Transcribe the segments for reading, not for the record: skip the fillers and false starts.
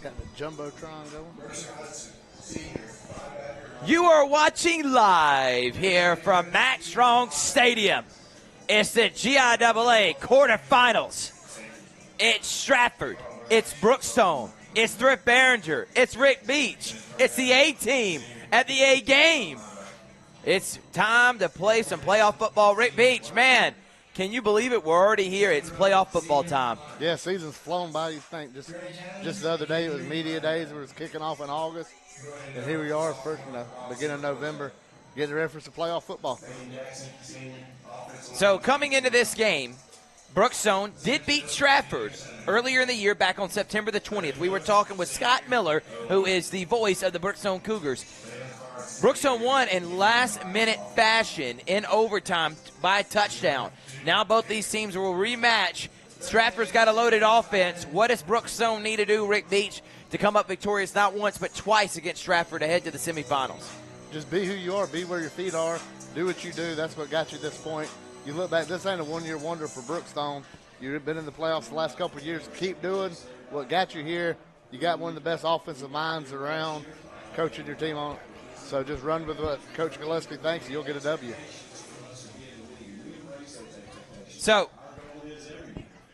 Got the Jumbotron going. You are watching live here from Max Strong Stadium. It's the GIAA quarterfinals. It's Stratford. It's Brookstone. It's Thrift Behringer. It's Rick Beach. It's the A team at the A game. It's time to play some playoff football. Rick Beach, man, can you believe it? We're already here. It's playoff football time. Yeah, season's flown by. You think just the other day it was media days. It was kicking off in August, and here we are, beginning of November, getting ready for some playoff football. So coming into this game, Brookstone did beat Stratford earlier in the year, back on September the 20th. We were talking with Scott Miller, who is the voice of the Brookstone Cougars. Brookstone won in last-minute fashion in overtime by a touchdown. Now both these teams will rematch. Stratford's got a loaded offense. What does Brookstone need to do, Rick Beach, to come up victorious not once but twice against Stratford ahead to the semifinals? Just be who you are. Be where your feet are. Do what you do. That's what got you to this point. You look back, this ain't a one-year wonder for Brookstone. You've been in the playoffs the last couple of years. Keep doing what got you here. You got one of the best offensive minds around coaching your team on. So just run with what Coach Gillespie thinks, and you'll get a W. So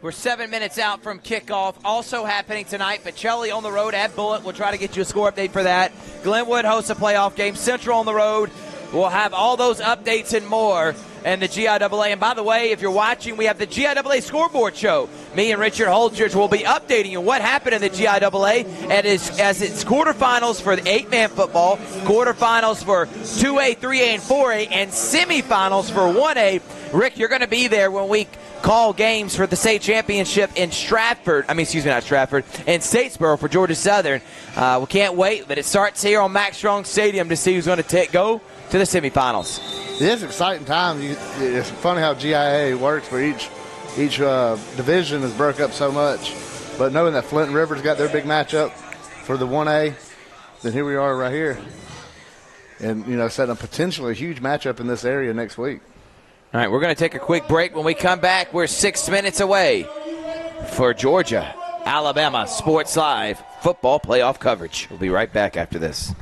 we're 7 minutes out from kickoff. Also happening tonight, Pacelli on the road at Bullitt. We'll try to get you a score update for that. Glenwood hosts a playoff game. Central on the road. We'll have all those updates and more. And the GIAA. And by the way, if you're watching, we have the GIAA scoreboard show. Me and Richard Holdridge will be updating you what happened in the GIAA and as it's quarterfinals for the 8-man football, quarterfinals for 2A, 3A, and 4A, and semifinals for 1A. Rick, you're going to be there when we call games for the state championship in Stratford. In Statesboro for Georgia Southern. We can't wait, but it starts here on Max Strong Stadium to see who's going to go to the semifinals. It is an exciting time. It's funny how GIAA works, where each division is broke up so much. But knowing that Flint and Rivers got their big matchup for the 1A, then here we are right here. And, setting a potentially huge matchup in this area next week. All right, we're going to take a quick break. When we come back, we're 6 minutes away for Georgia, Alabama Sports Live football playoff coverage. We'll be right back after this.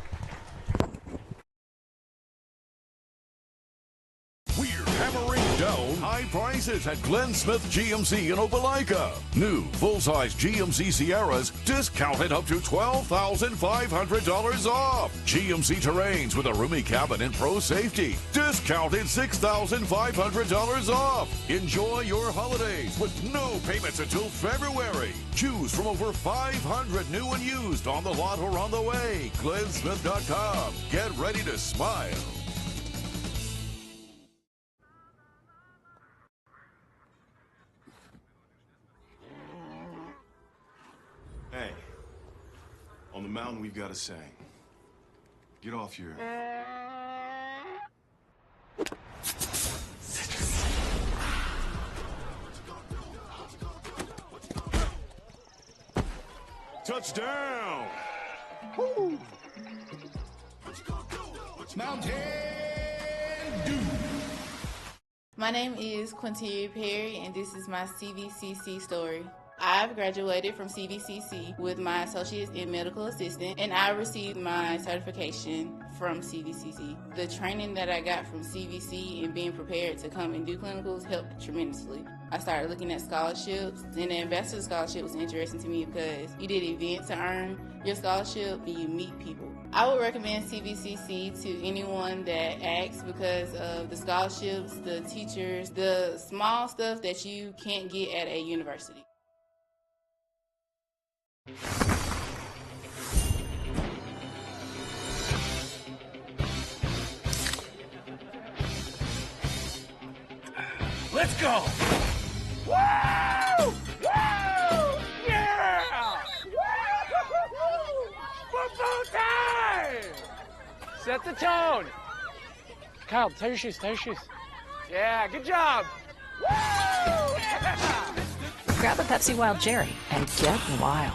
Prices at Glenn Smith GMC in Opelika. New full-size GMC Sierras discounted up to $12,500 off. GMC Terrains with a roomy cabin and pro safety discounted $6,500 off. Enjoy your holidays with no payments until February. Choose from over 500 new and used on the lot or on the way. GlennSmith.com. Get ready to smile. Hey, on the mountain we've got a saying. Get off your... Touchdown! Woo! Mountain Dew! My name is Quinteria Perry, and this is my CVCC story. I've graduated from CVCC with my associates in medical assistant, and I received my certification from CVCC. The training that I got from CVC and being prepared to come and do clinicals helped tremendously. I started looking at scholarships, and the Ambassador Scholarship was interesting to me because you did events to earn your scholarship and you meet people. I would recommend CVCC to anyone that asks because of the scholarships, the teachers, the small stuff that you can't get at a university. Let's go! Woo! Woo! Yeah! Woo! Football time! Set the tone. Kyle, tie your shoes, tie your shoes. Yeah, good job. Woo! Yeah! Grab a Pepsi Wild Cherry and get wild.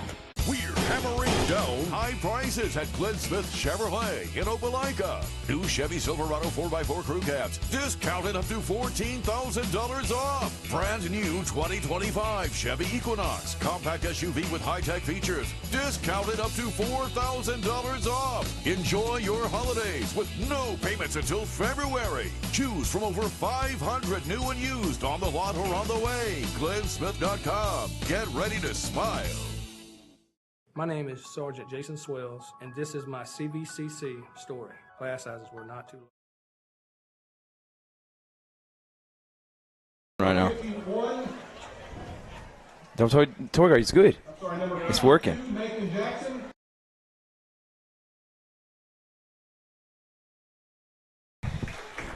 We're Hammering down high prices at Glenn Smith Chevrolet in Opelika. New Chevy Silverado 4x4 crew cabs discounted up to $14,000 off. Brand new 2025 Chevy Equinox compact SUV with high-tech features discounted up to $4,000 off. Enjoy your holidays with no payments until February. Choose from over 500 new and used on the lot or on the way. GlennSmith.com. Get ready to smile. My name is Sergeant Jason Swells, and this is my CVCC story. Class sizes were not too right now. Don't toy guard, he's good. It's working.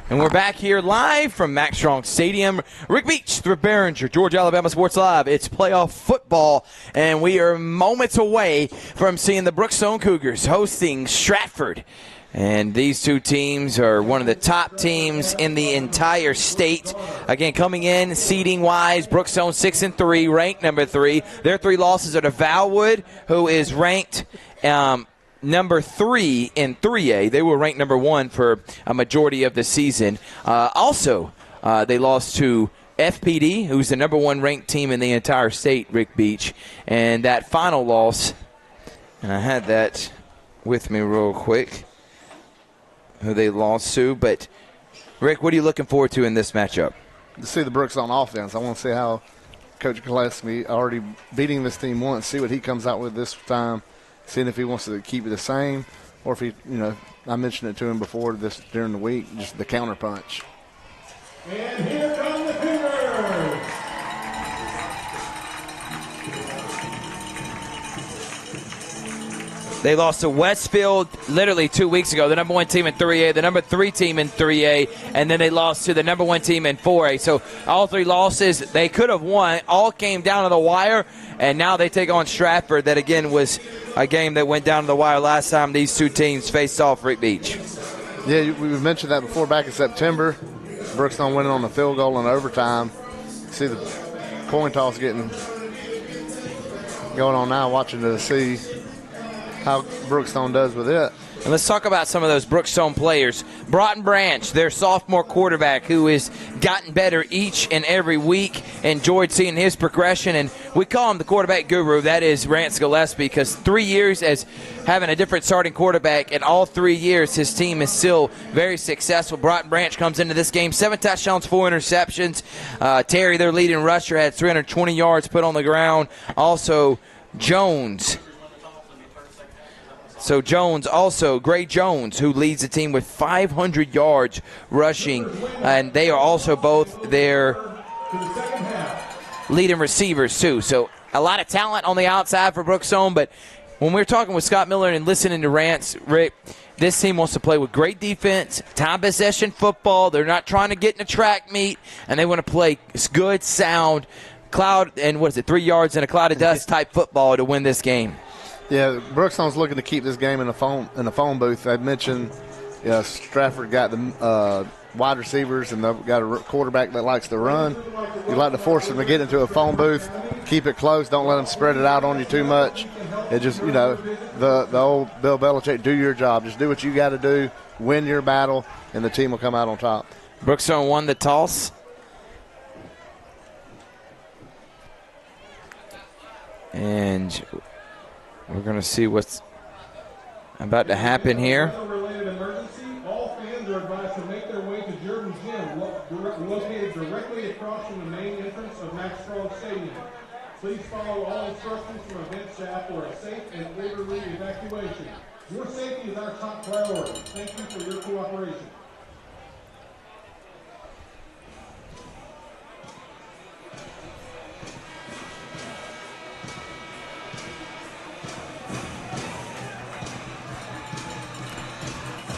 And we're back here live from Max Strong Stadium. Rick Beach, the Behringer, Georgia, Alabama Sports Live. It's playoff football, and we are moments away from seeing the Brookstone Cougars hosting Stratford. And these two teams are one of the top teams in the entire state. Again, coming in seeding-wise, Brookstone 6-3, ranked number 3. Their 3 losses are to Valwood, who is ranked number 3 in 3A. They were ranked number 1 for a majority of the season. Also, they lost to FPD, who's the number 1 ranked team in the entire state, Rick Beach. And that final loss, and I had that with me real quick, who they lost to. But, Rick, what are you looking forward to in this matchup? To see the Brookstone offense. I want to see how Coach Gillespie, already beating this team once, see what he comes out with this time. Seeing if he wants to keep it the same, or if he, I mentioned it to him before this during the week, just the counter punch. And here come the Cougars. They lost to Westfield literally 2 weeks ago, the number 1 team in 3A, the number 3 team in 3A, and then they lost to the number 1 team in 4A. So all 3 losses they could have won, all came down to the wire, and now they take on Stratford. That, again, was a game that went down to the wire last time these two teams faced off Rick Beach. Yeah, we mentioned that before back in September. Brookstone winning on the field goal in overtime. See the coin toss going on now, watching to see how Brookstone does with it. And let's talk about some of those Brookstone players. Broughton Branch, their sophomore quarterback, who has gotten better each and every week. Enjoyed seeing his progression, and we call him the quarterback guru. That is Rance Gillespie, because 3 years as having a different starting quarterback, and all 3 years his team is still very successful. Broughton Branch comes into this game 7 touchdowns, 4 interceptions. Terry, their leading rusher, had 320 yards put on the ground. Also, Jones. So Jones, also Gray Jones, who leads the team with 500 yards rushing, and they are also both their leading receivers too. So a lot of talent on the outside for Brookstone, but when we're talking with Scott Miller and listening to Rance, Rick, this team wants to play with great defense, time possession football. They're not trying to get in a track meet, and they want to play good, sound, 3 yards and a cloud of dust type football to win this game. Yeah, Brookstone's looking to keep this game in a phone booth. I mentioned Stratford got the wide receivers, and they've got a quarterback that likes to run. You like to force them to get into a phone booth, keep it close, don't let them spread it out on you too much. It just, the old Bill Belichick, do your job. Just do what you got to do, win your battle, and the team will come out on top. Brookstone won the toss. And we're going to see what's about to happen here. All fans are advised to make their way to Jordan's Gym, located directly across from the main entrance of Max Strong Stadium. Please follow all instructions from event staff for a safe and orderly evacuation. Your safety is our top priority. Thank you for your cooperation.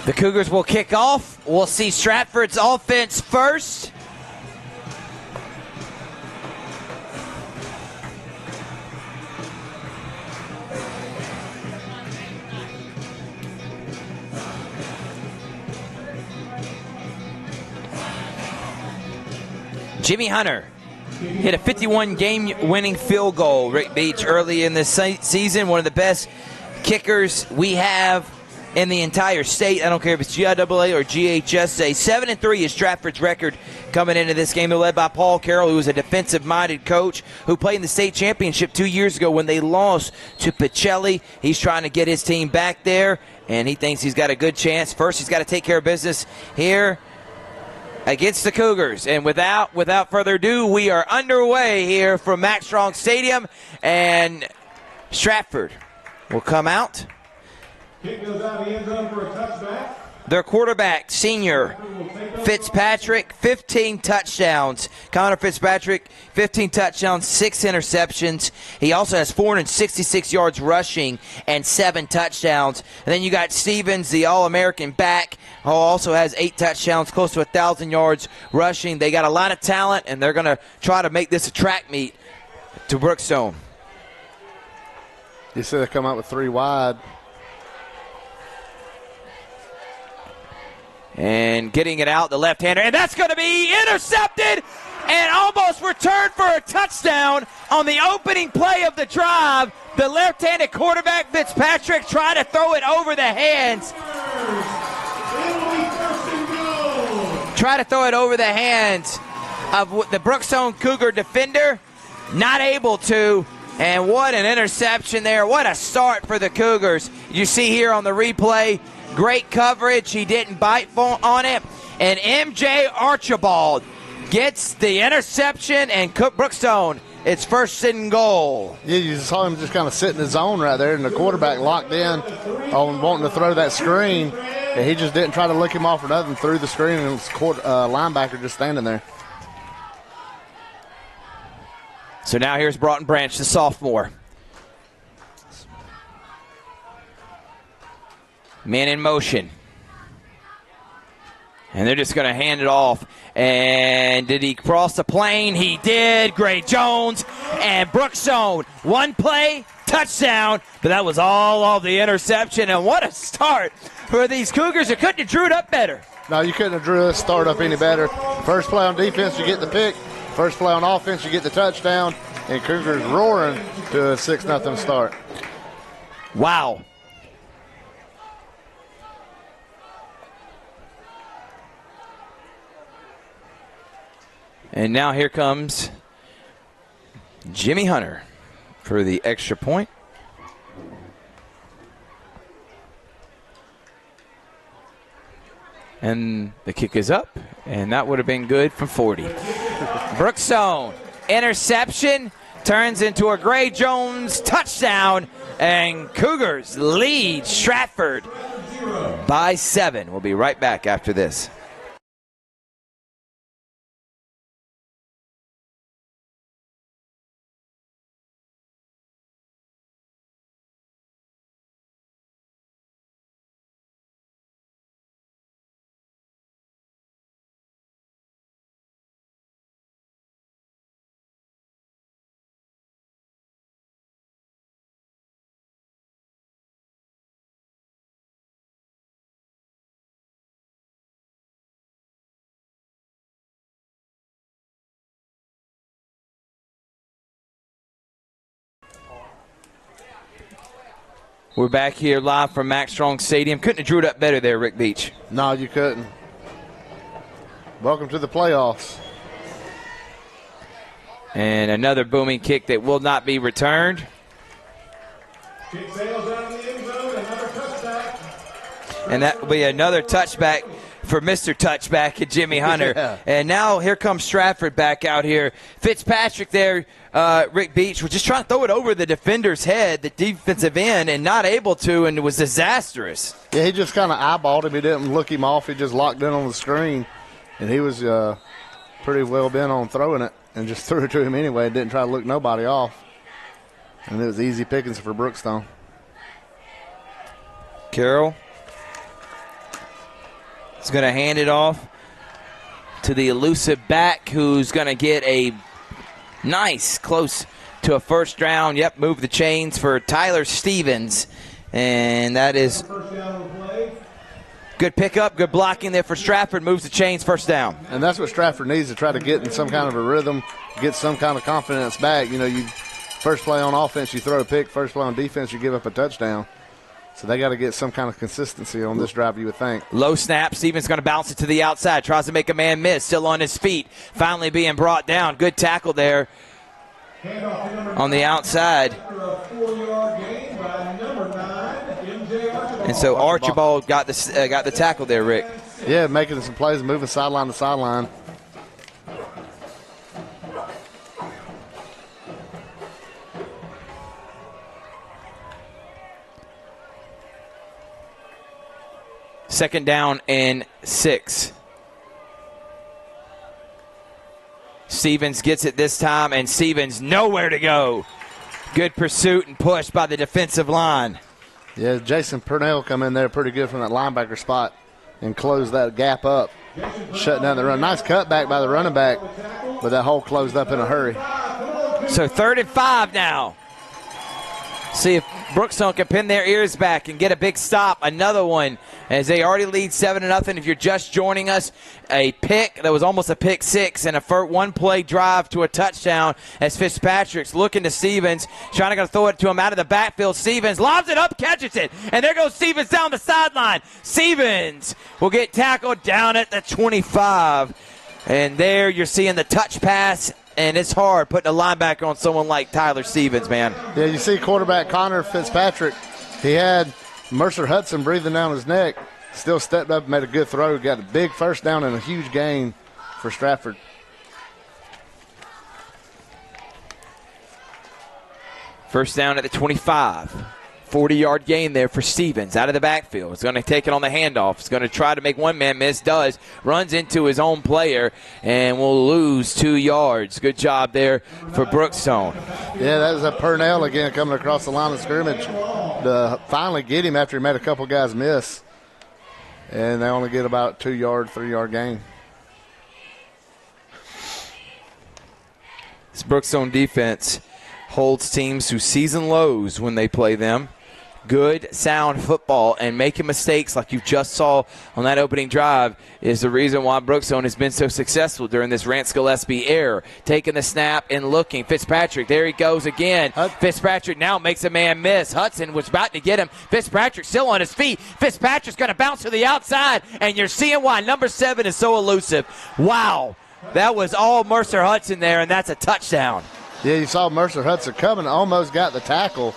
The Cougars will kick off. We'll see Stratford's offense first. Jimmy Hunter hit a 51-game-winning field goal, Rick Beach, early in this season. One of the best kickers we have in the entire state. I don't care if it's GIAA or GHSA. 7-3 is Stratford's record coming into this game. They're led by Paul Carroll, who was a defensive-minded coach who played in the state championship 2 years ago when they lost to Pacelli. He's trying to get his team back there, and he thinks he's got a good chance. First, he's got to take care of business here against the Cougars. And without further ado, we are underway here from Max Strong Stadium, and Stratford will come out. Kick goes out of the end zone for a touchback. Their quarterback, senior Fitzpatrick, 15 touchdowns. Connor Fitzpatrick, 15 touchdowns, 6 interceptions. He also has 466 yards rushing and 7 touchdowns. And then you got Stevens, the All-American back, who also has 8 touchdowns, close to 1,000 yards rushing. They got a lot of talent, and they're going to try to make this a track meet to Brookstone. You see they come out with 3 wide. And getting it out, the left-hander, and that's going to be intercepted and almost returned for a touchdown on the opening play of the drive. The left-handed quarterback, Fitzpatrick, tried to throw it over the hands. Try to throw it over the hands of the Brookstone Cougar defender. Not able to. And what an interception there. What a start for the Cougars. You see here on the replay, great coverage. He didn't bite on it. And MJ Archibald gets the interception, and Brookstone, its first and goal. Yeah, you saw him just kind of sit in his zone right there, and the quarterback locked in on wanting to throw that screen. And he just didn't try to lick him off or nothing, threw the screen, and it was linebacker just standing there. So now here's Broughton Branch, the sophomore. Man in motion. And they're just going to hand it off. And did he cross the plane? He did. Gray Jones and Brookstone. One play, touchdown. But that was all of the interception. And what a start for these Cougars. They couldn't have drew it up better. No, you couldn't have drew this start up any better. First play on defense, you get the pick. First play on offense, you get the touchdown. And Cougars roaring to a 6-0 start. Wow. And now here comes Jimmy Hunter for the extra point. And the kick is up, and that would have been good for 40. Brookstone, interception, turns into a Gray Jones touchdown, and Cougars lead Stratford by 7. We'll be right back after this. We're back here live from Max Strong Stadium. Couldn't have drew it up better there, Rick Beach. No, you couldn't. Welcome to the playoffs. And another booming kick that will not be returned. Kick sails out of the end zone, another touchback. And that will be another touchback for Mr. Touchback at Jimmy Hunter. Yeah. And now here comes Stratford back out here. Fitzpatrick there, Rick Beach, was just trying to throw it over the defender's head, the defensive end, and not able to, and it was disastrous. Yeah, he just kind of eyeballed him. He didn't look him off. He just locked in on the screen, and he was pretty well bent on throwing it and just threw it to him anyway. Didn't try to look nobody off. And it was easy pickings for Brookstone. Carroll is going to hand it off to the elusive back, who's going to get a nice close to a first down. Yep, move the chains for Tyler Stevens. And that is Good pickup, good blocking there for Stratford. Moves the chains, first down. And that's what Stratford needs to try to get in some kind of a rhythm, get some kind of confidence back. You know, you first play on offense, you throw a pick. First play on defense, you give up a touchdown. So they got to get some kind of consistency on this drive, you would think. Low snap. Stevens going to bounce it to the outside. Tries to make a man miss. Still on his feet. Finally being brought down. Good tackle there on the outside. And so Archibald got the tackle there, Rick. Yeah, making some plays, moving sideline to sideline. Second down and 6. Stevens gets it this time, and Stevens nowhere to go. Good pursuit and push by the defensive line. Yeah, Jason Purnell come in there pretty good from that linebacker spot and close that gap up, shutting down the run. Nice cutback by the running back, but that hole closed up in a hurry. So 3rd and 5 now. See if Brookstone can pin their ears back and get a big stop. Another one as they already lead 7-0. If you're just joining us, a pick that was almost a pick six and a one-play drive to a touchdown as Fitzpatrick's looking to Stevens, trying to throw it to him out of the backfield. Stevens lobs it up, catches it, and there goes Stevens down the sideline. Stevens will get tackled down at the 25. And there you're seeing the touch pass. And it's hard putting a linebacker on someone like Tyler Stevens, man. Yeah, you see quarterback Connor Fitzpatrick. He had Mercer Hudson breathing down his neck. Still stepped up and made a good throw. Got a big first down and a huge gain for Stratford. First down at the 25. 40-yard gain there for Stevens out of the backfield. He's going to take it on the handoff. He's going to try to make one man miss. Does. Runs into his own player and will lose 2 yards. Good job there for Brookstone. Yeah, that was a Purnell again coming across the line of scrimmage to finally get him after he made a couple guys miss. And they only get about 2 yard, 3 yard gain. This Brookstone defense holds teams to season lows when they play them. Good, sound football, and making mistakes like you just saw on that opening drive is the reason why Brookstone has been so successful during this Rance Gillespie era. Taking the snap and looking. Fitzpatrick, there he goes again. Fitzpatrick now makes a man miss. Hudson was about to get him. Fitzpatrick still on his feet. Fitzpatrick's going to bounce to the outside, and you're seeing why number 7 is so elusive. Wow, that was all Mercer Hudson there, and that's a touchdown. Yeah, you saw Mercer Hudson coming, almost got the tackle.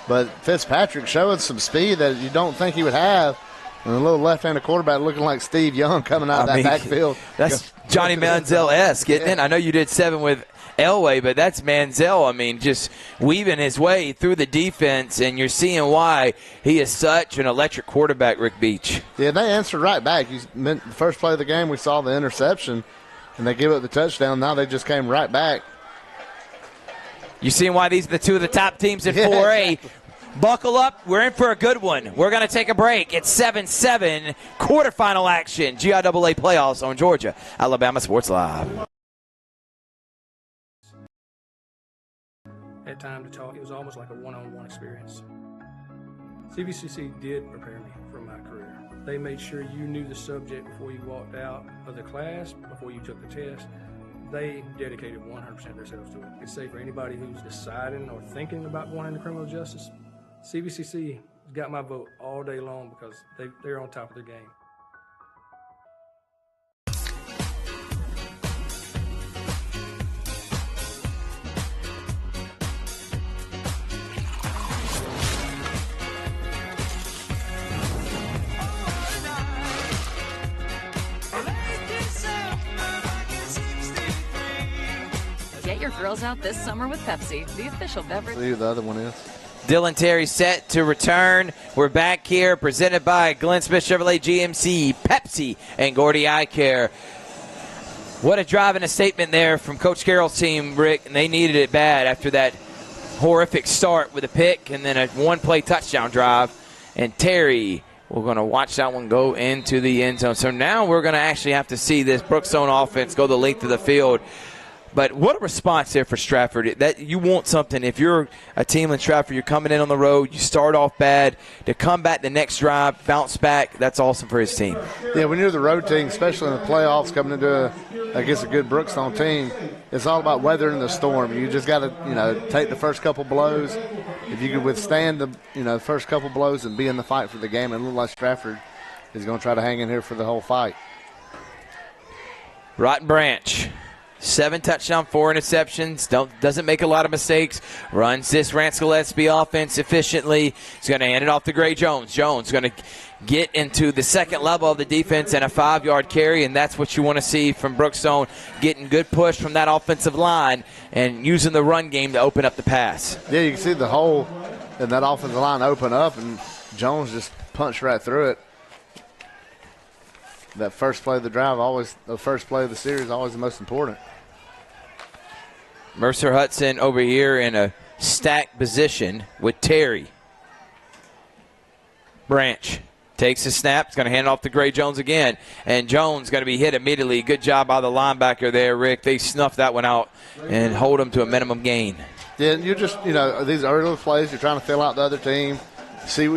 But Fitzpatrick showing some speed that you don't think he would have. And a little left-handed quarterback looking like Steve Young coming out of that backfield. That's Johnny Manziel-esque, isn't it? I know you did 7 with Elway, but that's Manziel. I mean, just weaving his way through the defense, and you're seeing why he is such an electric quarterback, Rick Beach. Yeah, they answered right back. The first play of the game, we saw the interception, and they gave up the touchdown. Now they just came right back. You seeing why these are the 2 of the top teams in 4A. Buckle up. We're in for a good one. We're going to take a break. It's 7-7 quarterfinal action. GIAA playoffs on Georgia. Alabama Sports Live. Had time to talk. It was almost like a one-on-one experience. CVCC did prepare me for my career. They made sure you knew the subject before you walked out of the class, before you took the test. They dedicated 100% of themselves to it. I'd say for anybody who's deciding or thinking about going into criminal justice, CVCC got my vote all day long because they're on top of their game. Get your girls out this summer with Pepsi, the official beverage. See who the other one is. Dylan Terry set to return. We're back here, presented by Glenn Smith Chevrolet GMC, Pepsi, and Gordy Eye Care. What a drive and a statement there from Coach Carroll's team, Rick, and they needed it bad after that horrific start with a pick and then a one-play touchdown drive. And Terry, we're going to watch that one go into the end zone. So now we're going to actually have to see this Brookstone offense go the length of the field. But what a response there for Stratford. That you want something. If you're a team in Stratford, you're coming in on the road, you start off bad, to come back the next drive, bounce back, that's awesome for his team. Yeah, when you're the road team, especially in the playoffs, coming into against a good Brookstone team, it's all about weathering the storm. You just got to, take the first couple blows. If you can withstand the, first couple blows and be in the fight for the game, and look like Stratford is going to try to hang in here for the whole fight. Rotten Branch. 7 touchdowns, 4 interceptions. Doesn't make a lot of mistakes. Runs this Rance Gillespie offense efficiently. He's going to hand it off to Gray Jones. Jones going to get into the second level of the defense and a 5-yard carry, and that's what you want to see from Brookstone, getting good push from that offensive line and using the run game to open up the pass. Yeah, you can see the hole in that offensive line open up, and Jones just punched right through it. That first play of the drive, the first play of the series, always the most important. Mercer Hudson over here in a stacked position with Terry. Branch takes a snap. He's going to hand it off to Gray Jones again. And Jones going to be hit immediately. Good job by the linebacker there, Rick. They snuffed that one out and hold him to a minimum gain. Yeah, you're just, these early plays, you're trying to fill out the other team, see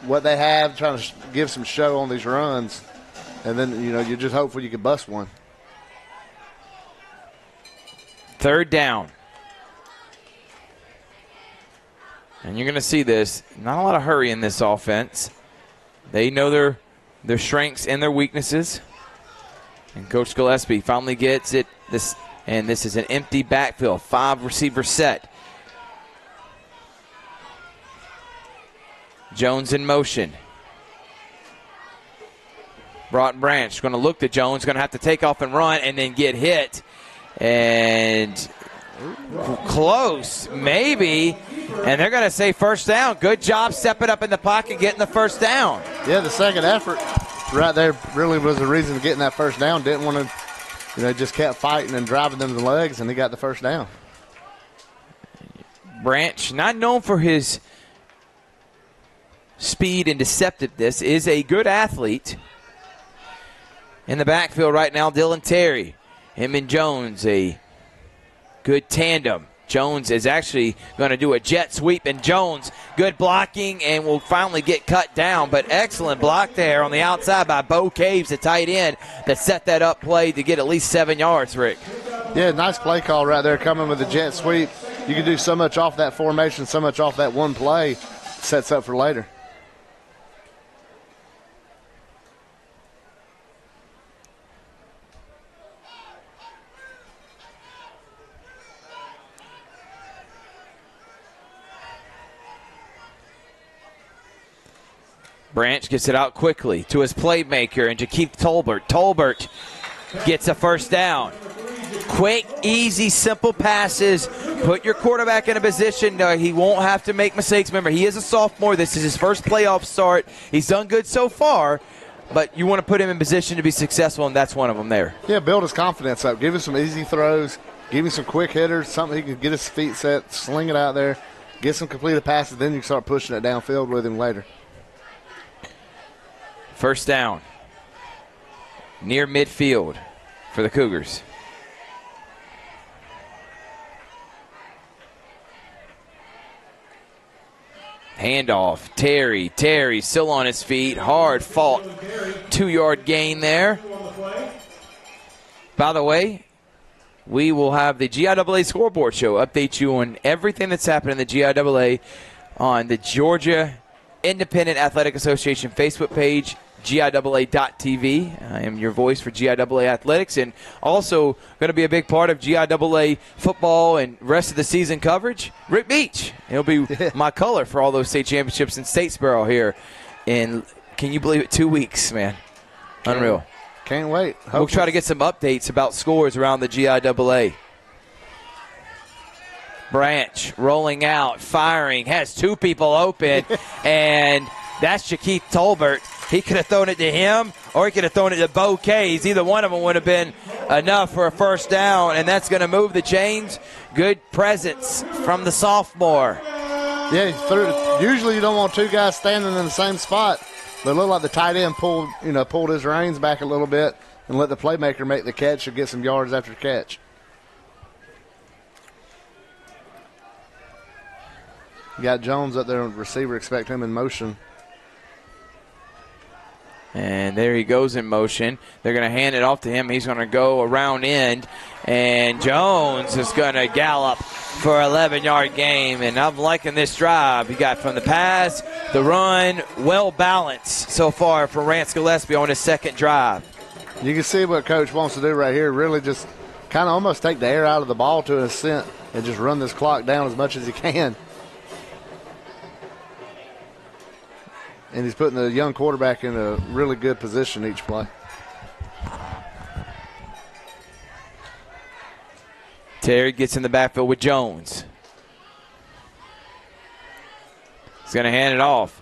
what they have, trying to give some show on these runs. And then, you're just hopeful you can bust one. 3rd down. And you're going to see this. Not a lot of hurry in this offense. They know their strengths and their weaknesses. And Coach Gillespie finally gets it. This is an empty backfield. 5-receiver set. Jones in motion. Broughton Branch going to look to Jones, going to have to take off and run and then get hit. And close, maybe. And they're going to say first down. Good job stepping up in the pocket, getting the first down. Yeah, the second effort right there really was the reason of getting that first down. Didn't want to, just kept fighting and driving them to the legs, and he got the first down. Branch, not known for his speed and deceptiveness, is a good athlete. In the backfield right now, Dylan Terry. Him and Jones, a good tandem. Jones is actually going to do a jet sweep, and Jones, good blocking, and will finally get cut down. But excellent block there on the outside by Bo Caves, the tight end, that set that up play to get at least 7 yards, Rick. Yeah, nice play call right there, coming with the jet sweep. You can do so much off that formation, so much off that one play, sets up for later. Branch gets it out quickly to his playmaker and to Keith Tolbert. Tolbert gets a first down. Quick, easy, simple passes. Put your quarterback in a position he won't have to make mistakes. Remember, he is a sophomore. This is his first playoff start. He's done good so far, but you want to put him in position to be successful, and that's one of them there. Yeah, build his confidence up. Give him some easy throws. Give him some quick hitters, something he can get his feet set, sling it out there, get some completed passes, then you can start pushing it downfield with him later. First down. Near midfield for the Cougars. Handoff. Terry still on his feet. Hard fought. 2-yard gain there. By the way, we will have the GIAA scoreboard show update you on everything that's happened in the GIAA on the Georgia Independent Athletic Association Facebook page, GIAA.tv. I am your voice for GIAA Athletics, and also going to be a big part of GIAA football and rest of the season coverage. Rick Beach. He'll be my color for all those state championships in Statesboro here in, can you believe it, 2 weeks, man. Unreal. Can't wait. We'll try to get some updates about scores around the GIAA. Branch rolling out, firing, has 2 people open, and that's Shakeith Tolbert. He could have thrown it to him, or he could have thrown it to Bo Caves. Either one of them would have been enough for a first down, and that's going to move the chains. Good presence from the sophomore. Yeah, he threw it. Usually you don't want 2 guys standing in the same spot, but it looked like the tight end pulled his reins back a little bit and let the playmaker make the catch or get some yards after catch. You got Jones up there, receiver, expect him in motion. And there he goes in motion. They're going to hand it off to him. He's going to go around end. And Jones is going to gallop for an 11-yard gain. And I'm liking this drive. You got from the pass, the run, well balanced so far for Rance Gillespie on his second drive. You can see what Coach wants to do right here. Really just kind of almost take the air out of the ball to an extent and just run this clock down as much as he can. And he's putting the young quarterback in a really good position each play. Terry gets in the backfield with Jones. He's going to hand it off.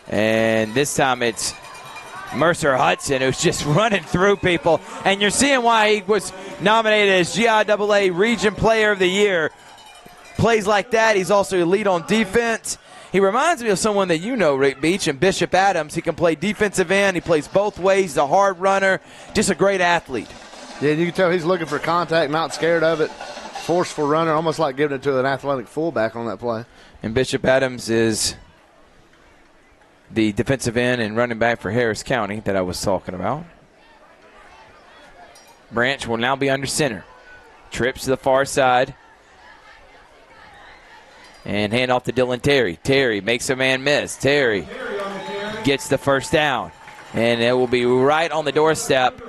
And this time it's Mercer Hudson who's just running through people. And you're seeing why he was nominated as GIAA Region Player of the Year. Plays like that. He's also elite on defense. He reminds me of someone that you know, Rick Beach, and Bishop Adams. He can play defensive end. He plays both ways. He's a hard runner. Just a great athlete. Yeah, you can tell he's looking for contact, not scared of it. Forceful runner, almost like giving it to an athletic fullback on that play. And Bishop Adams is the defensive end and running back for Harris County that I was talking about. Branch will now be under center. Trips to the far side. And hand off to Dylan Terry. Terry makes a man miss. Terry gets the first down. And it will be right on the doorstep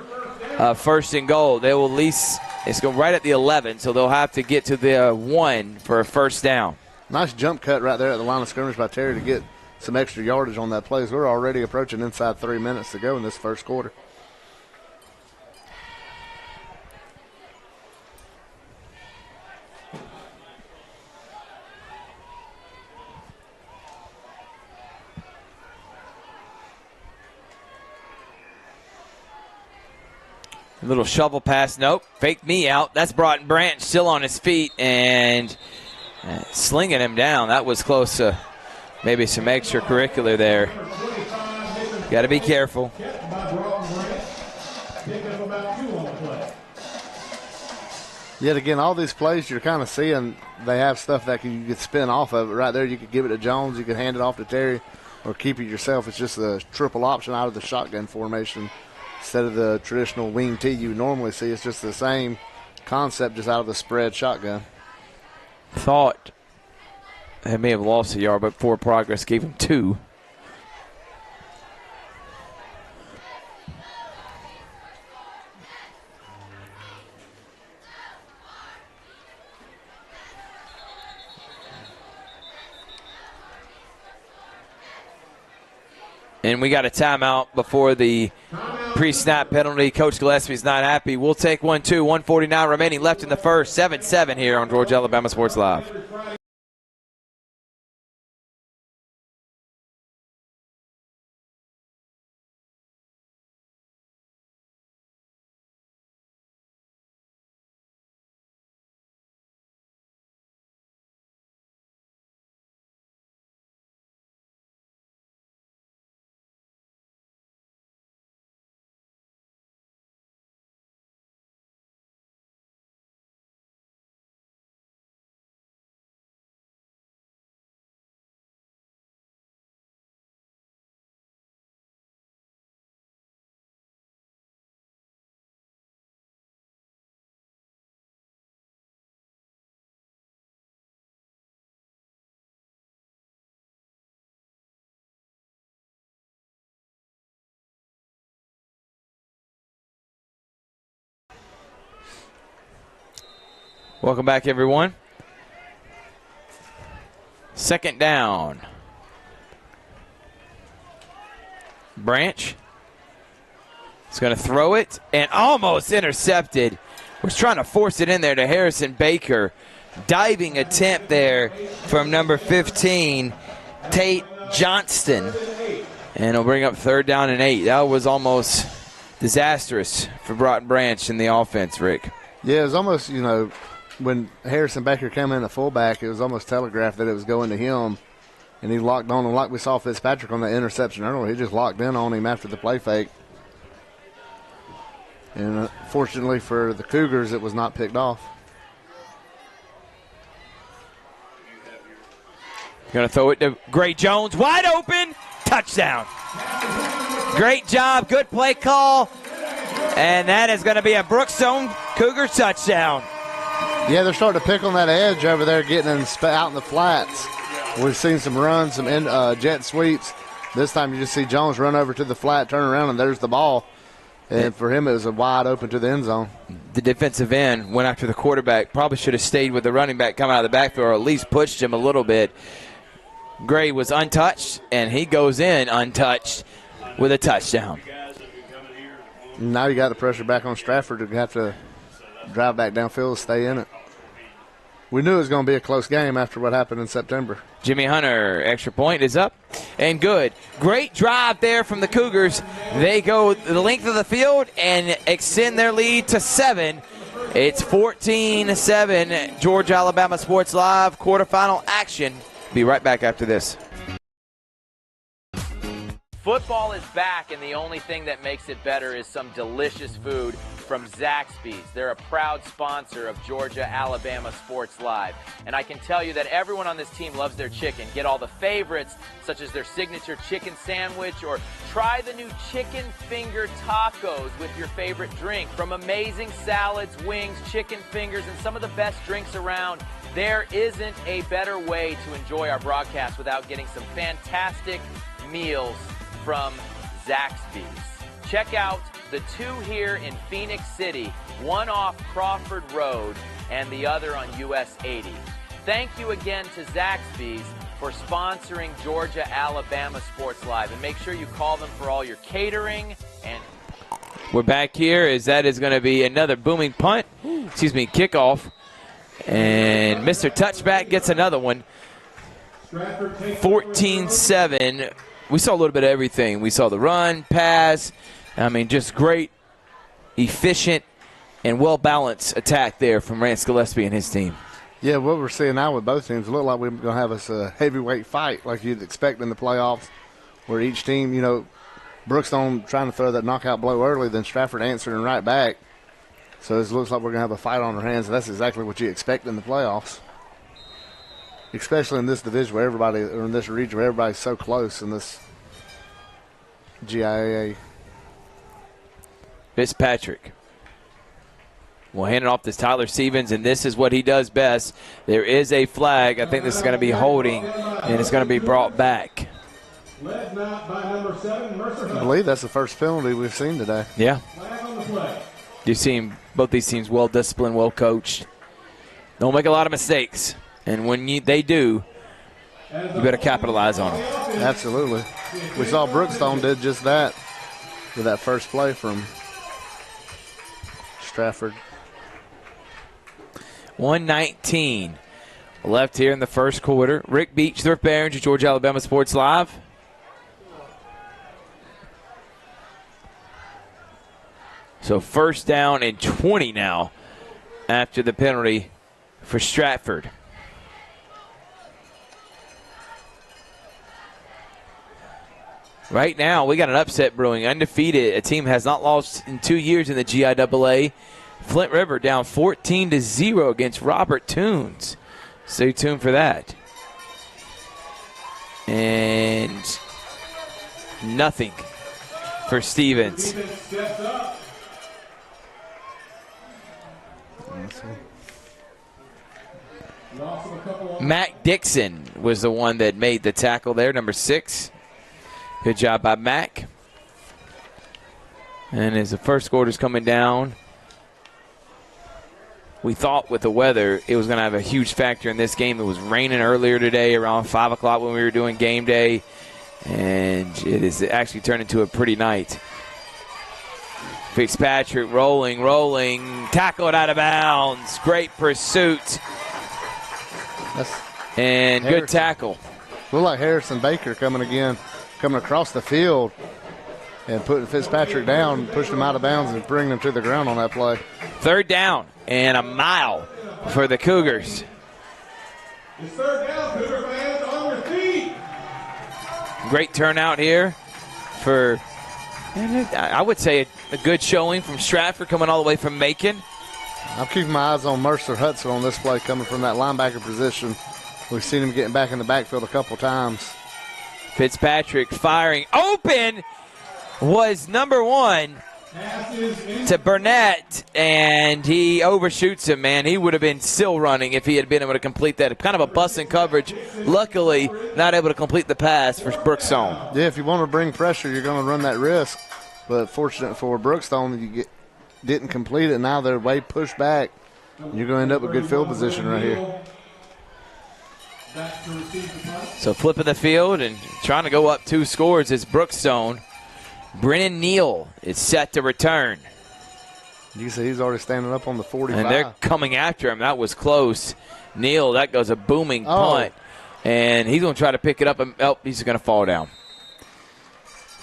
of first and goal. They will at least, it's going right at the 11, so they'll have to get to the 1 for a first down. Nice jump cut right there at the line of scrimmage by Terry to get some extra yardage on that play. We're already approaching inside 3 minutes to go in this first quarter. A little shovel pass. Nope. Fake me out. That's Broughton Branch still on his feet and slinging him down. That was close to maybe some extracurricular there. Got to be careful. Yet again, all these plays you're kind of seeing, they have stuff that you could spin off of it. Right there, you could give it to Jones. You could hand it off to Terry or keep it yourself. It's just a triple option out of the shotgun formation. Instead of the traditional wing T you normally see, it's just the same concept, just out of the spread shotgun. Thought they may have lost a yard, but forward progress gave him 2. And we got a timeout before the pre-snap penalty. Coach Gillespie's not happy. We'll take 1-2. 1:49 remaining left in the first. 7-7 here on Georgia Alabama Sports Live. Welcome back, everyone. Second down. Branch is going to throw it and almost intercepted. Was trying to force it in there to Harrison Baker. Diving attempt there from number 15, Tate Johnston. And it'll bring up 3rd down and 8. That was almost disastrous for Broughton Branch in the offense, Rick. Yeah, it was almost, when Harrison Baker came in at fullback, it was almost telegraphed that it was going to him, and he locked on him like we saw Fitzpatrick on the interception earlier. He just locked in on him after the play fake. And fortunately for the Cougars, it was not picked off. Going to throw it to Gray Jones. Wide open. Touchdown. Great job. Good play call. And that is going to be a Brookstone Cougars touchdown. Yeah, they're starting to pick on that edge over there, getting out in the flats. We've seen some runs, some jet sweeps. This time you just see Jones run over to the flat, turn around, and there's the ball. And for him, it was a wide open to the end zone. The defensive end went after the quarterback. Probably should have stayed with the running back coming out of the backfield, or at least pushed him a little bit. Gray was untouched, and he goes in untouched with a touchdown. Now you got the pressure back on Stratford to have to drive back downfield, stay in it. We knew it was going to be a close game after what happened in September. Jimmy Hunter, extra point is up and good. Great drive there from the Cougars. They go the length of the field and extend their lead to 7. It's 14-7. Georgia Alabama Sports Live quarterfinal action. Be right back after this. Football is back, and the only thing that makes it better is some delicious food from Zaxby's. They're a proud sponsor of Georgia Alabama Sports Live. And I can tell you that everyone on this team loves their chicken. Get all the favorites, such as their signature chicken sandwich, or try the new chicken finger tacos with your favorite drink. From amazing salads, wings, chicken fingers, and some of the best drinks around, there isn't a better way to enjoy our broadcast without getting some fantastic meals from Zaxby's. Check out the 2 here in Phoenix City, one off Crawford Road and the other on US 80. Thank you again to Zaxby's for sponsoring Georgia Alabama Sports Live, and make sure you call them for all your catering. And we're back here as that is going to be another booming punt, kickoff, and Mr. Touchback gets another one. 14-7. We saw a little bit of everything. We saw the run, pass. I mean, just great, efficient, and well-balanced attack there from Rance Gillespie and his team. Yeah, what we're seeing now with both teams, look like we're going to have us a heavyweight fight like you'd expect in the playoffs, where each team, Brookstone trying to throw that knockout blow early, then Stratford answering right back. So it looks like we're going to have a fight on our hands, and that's exactly what you expect in the playoffs. Especially in this division or in this region where everybody's so close in this GIAA. Fitzpatrick will hand it off to Tyler Stevens, and this is what he does best. There is a flag. I think this is going to be holding, and it's going to be brought back. Led not by number 7, Mercer. I believe that's the first penalty we've seen today. Yeah. Flag on the play. You see both these teams well disciplined, well coached. Don't make a lot of mistakes. And when they do, you better capitalize on them. Absolutely. We saw Brookstone did just that with that first play from Stratford. 1:19 left here in the first quarter. Rick Beach, Thrift Barons, Georgia Alabama Sports Live. So first down and 20 now after the penalty for Stratford. Right now, we got an upset brewing. Undefeated. A team has not lost in 2 years in the GIAA. Flint River down 14-0 against Robert Toombs. Stay tuned for that. And nothing for Stevens. Mac Dixon was the one that made the tackle there, number 6. Good job by Mac. And as the first quarter's coming down, we thought with the weather it was going to have a huge factor in this game. It was raining earlier today around 5 o'clock when we were doing game day, and it has actually turned into a pretty night. Fitzpatrick rolling, tackled out of bounds. Great pursuit. And good tackle. Look like Harrison Baker coming across the field and putting Fitzpatrick down, pushing him out of bounds and bringing him to the ground on that play. Third down and a mile for the Cougars. It's third down, Cougar fans, on your feet. Great turnout here for, I would say, a good showing from Stratford coming all the way from Macon. I'm keeping my eyes on Mercer Hudson on this play coming from that linebacker position. We've seen him getting back in the backfield a couple times. Fitzpatrick firing open was number 1 to Burnett, and he overshoots him, man. He would have been still running if he had been able to complete that. Kind of a bust in coverage. Luckily, not able to complete the pass for Brookstone. Yeah, if you want to bring pressure, you're going to run that risk. But fortunate for Brookstone, didn't complete it. Now they're way pushed back. You're going to end up with good field position right here. So flipping the field and trying to go up 2 scores is Brookstone. Brennan Neal is set to return. You can see he's already standing up on the 45. And they're coming after him. That was close. Neal, that goes a booming punt. And he's going to try to pick it up. And, he's going to fall down.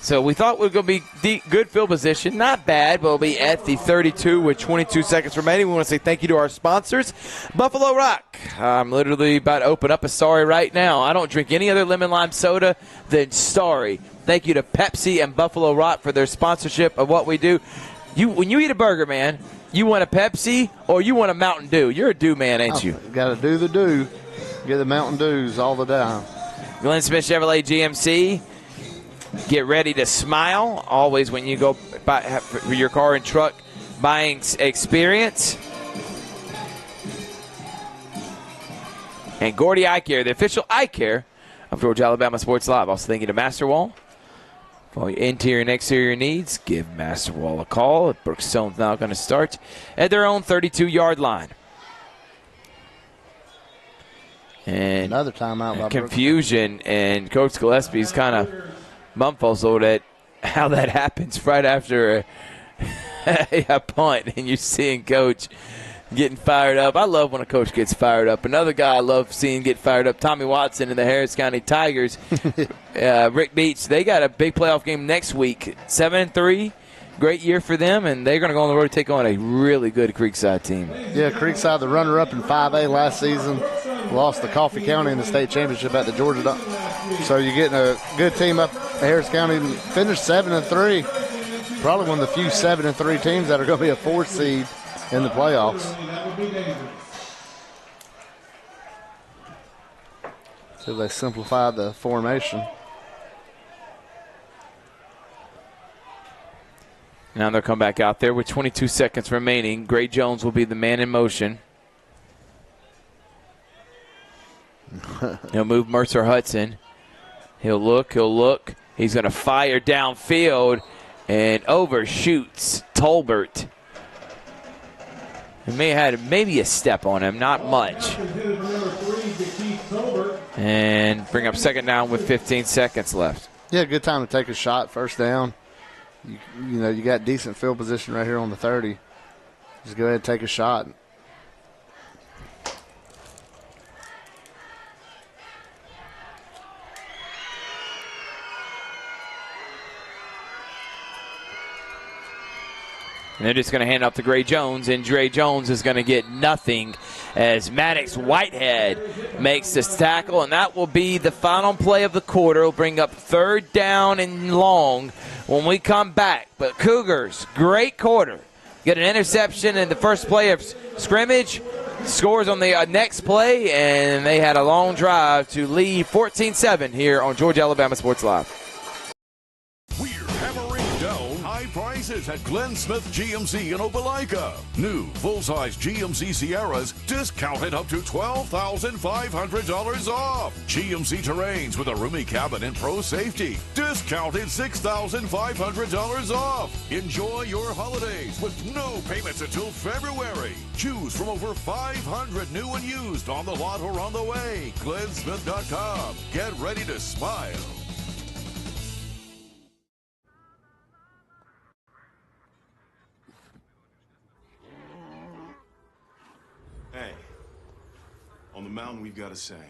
So we thought we were going to be good field position. Not bad, but we'll be at the 32 with 22 seconds remaining. We want to say thank you to our sponsors, Buffalo Rock. I'm literally about to open up a Starry right now. I don't drink any other lemon lime soda than Starry. Thank you to Pepsi and Buffalo Rock for their sponsorship of what we do. When you eat a burger, man, you want a Pepsi or you want a Mountain Dew? You're a Dew man, ain't you? Got to do the Dew. Get the Mountain Dews all the time. Glenn Smith Chevrolet GMC. Get ready to smile always when you go buy for your car and truck buying experience. And Gordy Eye Care, the official eye care of Georgia Alabama Sports Live. Also thank you to Masterwall. For all your interior and exterior needs, give Masterwall a call. Brookstone's now going to start at their own 32-yard line. And another timeout by confusion, and Coach Gillespie's kind of bumfuzzled at how that happens right after a punt, and you're seeing Coach getting fired up. I love when a coach gets fired up. Another guy I love seeing get fired up, Tommy Watson and the Harris County Tigers. Rick Beach, they got a big playoff game next week. 7-3, great year for them, and they're going to go on the road to take on a really good Creekside team. Yeah, Creekside, the runner-up in 5A last season, lost to Coffee County in the state championship at the Georgia Dome. So you're getting a good team up at Harris County, finished 7-3. Probably one of the few 7-3 teams that are going to be a 4th seed in the playoffs. So they simplified the formation. Now they'll come back out there with 22 seconds remaining. Gray Jones will be the man in motion. He'll move Mercer Hudson. He'll look. He's going to fire downfield and overshoots Tolbert. He may have had maybe a step on him, not much. And bring up second down with 15 seconds left. Yeah, good time to take a shot, first down. You got decent field position right here on the 30. Just go ahead and take a shot. And they're just going to hand off to Gray Jones, and Gray Jones is going to get nothing as Maddox Whitehead makes this tackle, and that will be the final play of the quarter. It'll bring up 3rd down and long when we come back. But Cougars, great quarter. Get an interception in the first play of scrimmage, scores on the next play, and they had a long drive to lead 14-7 here on Georgia Alabama Sports Live. Prices at Glenn Smith GMC in Opelika. New full-size GMC Sierras discounted up to $12,500 off. GMC Terrains with a roomy cabin and pro safety discounted $6,500 off. Enjoy your holidays with no payments until February. Choose from over 500 new and used on the lot or on the way. GlennSmith.com. Get ready to smile. Hey, on the mountain we've got a saying.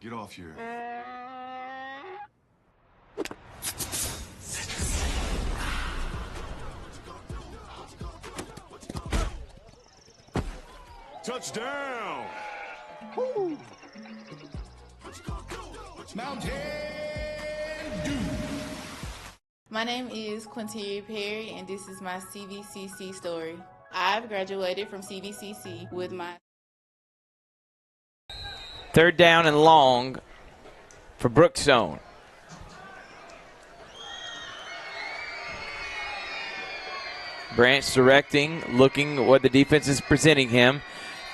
Get off your... Touchdown! Woo. Mountain Dew. My name is Quinteria Perry, and this is my CVCC story. I've graduated from CVCC with my... Third down and long for Brookstone. Branch directing, looking what the defense is presenting him.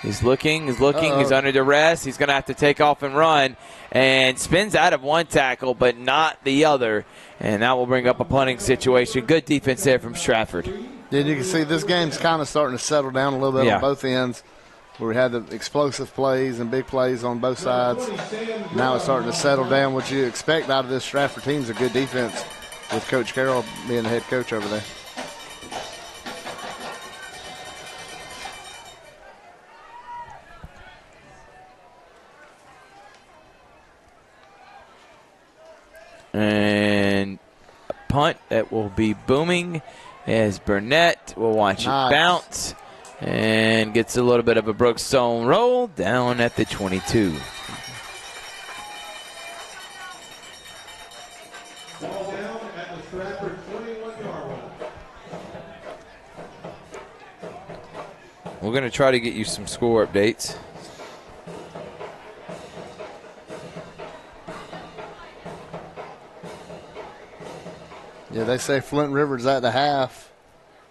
He's looking, he's under duress. He's going to have to take off and run, and spins out of one tackle, but not the other. And that will bring up a punting situation. Good defense there from Stratford. Yeah, you can see this game's kind of starting to settle down a little bit on both ends, where we had the explosive plays and big plays on both sides. Now it's starting to settle down. What you expect out of this Stratford team is a good defense with Coach Carroll being the head coach over there. And a punt that will be booming as Burnett will watch it bounce and gets a little bit of a Brookstone roll down at the 22. Ball down at the Stratford 21-yard line. We're going to try to get you some score updates. Yeah, they say Flint River's at the half,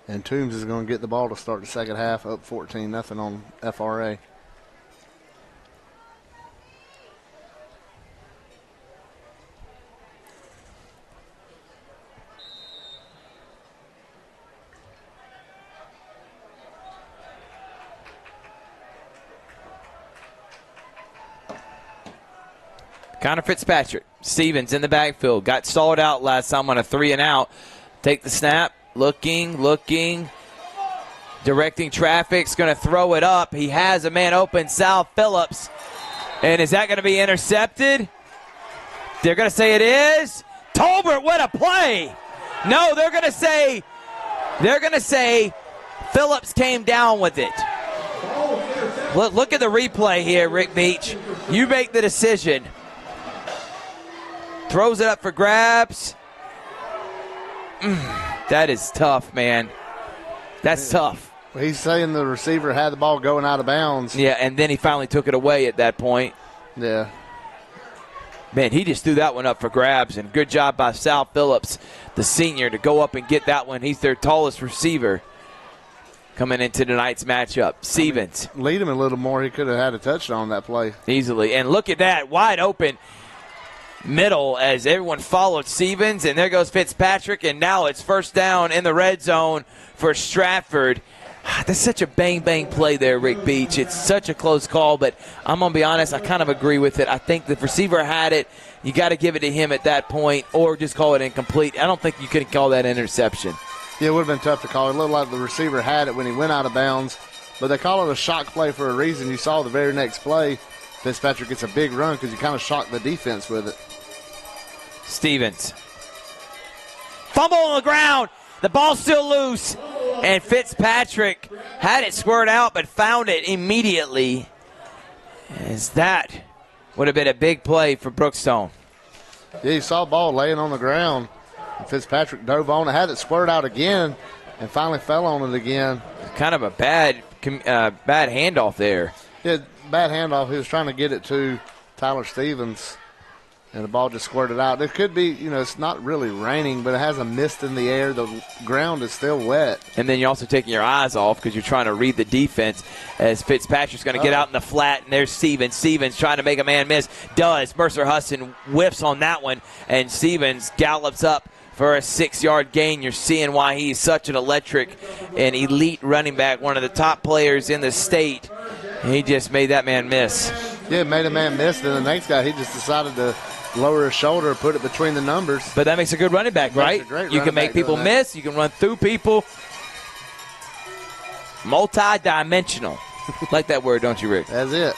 and Toombs is going to get the ball to start the second half, up 14-0 on FRA. Connor Fitzpatrick. Stevens in the backfield. Got stalled out last time on a 3-and-out. Take the snap. Looking. Directing traffic's going to throw it up. He has a man open, Sal Phillips. And is that going to be intercepted? They're going to say it is. Tolbert, what a play. No, they're going to say Phillips came down with it. Look at the replay here, Rick Beach. You make the decision. Throws it up for grabs. That is tough, man. That's tough. He's saying the receiver had the ball going out of bounds. Yeah, and then he finally took it away at that point. Yeah. Man, he just threw that one up for grabs, and good job by Sal Phillips, the senior, to go up and get that one. He's their tallest receiver coming into tonight's matchup. Stevens. Lead him a little more. He could have had a touchdown on that play. Easily. And look at that, wide open middle as everyone followed Stevens, and there goes Fitzpatrick, and now it's first down in the red zone for Stratford. That's such a bang-bang play there, Rick Beach. It's such a close call, but I'm going to be honest, I kind of agree with it. I think the receiver had it. You got to give it to him at that point or just call it incomplete. I don't think you can call that interception. Yeah, it would have been tough to call. It looked like the receiver had it when he went out of bounds, but they call it a shock play for a reason. You saw the very next play, Fitzpatrick gets a big run because you kind of shocked the defense with it. Stevens. Fumble on the ground. The ball's still loose. And Fitzpatrick had it squared out but found it immediately. As that would have been a big play for Brookstone. Yeah, you saw the ball laying on the ground. And Fitzpatrick dove on it, had it squared out again, and finally fell on it again. Kind of a bad handoff there. Yeah, bad handoff. He was trying to get it to Tyler Stevens, and the ball just squirted out. It could be, it's not really raining, but it has a mist in the air. The ground is still wet. And then you're also taking your eyes off because you're trying to read the defense as Fitzpatrick's going to get out in the flat, and there's Stevens. Stevens trying to make a man miss. Does. Mercer Hudson whiffs on that one, and Stevens gallops up for a 6-yard gain. You're seeing why he's such an electric and elite running back, one of the top players in the state. He just made that man miss. Yeah, made a man miss. Then the next guy, he just decided to lower his shoulder, put it between the numbers. But that makes a good running back, right? You can make people miss. You can run through people. Multi-dimensional. Like that word, don't you, Rick? That's it.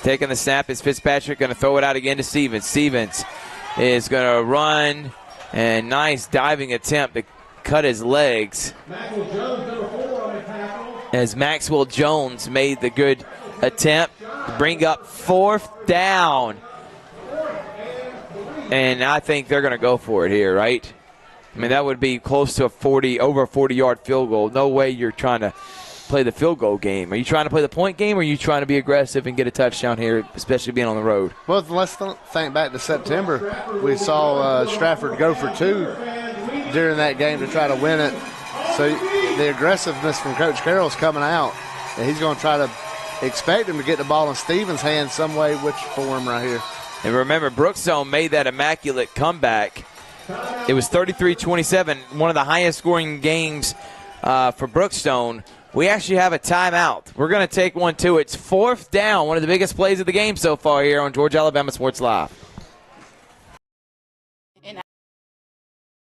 Taking the snap is Fitzpatrick, going to throw it out again to Stevens. Stevens is going to run, and nice diving attempt to cut his legs. As Maxwell Jones made the good attempt to bring up fourth down. And I think they're going to go for it here, right? I mean, that would be close to over a 40-yard field goal. No way you're trying to play the field goal game. Are you trying to play the point game, or are you trying to be aggressive and get a touchdown here, especially being on the road? Well, let's think back to September. We saw Stratford go for 2 during that game to try to win it. So the aggressiveness from Coach Carroll's coming out, and he's going to try to expect him to get the ball in Stevens' hands some way, which form right here. And remember, Brookstone made that immaculate comeback. It was 33-27, one of the highest scoring games for Brookstone. We actually have a timeout. We're going to take one, too. It's 4th down, one of the biggest plays of the game so far here on Georgia Alabama Sports Live. And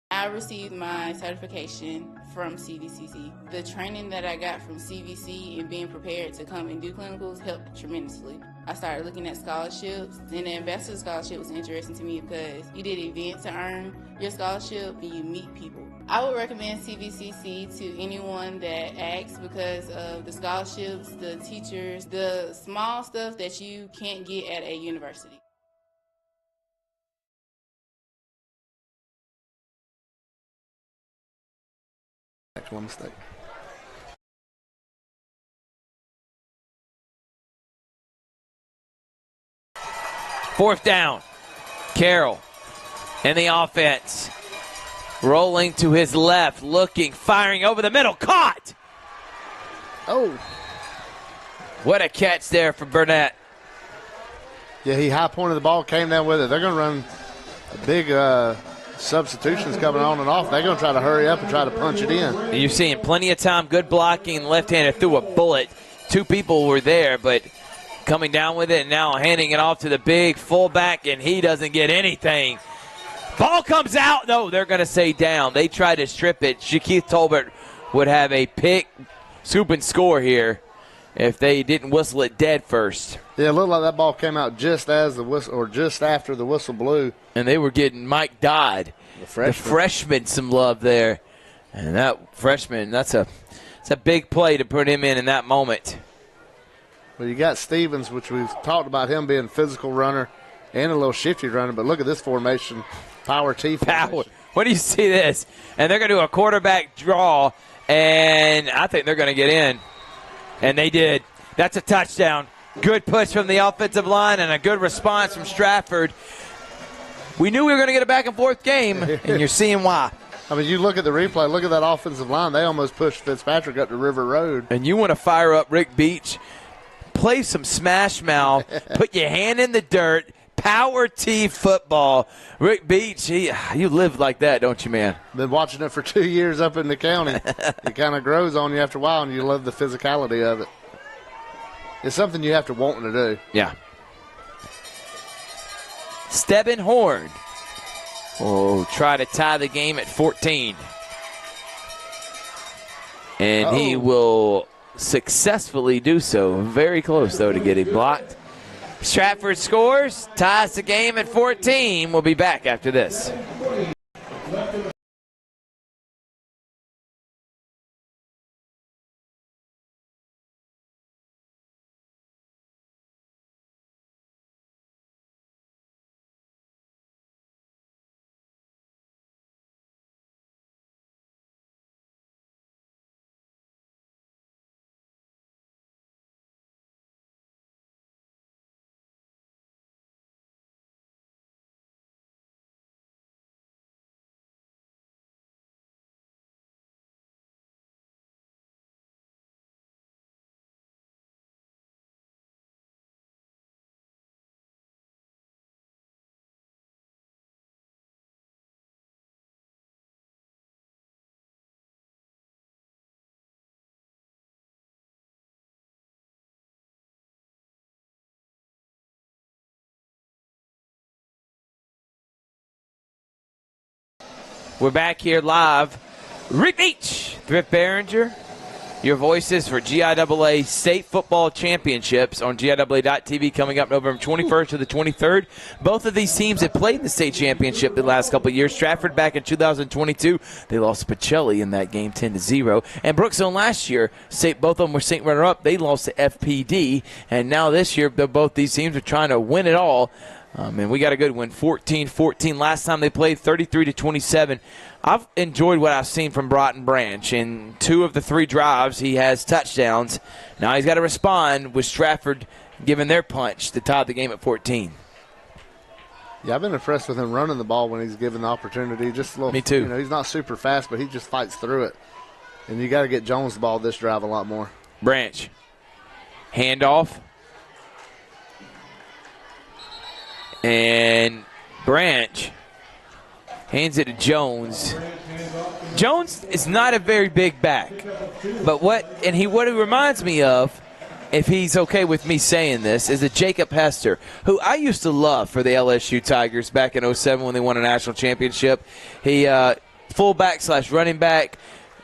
I received my certification from CVCC. The training that I got from CVC and being prepared to come and do clinicals helped tremendously. I started looking at scholarships, and the Ambassador Scholarship was interesting to me because you did an event to earn your scholarship and you meet people. I would recommend CVCC to anyone that asks because of the scholarships, the teachers, the small stuff that you can't get at a university. One mistake. Fourth down. Carroll and the offense. Rolling to his left, looking, firing over the middle. Caught! Oh. What a catch there for Burnett. Yeah, he high-pointed the ball, came down with it. They're going to run a big substitutions coming on and off. They're going to try to hurry up and try to punch it in. You're seeing plenty of time, good blocking, left-handed threw a bullet. 2 people were there, but coming down with it and now handing it off to the big fullback, and he doesn't get anything. Ball comes out. No, they're going to say down. They tried to strip it. Shaquith Tolbert would have a pick, scoop, and score here if they didn't whistle it dead first. Yeah, it looked like that ball came out just as the whistle, or just after the whistle blew. And they were getting Mike Dodd, the freshman, some love there. And that freshman, it's a big play to put him in that moment. Well, you got Stevens, which we've talked about him being a physical runner and a little shifty runner, but look at this formation, power T formation. Power. What do you see this? And they're going to do a quarterback draw, and I think they're going to get in. And they did. That's a touchdown. Good push from the offensive line and a good response from Stratford. We knew we were going to get a back-and-forth game, and you're seeing why. I mean, you look at the replay, look at that offensive line. They almost pushed Fitzpatrick up to River Road. And you want to fire up Rick Beach, play some smash mouth, put your hand in the dirt, power T football. Rick Beach, you live like that, don't you, man? Been watching it for 2 years up in the county. It kind of grows on you after a while, and you love the physicality of it. It's something you have to want to do. Yeah. Stebbin Horn will try to tie the game at 14. And he will successfully do so. Very close, though, to getting blocked. Stratford scores, ties the game at 14. We'll be back after this. We're back here live. Rick Beach, Thrift Behringer, your voices for GIAA State Football Championships on GIAA.TV coming up November 21st to the 23rd. Both of these teams have played in the state championship the last couple of years. Stratford back in 2022, they lost to Pacelli in that game 10-0. And Brookstone last year, both of them were state runner-up. They lost to FPD. And now this year, both these teams are trying to win it all. And we got a good one, 14-14. Last time they played, 33-27. I've enjoyed what I've seen from Broughton Branch. In 2 of the 3 drives, he has touchdowns. Now he's got to respond with Stratford giving their punch to tie the game at 14. Yeah, I've been impressed with him running the ball when he's given the opportunity. Just a little, Me too. You know, he's not super fast, but he just fights through it. And you got to get Jones the ball this drive a lot more. Branch. Handoff. And Branch hands it to Jones. Jones is not a very big back. But what he reminds me of, if he's okay with me saying this, is a Jacob Hester, who I used to love for the LSU Tigers back in 2007 when they won a national championship. He fullback / running back,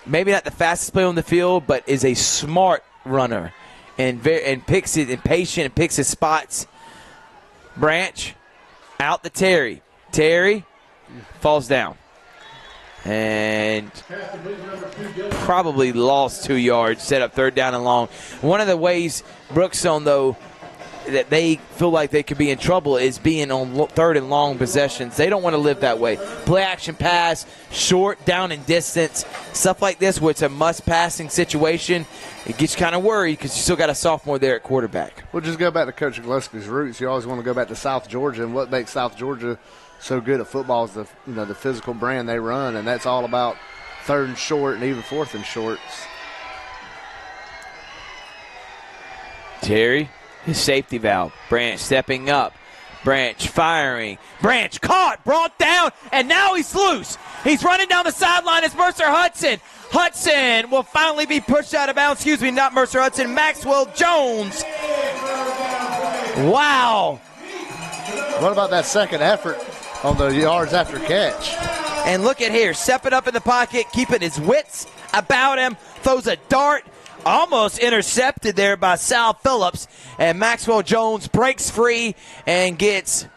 maybe not the fastest player on the field, but is a smart runner and picks it and patient and picks his spots. Branch out to Terry. Terry falls down and probably lost 2 yards, set up 3rd down and long. One of the ways Brookstone, though, that they feel like they could be in trouble is being on 3rd and long possessions. They don't want to live that way. Play action pass, short, down and distance, stuff like this where it's a must-passing situation. It gets you kind of worried because you still got a sophomore there at quarterback. We'll just go back to Coach Gillespie's roots. You always want to go back to South Georgia, and what makes South Georgia so good at football is the physical brand they run, and that's all about 3rd and short and even 4th and shorts. Terry, his safety valve. Branch stepping up. Branch firing. Branch caught, brought down, and now he's loose. He's running down the sideline as Mercer Hudson. Hudson will finally be pushed out of bounds. Excuse me, not Mercer Hudson. Maxwell Jones. Wow. What about that second effort on the yards after catch? And look at here, stepping up in the pocket, keeping his wits about him, throws a dart, almost intercepted there by Sal Phillips, and Maxwell Jones breaks free and gets,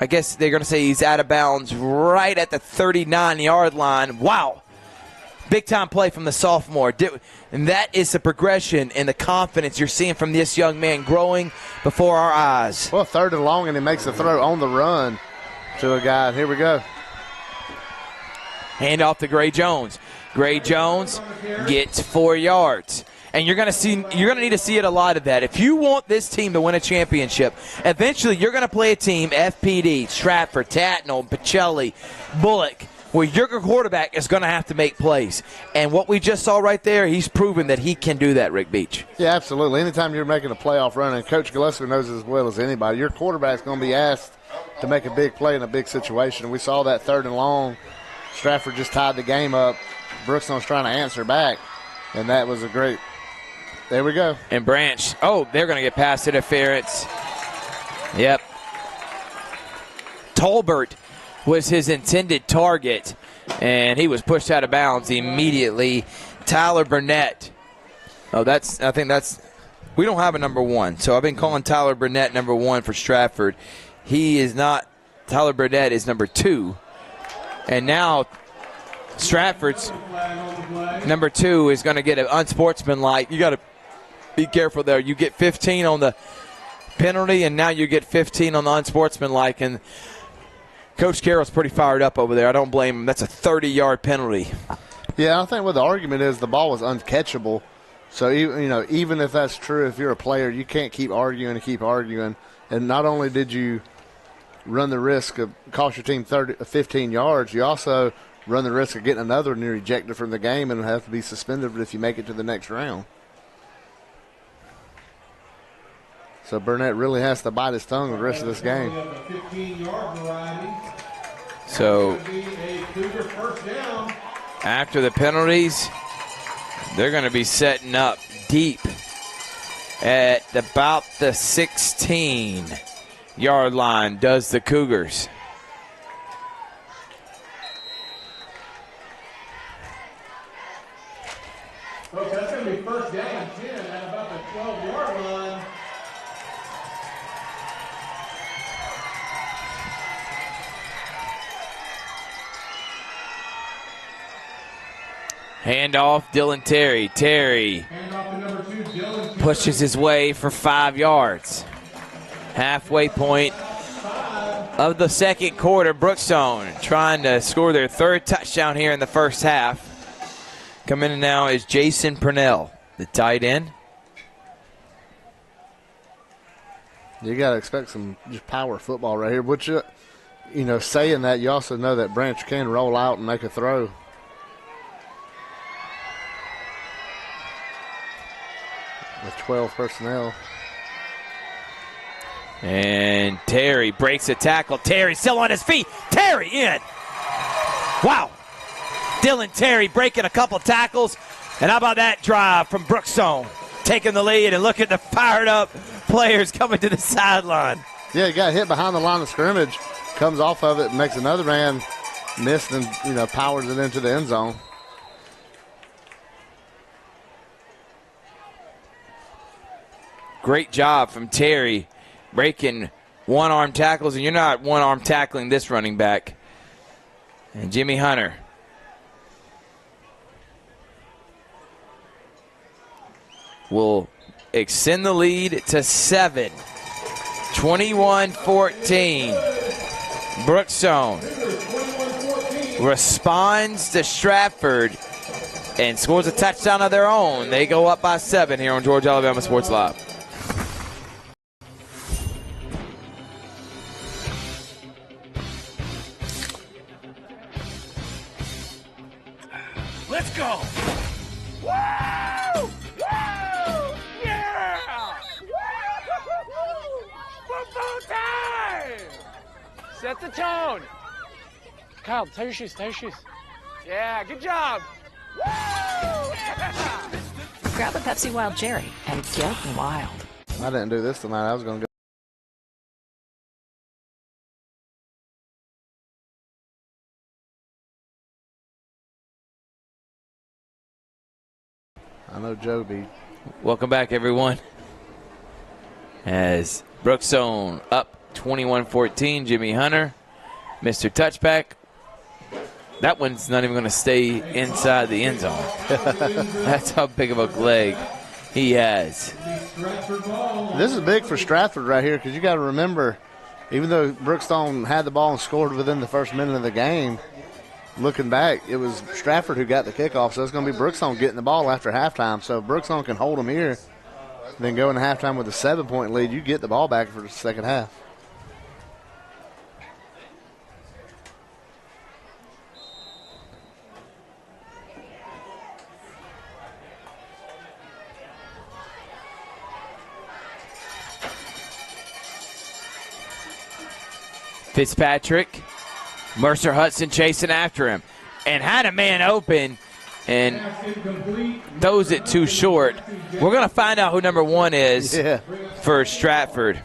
I guess they're going to say he's out of bounds right at the 39-yard line. Wow. Big-time play from the sophomore. And that is the progression and the confidence you're seeing from this young man growing before our eyes. Well, 3rd and long, and he makes a throw on the run to a guy. Here we go. Hand off to Gray Jones. Gray Jones gets 4 yards. And you're going to need to see it a lot of that. If you want this team to win a championship, eventually you're going to play a team, FPD, Stratford, Tatnall, Pacelli, Bullock, where your quarterback is going to have to make plays. And what we just saw right there, he's proven that he can do that, Rick Beach. Yeah, absolutely. Anytime you're making a playoff run, and Coach Gillespie knows as well as anybody, your quarterback's going to be asked to make a big play in a big situation. We saw that 3rd and long. Stratford just tied the game up. Brookstone's trying to answer back, and that was a great – there we go. And Branch, they're going to get pass interference. Yep. Tolbert was his intended target, and he was pushed out of bounds immediately. Tyler Burnett. We don't have a number 1, so I've been calling Tyler Burnett number 1 for Stratford. He is not. Tyler Burnett is number 2. And now Stratford's number 2 is going to get an unsportsmanlike. You got to be careful there. You get 15 on the penalty, and now you get 15 on the unsportsmanlike. And Coach Carroll's pretty fired up over there. I don't blame him. That's a 30-yard penalty. Yeah, I think what the argument is, the ball was uncatchable. So, even if that's true, if you're a player, you can't keep arguing and keep arguing. And not only did you run the risk of cost your team 15 yards, you also run the risk of getting another and you're ejected from the game and have to be suspended if you make it to the next round. So Burnett really has to bite his tongue the rest of this game. So after the penalties, they're going to be setting up deep at about the 16-yard line, does the Cougars. Folks, that's going to be 1st down and 10 at about the 12-yard line. Handoff, Dylan Terry. Terry pushes his way for 5 yards. Halfway point of the second quarter. Brookstone trying to score their third touchdown here in the first half. Coming in now is Jason Purnell, the tight end. You got to expect some just power football right here. Which, saying that, you also know that Branch can roll out and make a throw. With 12 personnel. And Terry breaks a tackle. Terry still on his feet. Terry in. Wow. Dylan Terry breaking a couple tackles. And how about that drive from Brookstone? Taking the lead, and look at the fired up players coming to the sideline. Yeah, he got hit behind the line of scrimmage. Comes off of it, makes another man, missed, and powers it into the end zone. Great job from Terry breaking one-arm tackles, and you're not one-arm tackling this running back. And Jimmy Hunter will extend the lead to 7. 21-14. Brookstone responds to Stratford and scores a touchdown of their own. They go up by 7 here on Georgia Alabama Sports Live. Let's go! Woo! Woo! Yeah! Football time! Set the tone. Kyle, tie your shoes, tie your shoes. Yeah, good job. Woo! Yeah! Grab a Pepsi Wild Cherry and get wild. I didn't do this tonight. I was going to go. I know Joby. Welcome back, everyone. As Brookstone up 21-14, Jimmy Hunter, Mr. Touchback. That one's not even going to stay inside the end zone. That's how big of a leg he has. This is big for Stratford right here, because you got to remember, even though Brookstone had the ball and scored within the first minute of the game, looking back, it was Stratford who got the kickoff, so it's going to be Brookstone getting the ball after halftime. So if Brookstone can hold them here, then go into halftime with a 7-point lead, you get the ball back for the second half. Fitzpatrick, Mercer Hudson chasing after him, and had a man open and throws it too short. We're going to find out who number 1 is for Stratford.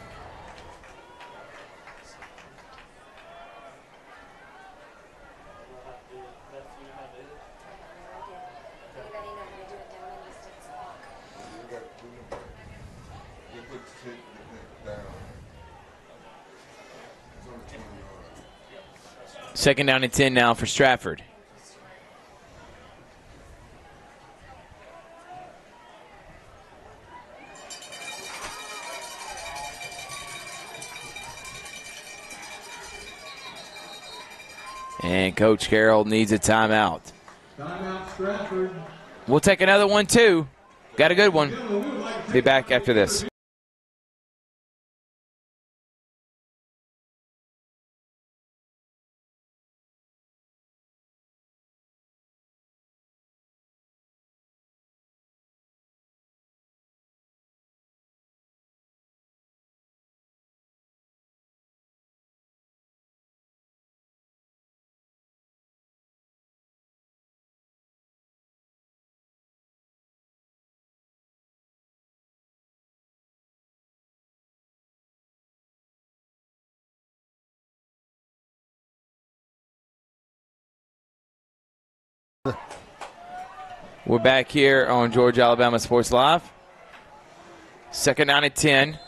Second down and 10 now for Stratford. And Coach Carroll needs a timeout. Timeout, Stratford. We'll take another one, too. Got a good one. Be back after this. We're back here on Georgia Alabama Sports Live. Second down and 10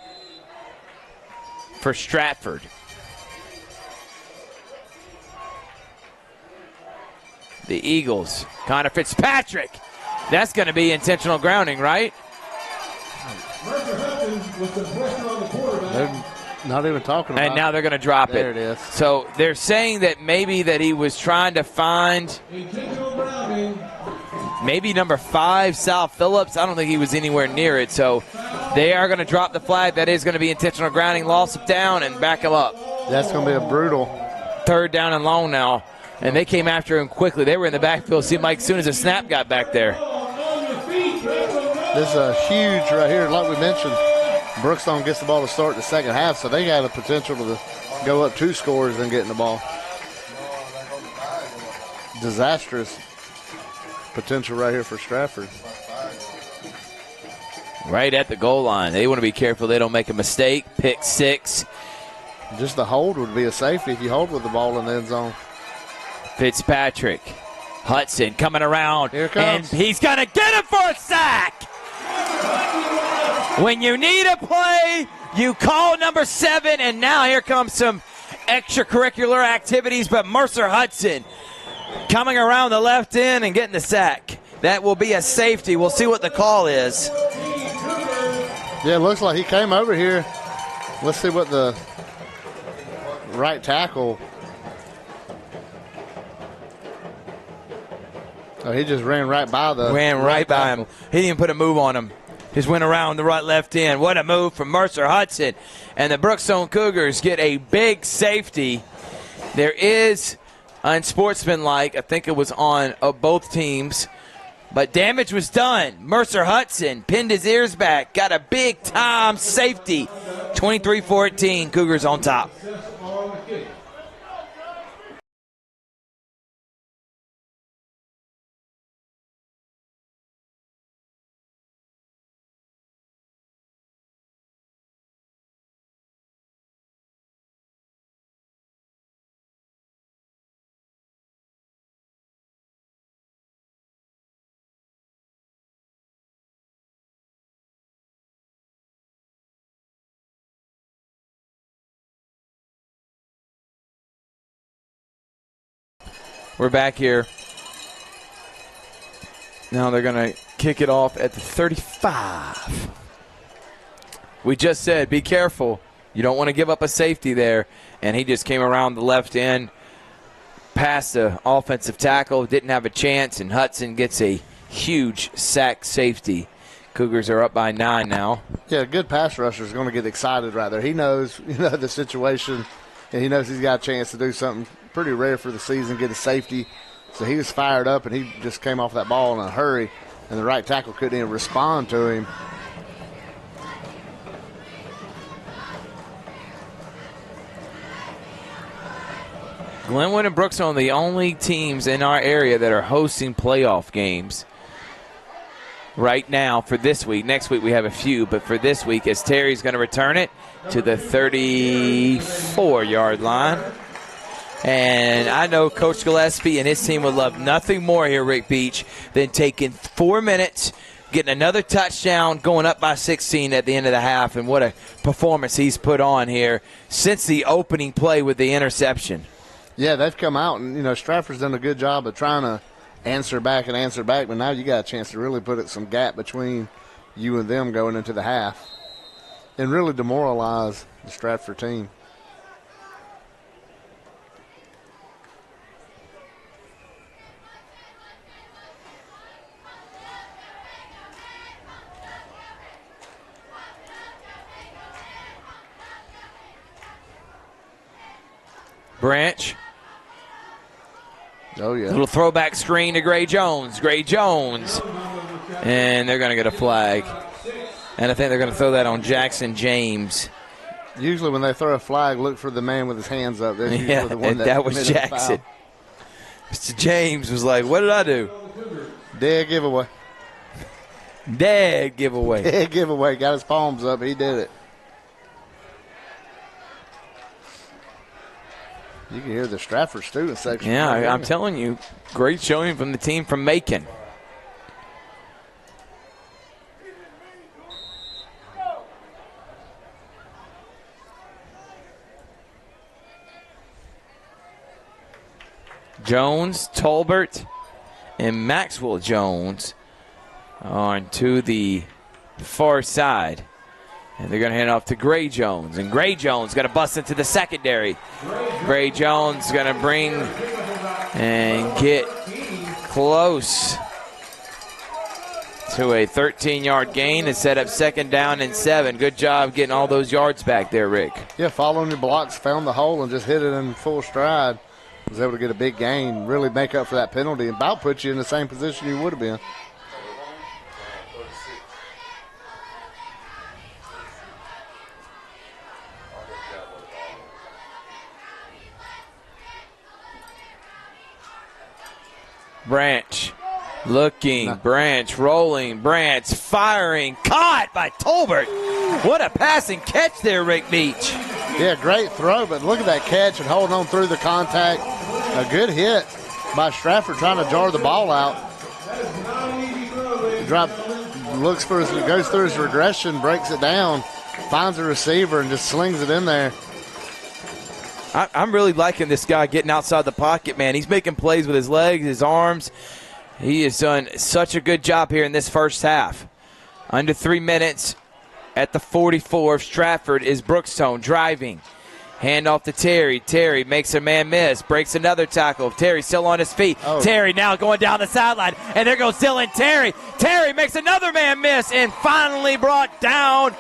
for Stratford. The Eagles, Connor Fitzpatrick. That's going to be intentional grounding, right? Mercer Hudson with some pressure on the quarterback. Not even talking about it. And now they're going to drop it. There it is. So they're saying that maybe that he was trying to find maybe number 5, Sal Phillips. I don't think he was anywhere near it. So they are going to drop the flag. That is going to be intentional grounding, loss of down, and back him up. That's going to be a brutal. 3rd down and long now. And they came after him quickly. They were in the backfield. Seemed like as soon as the snap got back there. This is huge right here. Like we mentioned, Brookstone gets the ball to start the second half, so they got a potential to go up 2 scores and getting the ball. Disastrous potential right here for Stratford. Right at the goal line. They want to be careful they don't make a mistake. Pick 6. Just the hold would be a safety if you hold with the ball in the end zone. Fitzpatrick. Hudson coming around. Here it comes. And he's going to get it for a sack. When you need a play, you call number 7, and now here comes some extracurricular activities, but Mercer Hudson coming around the left end and getting the sack. That will be a safety. We'll see what the call is. Yeah, it looks like he came over here. Let's see what the right tackle. Oh, he just ran right by the. Ran right by him. He didn't even put a move on him. Just went around the right left end. What a move from Mercer Hudson. And the Brookstone Cougars get a big safety. There is unsportsmanlike. I think it was on both teams. But damage was done. Mercer Hudson pinned his ears back. Got a big-time safety. 23-14, Cougars on top. We're back here. Now they're going to kick it off at the 35. We just said, be careful. You don't want to give up a safety there. And he just came around the left end, past the offensive tackle, didn't have a chance, and Hudson gets a huge sack safety. Cougars are up by 9 now. Yeah, a good pass rusher is going to get excited right there. He knows, the situation, and he knows he's got a chance to do something pretty rare for the season, get a safety. So he was fired up, and he just came off that ball in a hurry, and the right tackle couldn't even respond to him. Glenwood and Brookstone are the only teams in our area that are hosting playoff games right now for this week. Next week we have a few, but for this week, as Terry's going to return it to the 34-yard line. And I know Coach Gillespie and his team would love nothing more here, Rick Beach, than taking 4 minutes, getting another touchdown, going up by 16 at the end of the half. And what a performance he's put on here since the opening play with the interception. Yeah, they've come out, and, Stratford's done a good job of trying to answer back, but now you got a chance to really put some gap between you and them going into the half and really demoralize the Stratford team. Branch. Oh, yeah. Little throwback screen to Gray Jones. And they're going to get a flag. And I think they're going to throw that on Jackson James. Usually when they throw a flag, look for the man with his hands up. That's usually Yeah, the one that was Jackson. Mr. James was like, what did I do? Dead giveaway. Dead giveaway. Dead giveaway. Got his palms up. He did it. You can hear the Stratford student section. Yeah, I'm telling you, great showing from the team from Macon. Jones, Tolbert, and Maxwell Jones on to the far side. And they're going to hand off to Gray Jones. And Gray Jones going to bust into the secondary. Gray Jones going to bring and get close to a 13-yard gain and set up 2nd down and 7. Good job getting all those yards back there, Rick. Yeah, following your blocks, found the hole and just hit it in full stride. Was able to get a big gain, really make up for that penalty, and about put you in the same position you would have been. Branch looking, Branch rolling, Branch firing, caught by Tolbert. What a passing catch there, Rick Beach. Yeah, great throw, but look at that catch and holding on through the contact. A good hit by Stratford trying to jar the ball out. Looks for goes through his regression, breaks it down, finds a receiver and just slings it in there. I'm really liking this guy getting outside the pocket, man. He's making plays with his legs, his arms. He has done such a good job here in this first half. Under 3 minutes at the 44 of Stratford is Brookstone driving. Hand off to Terry. Terry makes a man miss, breaks another tackle. Terry still on his feet. Terry now going down the sideline, and there goes Dylan Terry. Terry makes another man miss and finally brought down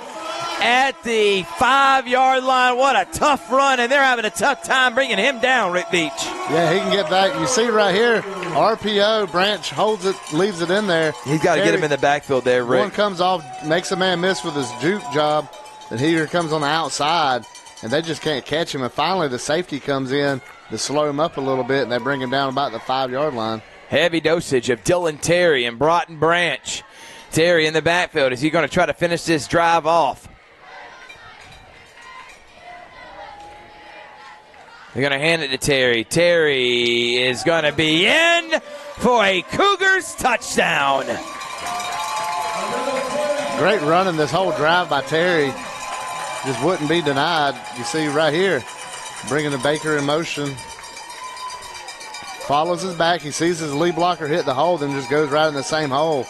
at the 5-yard line. What a tough run, and they're having a tough time bringing him down, Rick Beach. Yeah, he can get back. You see right here, RPO, Branch holds it, leaves it in there. He's got to get him in the backfield there, Rick. One comes off, makes a man miss with his juke job, and here comes on the outside, and they just can't catch him. And finally the safety comes in to slow him up a little bit, and they bring him down about the 5-yard line. Heavy dosage of Dylan Terry and Broughton Branch. Terry in the backfield. Is he going to try to finish this drive off? They're going to hand it to Terry. Terry is going to be in for a Cougars touchdown. Great running this whole drive by Terry. Just wouldn't be denied. You see right here, bringing the Baker in motion. Follows his back. He sees his lead blocker hit the hole, then just goes right in the same hole.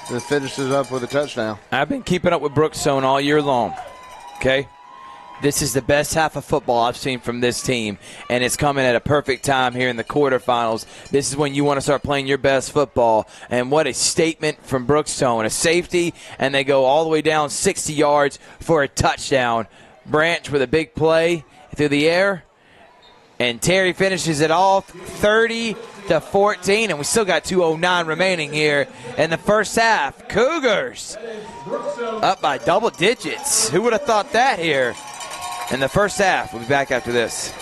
Then finishes up with a touchdown. I've been keeping up with Brookstone all year long. Okay? This is the best half of football I've seen from this team, and it's coming at a perfect time here in the quarterfinals. This is when you want to start playing your best football, and what a statement from Brookstone. A safety, and they go all the way down 60 yards for a touchdown. Branch with a big play through the air, and Terry finishes it off 30-14, and we still got 2:09 remaining here in the first half. Cougars up by double digits. Who would have thought that here in the first half? We'll be back after this.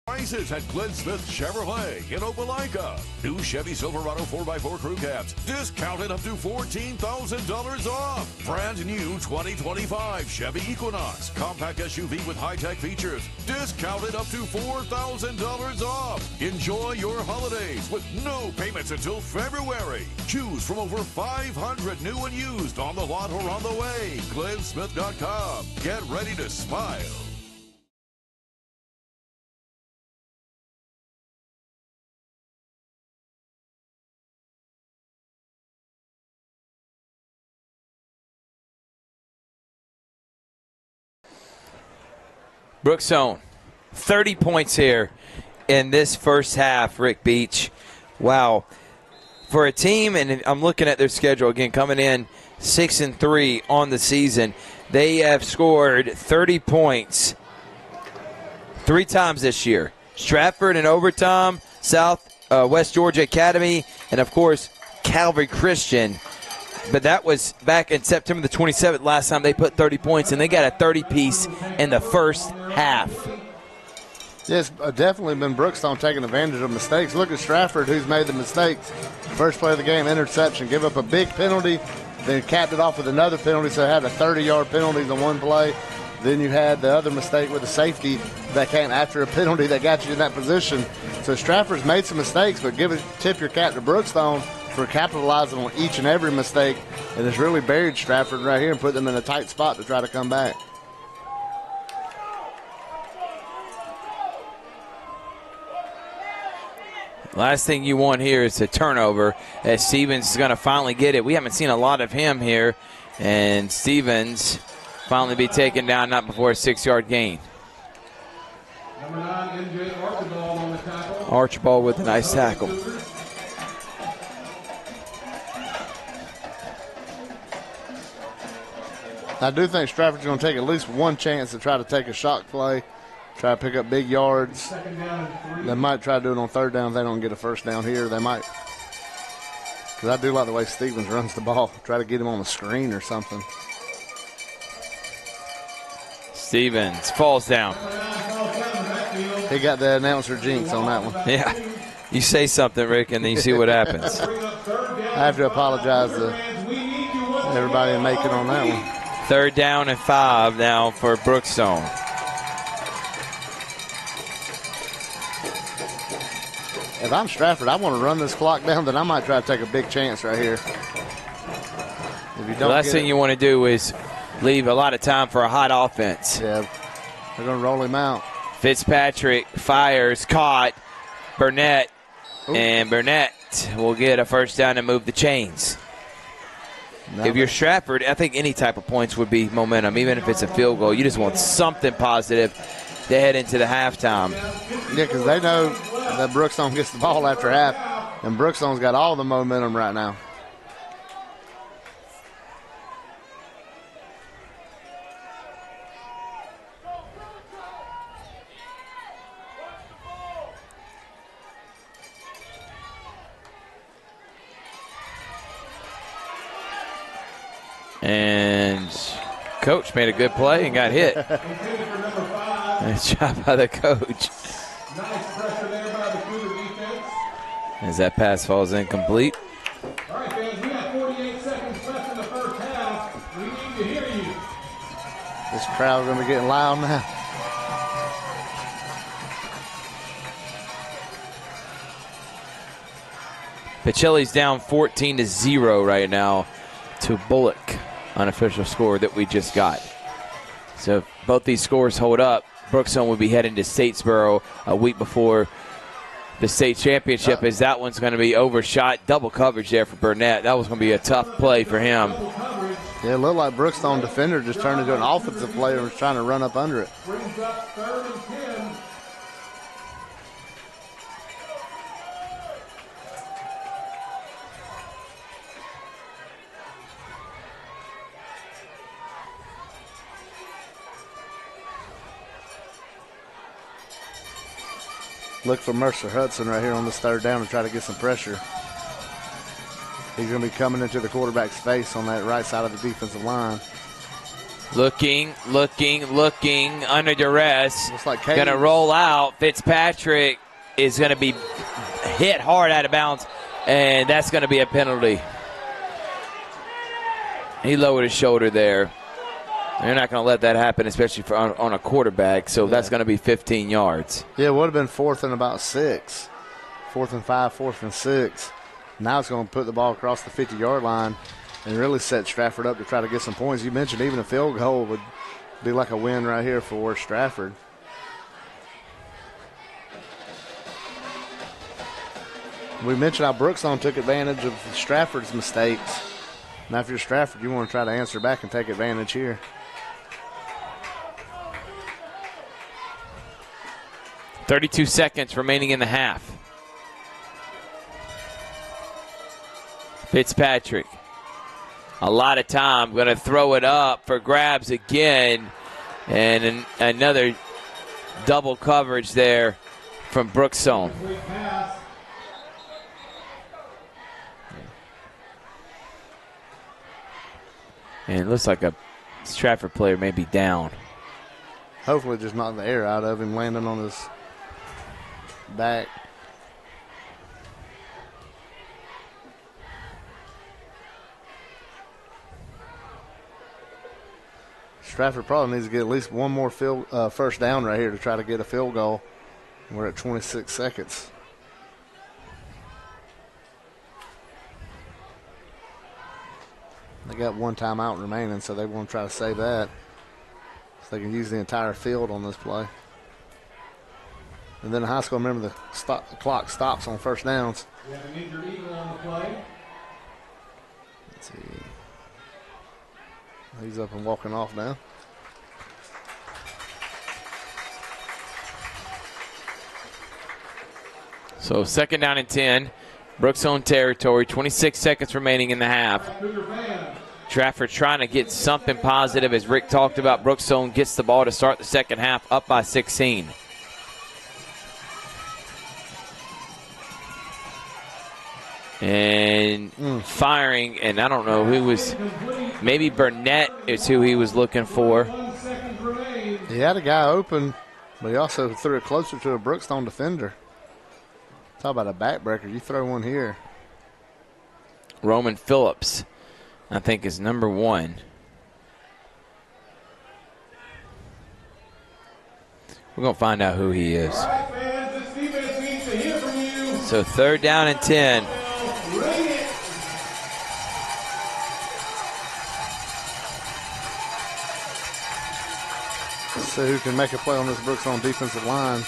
Prices at Glenn Smith Chevrolet in Opelika. New Chevy Silverado 4x4 crew cabs discounted up to $14,000 off. Brand new 2025 Chevy Equinox compact SUV with high-tech features discounted up to $4,000 off. Enjoy your holidays with no payments until February. Choose from over 500 new and used on the lot or on the way. GlennSmith.com. Get ready to smile. Brookstone, 30 points here in this first half, Rick Beach. Wow. For a team, and I'm looking at their schedule again, coming in 6-3 on the season, they have scored 30 points 3 times this year. Stratford in overtime, West Georgia Academy, and, of course, Calvary Christian. But that was back in September the 27th last time they put 30 points, and they got a 30-piece in the first half. Yes, definitely been Brookstone taking advantage of mistakes. Look at Stratford, who's made the mistakes. First play of the game, interception, give up a big penalty, then capped it off with another penalty, so it had a 30-yard penalty on one play. Then you had the other mistake with the safety that came after a penalty that got you in that position. So Stratford's made some mistakes, but tip your cap to Brookstone for capitalizing on each and every mistake, and it's really buried Stratford right here and put them in a tight spot to try to come back. Last thing you want here is a turnover, as Stevens is going to finally get it. We haven't seen a lot of him here And Stevens finally be taken down, not before a 6-yard gain. Number 9, MJ Archibald on the tackle. Archibald with a nice tackle. I do think Stratford's going to take at least one chance to try to take a shock play, try to pick up big yards. They might try to do it on third down if they don't get a first down here. They might. Because I do like the way Stevens runs the ball. Try to get him on the screen or something. Stevens falls down. He got the announcer jinx on that one. Yeah. You say something, Rick, and then you see what happens. I have to apologize to everybody in Macon on that one. 3rd down and 5 now for Brookstone. If I'm Stratford, I want to run this clock down, then I might try to take a big chance right here. If you don't, The last thing you want to do is leave a lot of time for a hot offense. Yeah, they're going to roll him out. Fitzpatrick fires, caught. Burnett, and Burnett will get a first down and move the chains. If you're Stratford, I think any type of points would be momentum, even if it's a field goal. You just want something positive to head into the halftime. Yeah, because they know that Brookstone gets the ball after half, and Brookstone's got all the momentum right now. And coach made a good play and got hit. Nice job by the coach. As that pass falls incomplete. All right, fans, we got 48 seconds left in the first half. We need to hear you. This crowd's going to be getting loud now. Pacelli's down 14-0 right now to Bullock, unofficial score that we just got. So if both these scores hold up, Brookstone will be heading to Statesboro a week before the state championship, as that one's going to be overshot. Double coverage there for Burnett. That was going to be a tough play for him. Yeah, it looked like Brookstone defender just turned into an offensive player and was trying to run up under it. Brings up 3rd and 10. Look for Mercer Hudson right here on this 3rd down to try to get some pressure. He's going to be coming into the quarterback's face on that right side of the defensive line. Looking, under duress. Looks like going to roll out. Fitzpatrick is going to be hit hard out of bounds, and that's going to be a penalty. He lowered his shoulder there. They're not going to let that happen, especially on a quarterback, so that's going to be 15 yards. Yeah, it would have been 4th and about 6. 4th and 5, 4th and 6. Now it's going to put the ball across the 50-yard line and really set Stratford up to try to get some points. You mentioned even a field goal would be like a win right here for Stratford. We mentioned how Brookstone took advantage of Stratford's mistakes. Now if you're Stratford, you want to try to answer back and take advantage here. .32 seconds remaining in the half. Fitzpatrick, a lot of time, going to throw it up for grabs again, and another double coverage there from Brookstone. And it looks like a Stratford player may be down. Hopefully just knock the air out of him, landing on his back. Stratford probably needs to get at least one more first down right here to try to get a field goal. We're at 26 seconds. They got one timeout remaining, so they want to try to save that so they can use the entire field on this play. And then the high school, remember the clock stops on first downs. We have an injured Eagle on the play. Let's see. He's up and walking off now. So 2nd down and 10. Brookstone territory. 26 seconds remaining in the half. Stratford trying to get something positive, as Rick talked about. Brookstone gets the ball to start the second half, up by 16. And firing, and I don't know who was, maybe Burnett is who he was looking for. He had a guy open, but he also threw it closer to a Brookstone defender. Talk about a backbreaker. You throw one here. Roman Phillips, I think, is number 1. We're going to find out who he is. So 3rd down and 10. Let's see who can make a play on this Brookstone defensive line.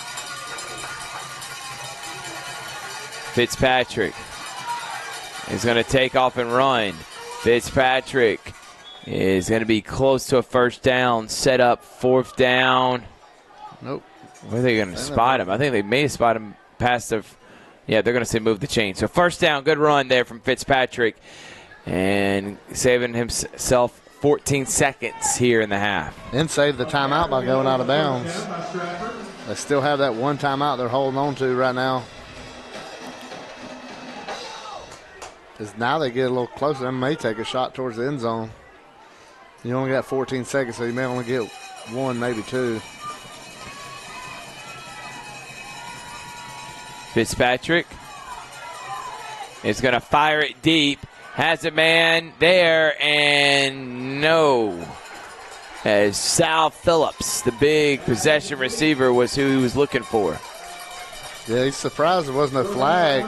Fitzpatrick is going to take off and run. Fitzpatrick is going to be close to a 1st down. Set up 4th down. Nope. Where are they going to spot him? I think they may have spotted him past the. Yeah, they're going to say move the chain. So 1st down, good run there from Fitzpatrick. And saving himself 14 seconds here in the half. And save the timeout by going out of bounds. They still have that one timeout they're holding on to right now. Because now they get a little closer. They may take a shot towards the end zone. You only got 14 seconds, so you may only get 1, maybe 2. Fitzpatrick is going to fire it deep. Has a man there, and no. As Sal Phillips, the big possession receiver, was who he was looking for. Yeah, he's surprised there wasn't a flag.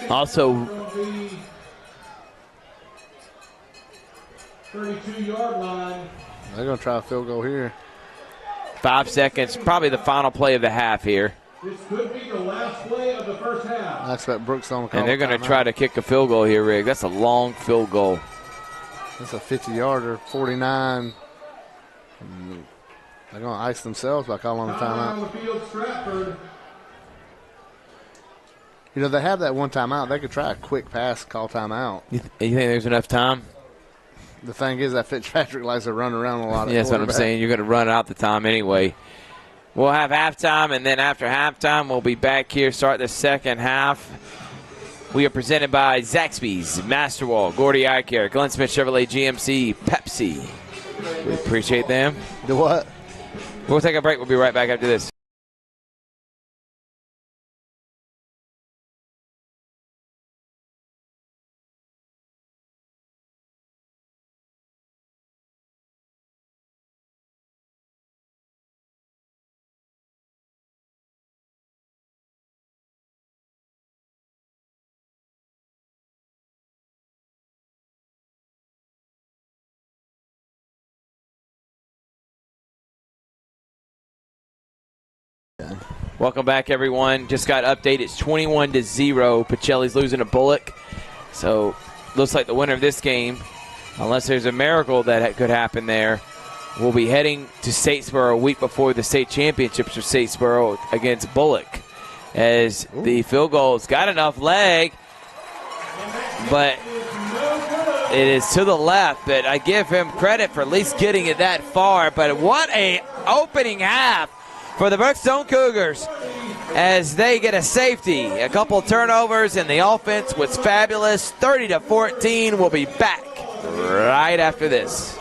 Also, 32-yard line. They're going to try a field goal here. 5 seconds, probably the final play of the half here. This could be the last play of the first half. That's what Brookstone call. And they're going to try to kick a field goal here, Rick. That's a long field goal. That's a 50-yarder, 49. They're going to ice themselves by calling the timeout. On the field, Stratford. You know, they have that one timeout. They could try a quick pass, call timeout. You think there's enough time? The thing is that Fitzpatrick likes to run around a lot. Yeah, that's what I'm saying. You're going to run out the time anyway. We'll have halftime, and then after halftime, we'll be back here, start the second half. We are presented by Zaxby's, Masterwall, Gordy Eye Care, Glenn Smith Chevrolet GMC, Pepsi. We appreciate them. Do what? We'll take a break. We'll be right back after this. Welcome back, everyone. Just got updated. It's 21-0. Pacelli's losing to Bullock. So looks like the winner of this game, unless there's a miracle that could happen there, will be heading to Statesboro a week before the state championships for Statesboro against Bullock. As the field goal's got enough leg, but it is to the left. But I give him credit for at least getting it that far. But what a opening half for the Brookstone Cougars as they get a safety. A couple turnovers, and the offense was fabulous. 30-14. We'll be back right after this.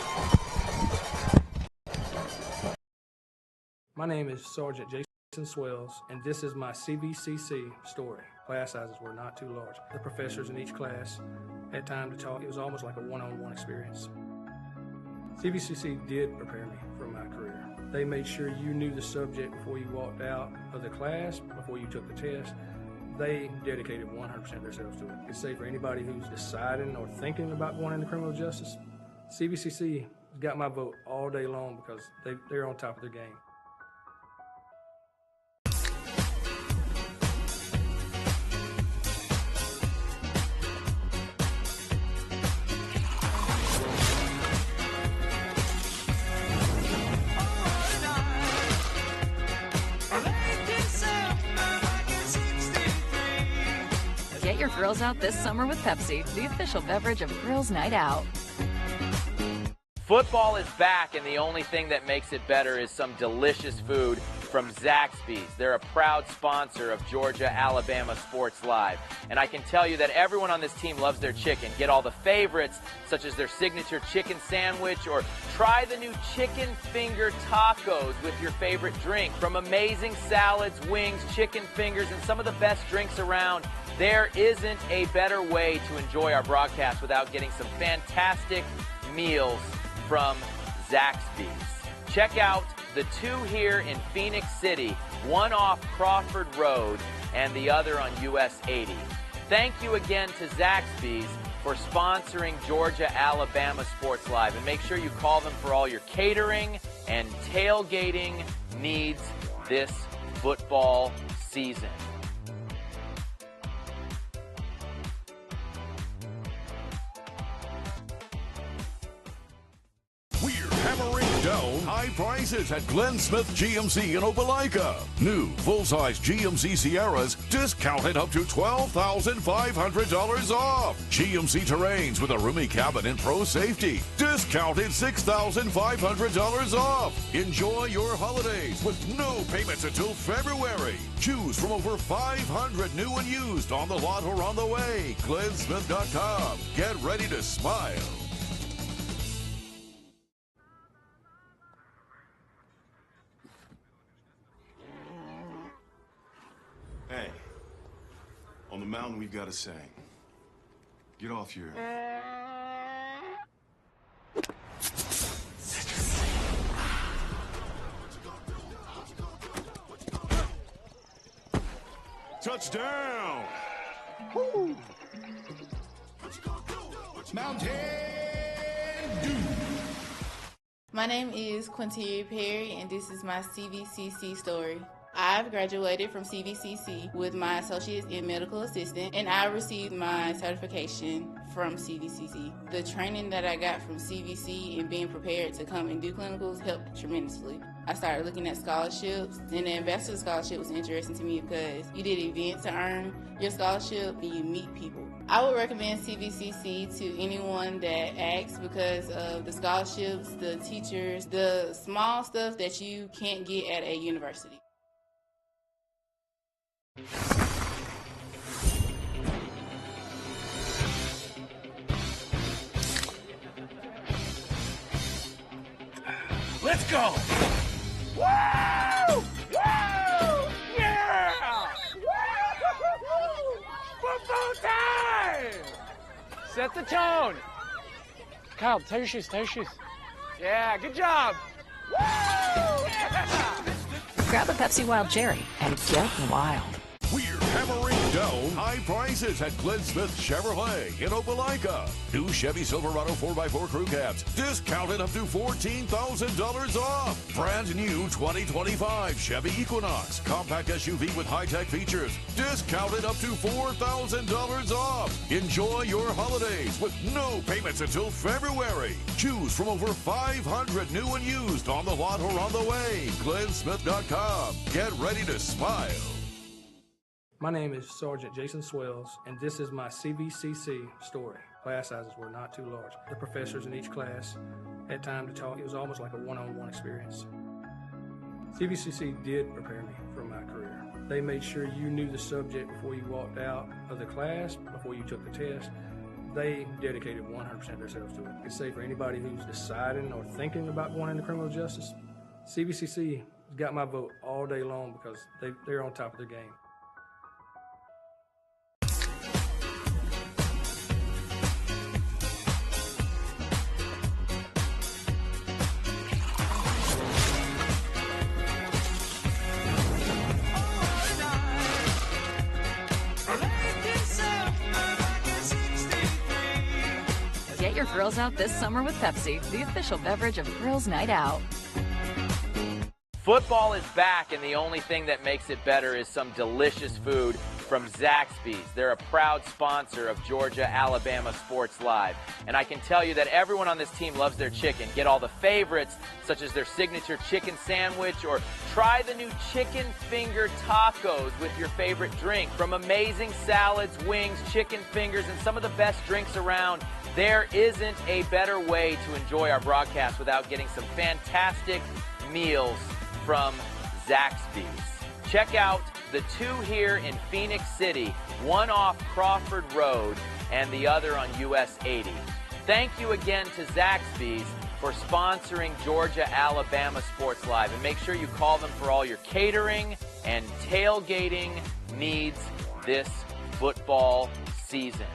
My name is Sergeant Jason Swells, and this is my CVCC story. Class sizes were not too large. The professors in each class had time to talk. It was almost like a one-on-one experience. CVCC did prepare me for my career. They made sure you knew the subject before you walked out of the class, before you took the test. They dedicated 100% of themselves to it. It's safe for anybody who's deciding or thinking about going into criminal justice. CVCC got my vote all day long because they're on top of their game. your grills out this summer with Pepsi, the official beverage of Girls Night Out. Football is back, and the only thing that makes it better is some delicious food from Zaxby's. They're a proud sponsor of Georgia-Alabama Sports Live. And I can tell you that everyone on this team loves their chicken. Get all the favorites, such as their signature chicken sandwich, or try the new chicken finger tacos with your favorite drink. From amazing salads, wings, chicken fingers, and some of the best drinks around, there isn't a better way to enjoy our broadcast without getting some fantastic meals from Zaxby's. Check out the two here in Phoenix City, one off Crawford Road and the other on US 80. Thank you again to Zaxby's for sponsoring Georgia-Alabama Sports Live, and make sure you call them for all your catering and tailgating needs this football season. Hammering down high prices at Glenn Smith GMC in Opelika. New full-size GMC Sierras discounted up to $12,500 off. GMC Terrains with a roomy cabin and pro safety discounted $6,500 off. Enjoy your holidays with no payments until February. Choose from over 500 new and used on the lot or on the way. GlennSmith.com. Get ready to smile. Hey, on the mountain we've got a saying. Get off your... Touchdown! Woo! Mountain Dew. My name is Quinteria Perry, and this is my CVCC story. I've graduated from CVCC with my associates in medical assistant, and I received my certification from CVCC. The training that I got from CVC and being prepared to come and do clinicals helped tremendously. I started looking at scholarships, and the ambassador scholarship was interesting to me because you did events to earn your scholarship and you meet people. I would recommend CVCC to anyone that asks because of the scholarships, the teachers, the small stuff that you can't get at a university. Let's go! Woo! Woo! Yeah! Football time! Set the tone. Kyle, tie your shoes, tie your shoes. Yeah, good job. Woo! Yeah! Grab a Pepsi Wild Cherry and get wild. We're hammering down high prices at Glenn Smith Chevrolet in Opelika. New Chevy Silverado 4x4 crew cabs discounted up to $14,000 off. Brand new 2025 Chevy Equinox compact SUV with high-tech features discounted up to $4,000 off. Enjoy your holidays with no payments until February. Choose from over 500 new and used on the lot or on the way. GlennSmith.com. Get ready to smile. My name is Sergeant Jason Swells, and this is my CVCC story. Class sizes were not too large. The professors in each class had time to talk. It was almost like a one-on-one experience. CVCC did prepare me for my career. They made sure you knew the subject before you walked out of the class, before you took the test. They dedicated 100% of themselves to it. I can say for anybody who's deciding or thinking about going into criminal justice, CVCC got my vote all day long because they're on top of their game. Get your grills out this summer with Pepsi, the official beverage of Girls Night Out. Football is back, and the only thing that makes it better is some delicious food from Zaxby's. They're a proud sponsor of Georgia-Alabama Sports Live. And I can tell you that everyone on this team loves their chicken. Get all the favorites, such as their signature chicken sandwich, or try the new chicken finger tacos with your favorite drink. From amazing salads, wings, chicken fingers, and some of the best drinks around, there isn't a better way to enjoy our broadcast without getting some fantastic meals from Zaxby's. Check out the two here in Phoenix City, one off Crawford Road and the other on US 80. Thank you again to Zaxby's for sponsoring Georgia-Alabama Sports Live. And make sure you call them for all your catering and tailgating needs this football season.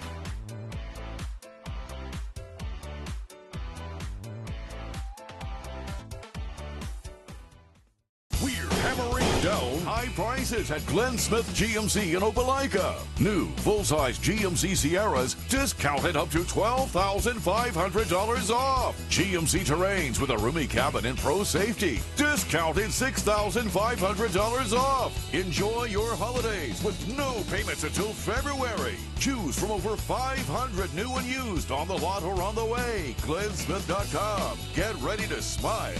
Down high prices at Glenn Smith GMC in Opelika. New full-size GMC Sierras discounted up to $12,500 off. GMC Terrains with a roomy cabin and pro safety discounted $6,500 off. Enjoy your holidays with no payments until February. Choose from over 500 new and used on the lot or on the way. GlennSmith.com. Get ready to smile.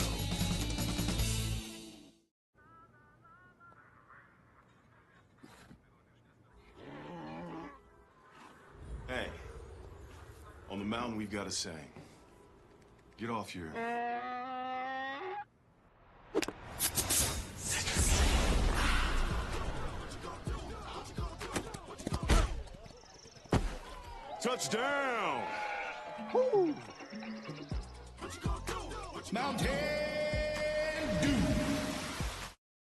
Hey, on the mountain we've got a saying. Get off your... Touchdown! Woo! Mountain Dew.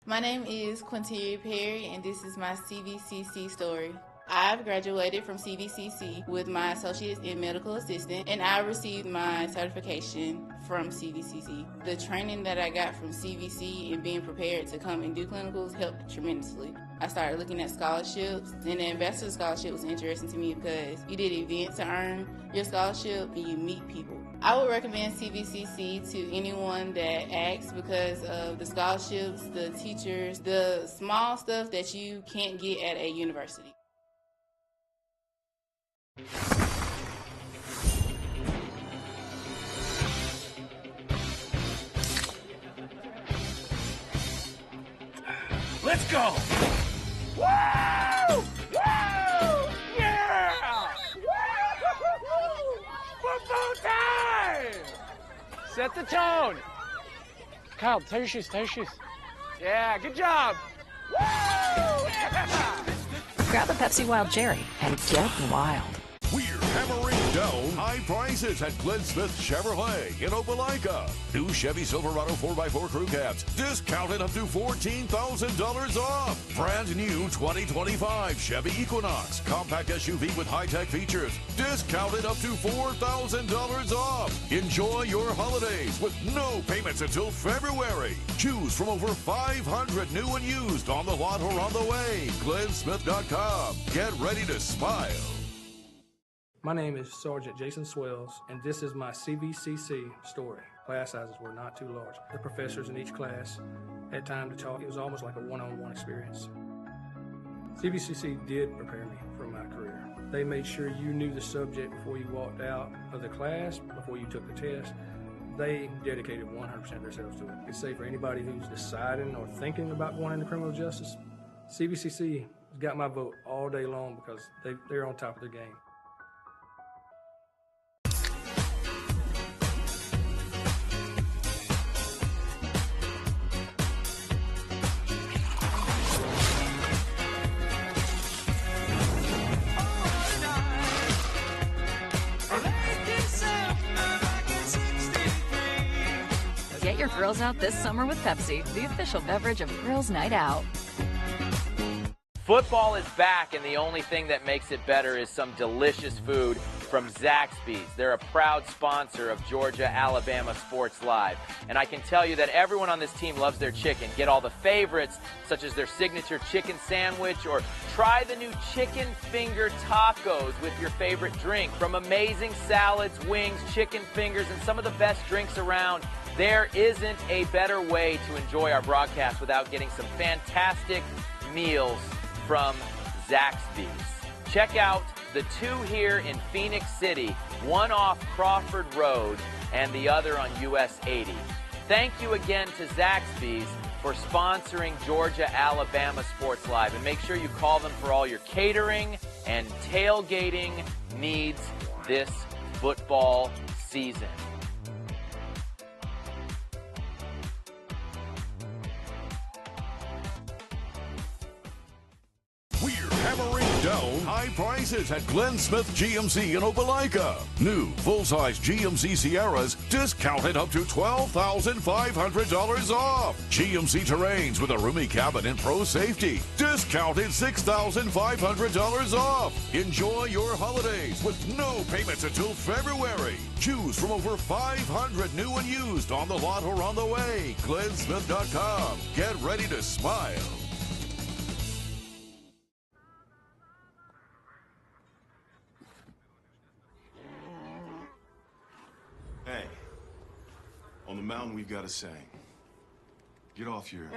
My name is Quinteria Perry, and this is my CVCC story. I've graduated from CVCC with my associates in medical assistant, and I received my certification from CVCC. The training that I got from CVC and being prepared to come and do clinicals helped tremendously. I started looking at scholarships, and the ambassador scholarship was interesting to me because you did events to earn your scholarship and you meet people. I would recommend CVCC to anyone that asks because of the scholarships, the teachers, the small stuff that you can't get at a university. Let's go! Woo! Woo! Yeah! Woo! Football time! Set the tone. Kyle, tie your shoes, tie your shoes. Yeah, good job. Woo! Yeah! Grab a Pepsi Wild Cherry and get wild. We're hammering down high prices at Glenn Smith Chevrolet in Opelika. New Chevy Silverado 4x4 crew cabs discounted up to $14,000 off. Brand new 2025 Chevy Equinox compact SUV with high-tech features discounted up to $4,000 off. Enjoy your holidays with no payments until February. Choose from over 500 new and used on the lot or on the way. GlennSmith.com. Get ready to smile. My name is Sergeant Jason Swells, and this is my CVCC story. Class sizes were not too large. The professors in each class had time to talk. It was almost like a one-on-one experience. CVCC did prepare me for my career. They made sure you knew the subject before you walked out of the class, before you took the test. They dedicated 100% of themselves to it. I could say for anybody who's deciding or thinking about going into criminal justice, CVCC has got my vote all day long because they're on top of their game. Get your grills out this summer with Pepsi, the official beverage of Girls Night Out. Football is back, and the only thing that makes it better is some delicious food from Zaxby's. They're a proud sponsor of Georgia-Alabama Sports Live. And I can tell you that everyone on this team loves their chicken. Get all the favorites, such as their signature chicken sandwich, or try the new chicken finger tacos with your favorite drink. From amazing salads, wings, chicken fingers, and some of the best drinks around, there isn't a better way to enjoy our broadcast without getting some fantastic meals from Zaxby's. Check out the two here in Phoenix City, one off Crawford Road and the other on US 80. Thank you again to Zaxby's for sponsoring Georgia-Alabama Sports Live. And make sure you call them for all your catering and tailgating needs this football season. We're hammering down high prices at Glenn Smith GMC in Opelika. New full-size GMC Sierras discounted up to $12,500 off. GMC Terrains with a roomy cabin and pro safety discounted $6,500 off. Enjoy your holidays with no payments until February. Choose from over 500 new and used on the lot or on the way. GlennSmith.com. Get ready to smile. Hey, on the mountain we've got a saying. Get off your...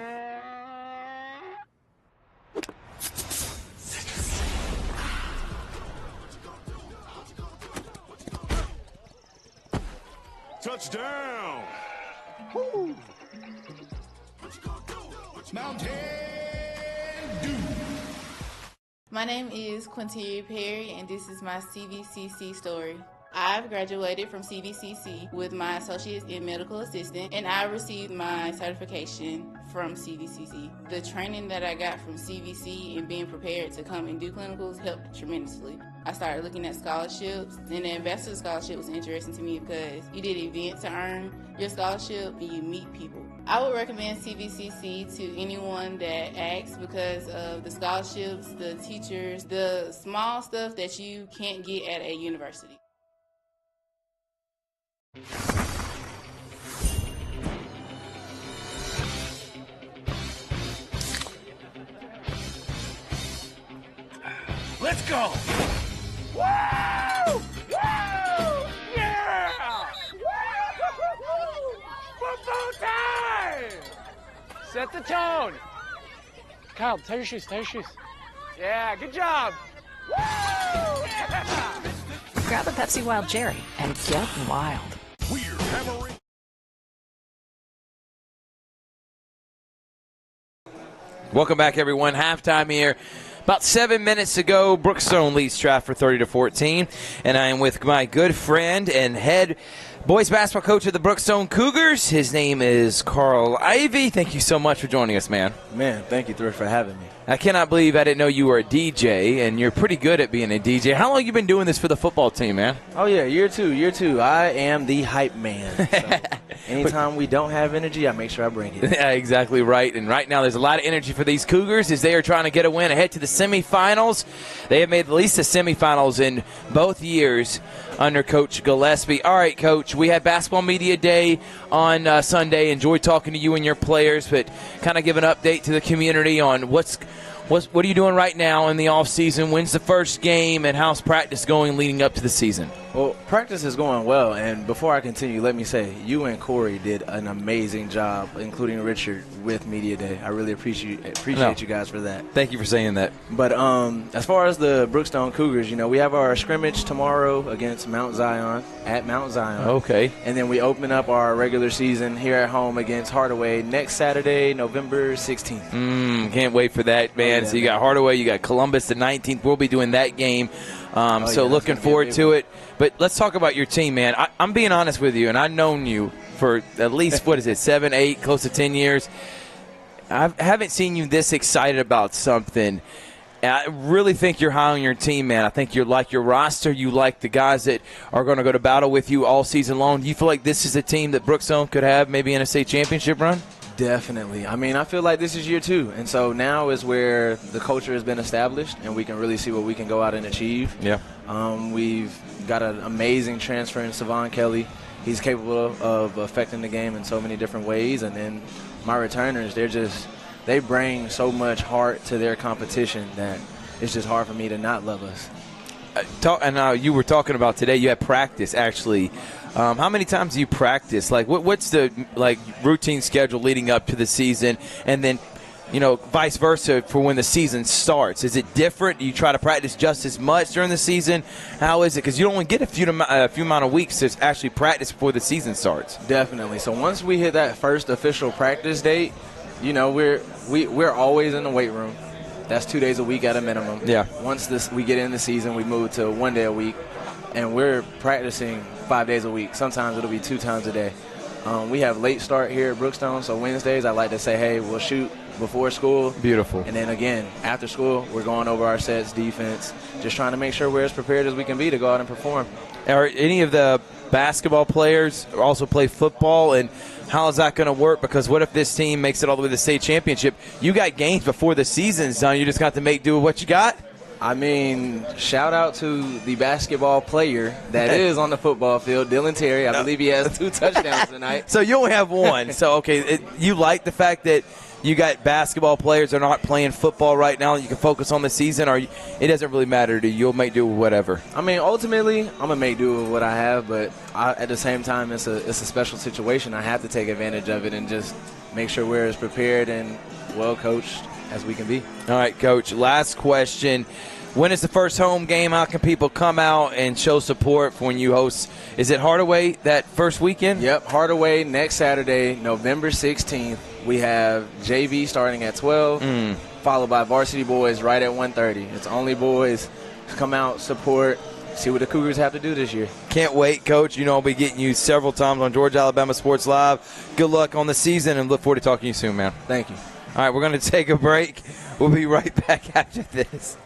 Touchdown! Woo! Mountain Dew. My name is Quinteria Perry, and this is my CVCC story. I've graduated from CVCC with my associates in medical assistant, and I received my certification from CVCC. The training that I got from CVC and being prepared to come and do clinicals helped tremendously. I started looking at scholarships, and the ambassador scholarship was interesting to me because you did an event to earn your scholarship and you meet people. I would recommend CVCC to anyone that asks because of the scholarships, the teachers, the small stuff that you can't get at a university. Let's go! Woo! Woo! Yeah! Football time! Set the tone. Kyle, tie your shoes, tie your shoes. Yeah, good job. Woo! Yeah! Grab a Pepsi Wild Cherry and get wild. We're hammering. Welcome back, everyone. Halftime here. About 7 minutes ago, Brookstone leads Stratford 30-14, and I am with my good friend and head boys basketball coach of the Brookstone Cougars. His name is Carl Ivey. Thank you so much for joining us, man. Man, thank you, Thrift, for having me. I cannot believe I didn't know you were a DJ, and you're pretty good at being a DJ. How long have you been doing this for the football team, man? Oh, yeah, year two. I am the hype man. So anytime we don't have energy, I make sure I bring it. Yeah, exactly right. And right now there's a lot of energy for these Cougars as they are trying to get a win ahead to the semifinals. They have made at least the semifinals in both years under Coach Gillespie. All right, Coach, we had Basketball Media Day on Sunday. Enjoyed talking to you and your players, but kind of give an update to the community on what are you doing right now in the offseason? When's the first game, and how's practice going leading up to the season? Well, practice is going well, and before I continue, let me say, you and Corey did an amazing job, including Richard, with Media Day. I really appreciate you guys for that. Thank you for saying that. But as far as the Brookstone Cougars, we have our scrimmage tomorrow against Mount Zion, at Mount Zion. Okay. And then we open up our regular season here at home against Hardaway next Saturday, November 16th. Can't wait for that, man. Oh, yeah, so you got Hardaway, you got Columbus the 19th. We'll be doing that game. So looking forward to it. But let's talk about your team, man. I'm being honest with you, and I've known you for at least, 7, 8, close to 10 years. I haven't seen you this excited about something. And I really think you're high on your team, man. I think you like your roster. You like the guys that are going to go to battle with you all season long. Do you feel like this is a team that Brookstone could have maybe in a state championship run? Definitely. I feel like this is year 2, and so now is where the culture has been established, and we can really see what we can go out and achieve. Yeah. We've got an amazing transfer in Savon Kelly. He's capable of affecting the game in so many different ways, and then my returners, they bring so much heart to their competition that it's just hard for me to not love us. You were talking about today, you had practice, actually. How many times do you practice? Like, what's the routine schedule leading up to the season? And then vice versa for when the season starts? Is it different? Do you try to practice just as much during the season? How is it? Because you only get a few amount of weeks to actually practice before the season starts. Definitely. So once we hit that first official practice date, we're always in the weight room. That's 2 days a week at a minimum. Yeah. Once we get in the season, we move to 1 day a week, and we're practicing 5 days a week. Sometimes it'll be 2 times a day. We have late start here at Brookstone, so Wednesdays I like to say, hey, we'll shoot before school. Beautiful. And then again, after school, we're going over our sets, defense, just trying to make sure we're as prepared as we can be to go out and perform. Are any of the basketball players also play football, and how is that going to work? Because what if this team makes it all the way to the state championship? You got games before the season's done. You just got to make do with what you got? I mean, shout out to the basketball player that is on the football field, Dylan Terry. I believe he has 2 touchdowns tonight. So you only have 1. So, okay, you like the fact that you got basketball players that are not playing football right now and you can focus on the season, or it doesn't really matter to you? You'll make do with whatever. I mean, ultimately, I'm going to make do with what I have, but at the same time, it's a special situation. I have to take advantage of it and just make sure we're as prepared and well-coached as we can be. All right, Coach, last question. When is the first home game? How can people come out and show support for when you host? Is it Hardaway that first weekend? Yep, Hardaway next Saturday, November 16th. We have JV starting at 12, followed by varsity boys right at 1:30. It's only boys. Come out, support, see what the Cougars have to do this year. Can't wait, Coach. I'll be getting you several times on Georgia Alabama Sports Live. Good luck on the season, and look forward to talking to you soon, man. Thank you. All right, we're going to take a break. We'll be right back after this.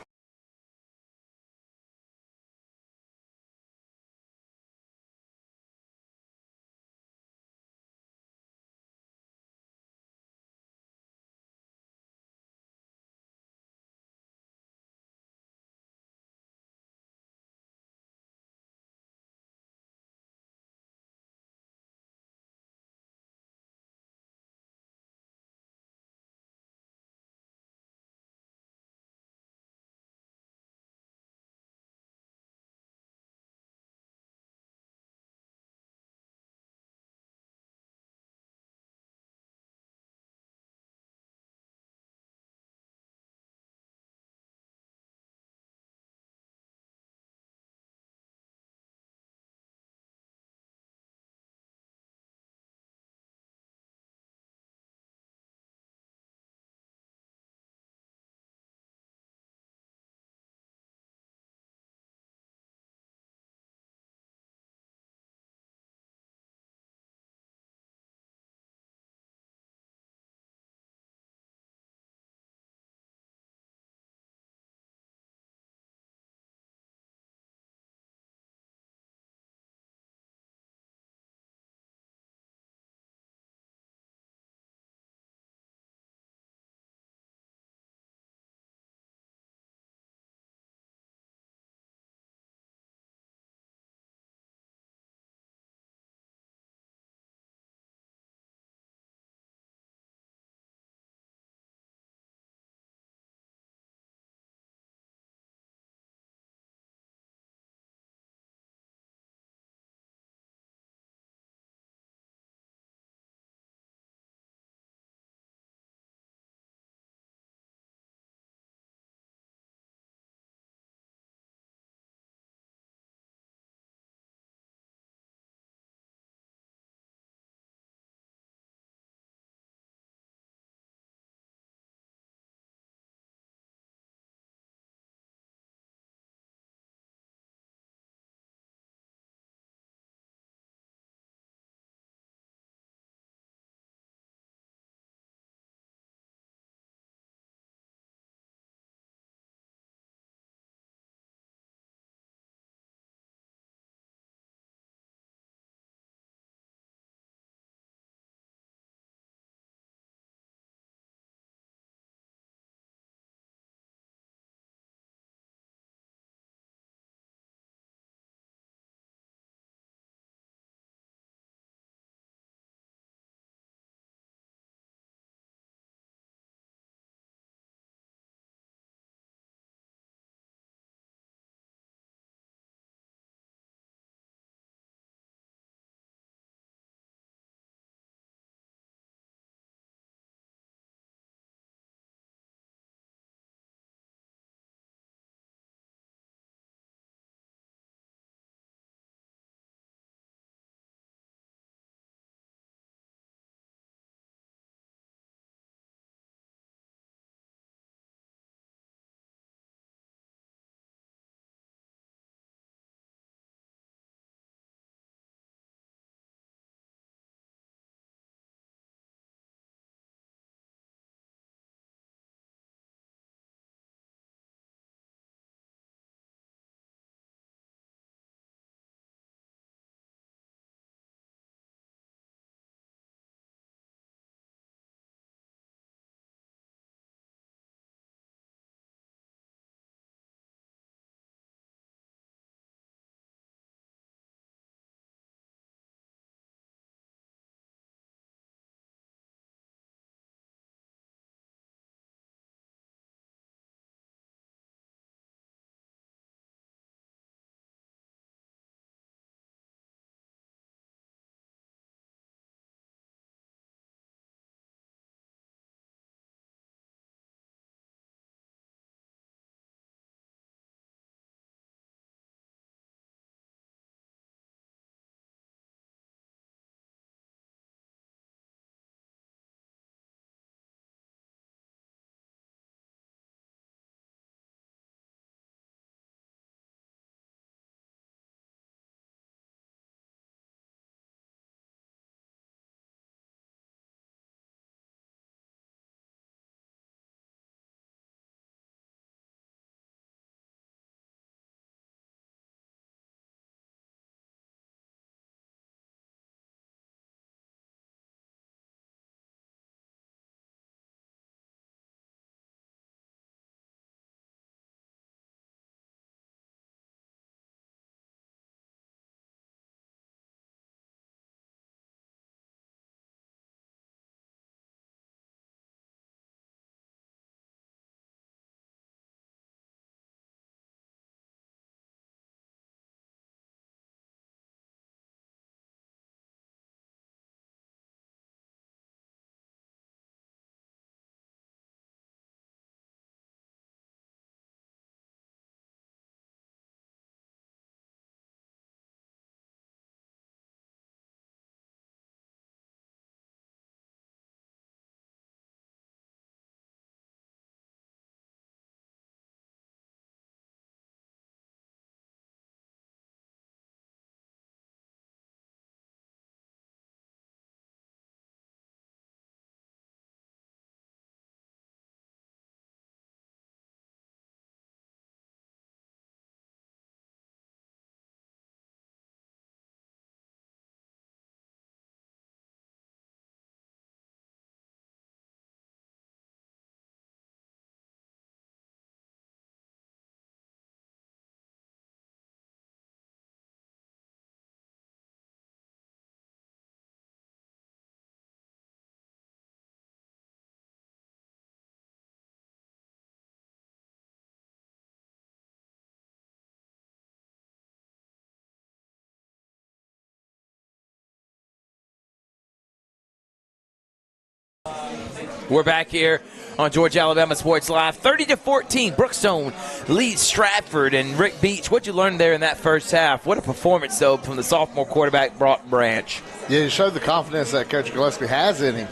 We're back here on Georgia Alabama Sports Live. 30-14, Brookstone leads Stratford. And Rick Beach, what'd you learn there in that first half? What a performance, though, from the sophomore quarterback, Brock Branch. Yeah, he showed the confidence that Coach Gillespie has in him.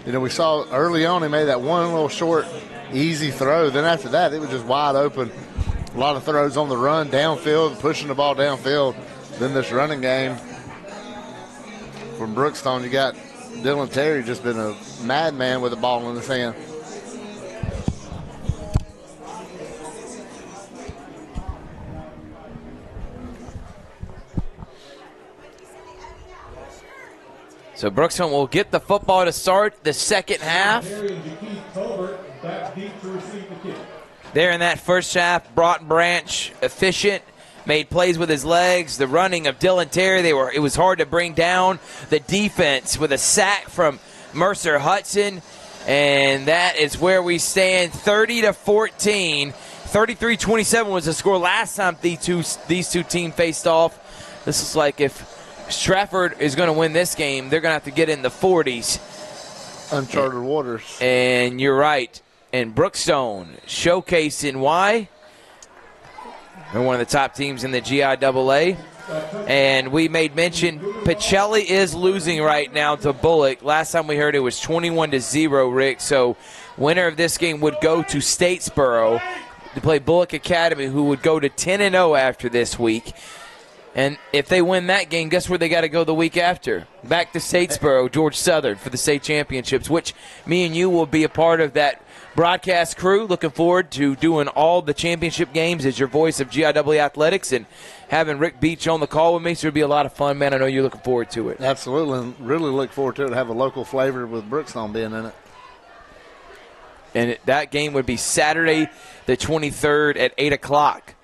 You know, we saw early on he made that one little short, easy throw. Then after that, it was just wide open. A lot of throws on the run, downfield, pushing the ball downfield. Then this running game from Brookstone, you got Dylan Terry just been a madman with the ball in his hand. So Brookstone will get the football to start the second half. There in that first half, Broughton Branch efficient, made plays with his legs. The running of Dylan Terry, it was hard to bring down the defense with a sack from Mercer Hudson. And that is where we stand, 30-14. 33-27 was the score last time these two teams faced off. This is like if Stratford is going to win this game, they're going to have to get in the 40s. Uncharted waters. And you're right. And Brookstone showcasing why. They're one of the top teams in the GIAA. And we made mention, Pacelli is losing right now to Bullock. Last time we heard it was 21-0, Rick. So winner of this game would go to Statesboro to play Bullock Academy, who would go to 10-0 after this week. And if they win that game, guess where they got to go the week after? Back to Statesboro, George Southern for the state championships, which me and you will be a part of that broadcast crew. Looking forward to doing all the championship games as your voice of GIAA athletics and having Rick Beach on the call with me. So it'll be a lot of fun, man. I know you're looking forward to it. Absolutely, and really look forward to it. Have a local flavor with Brookstone being in it. And that game would be Saturday the 23rd at 8 o'clock.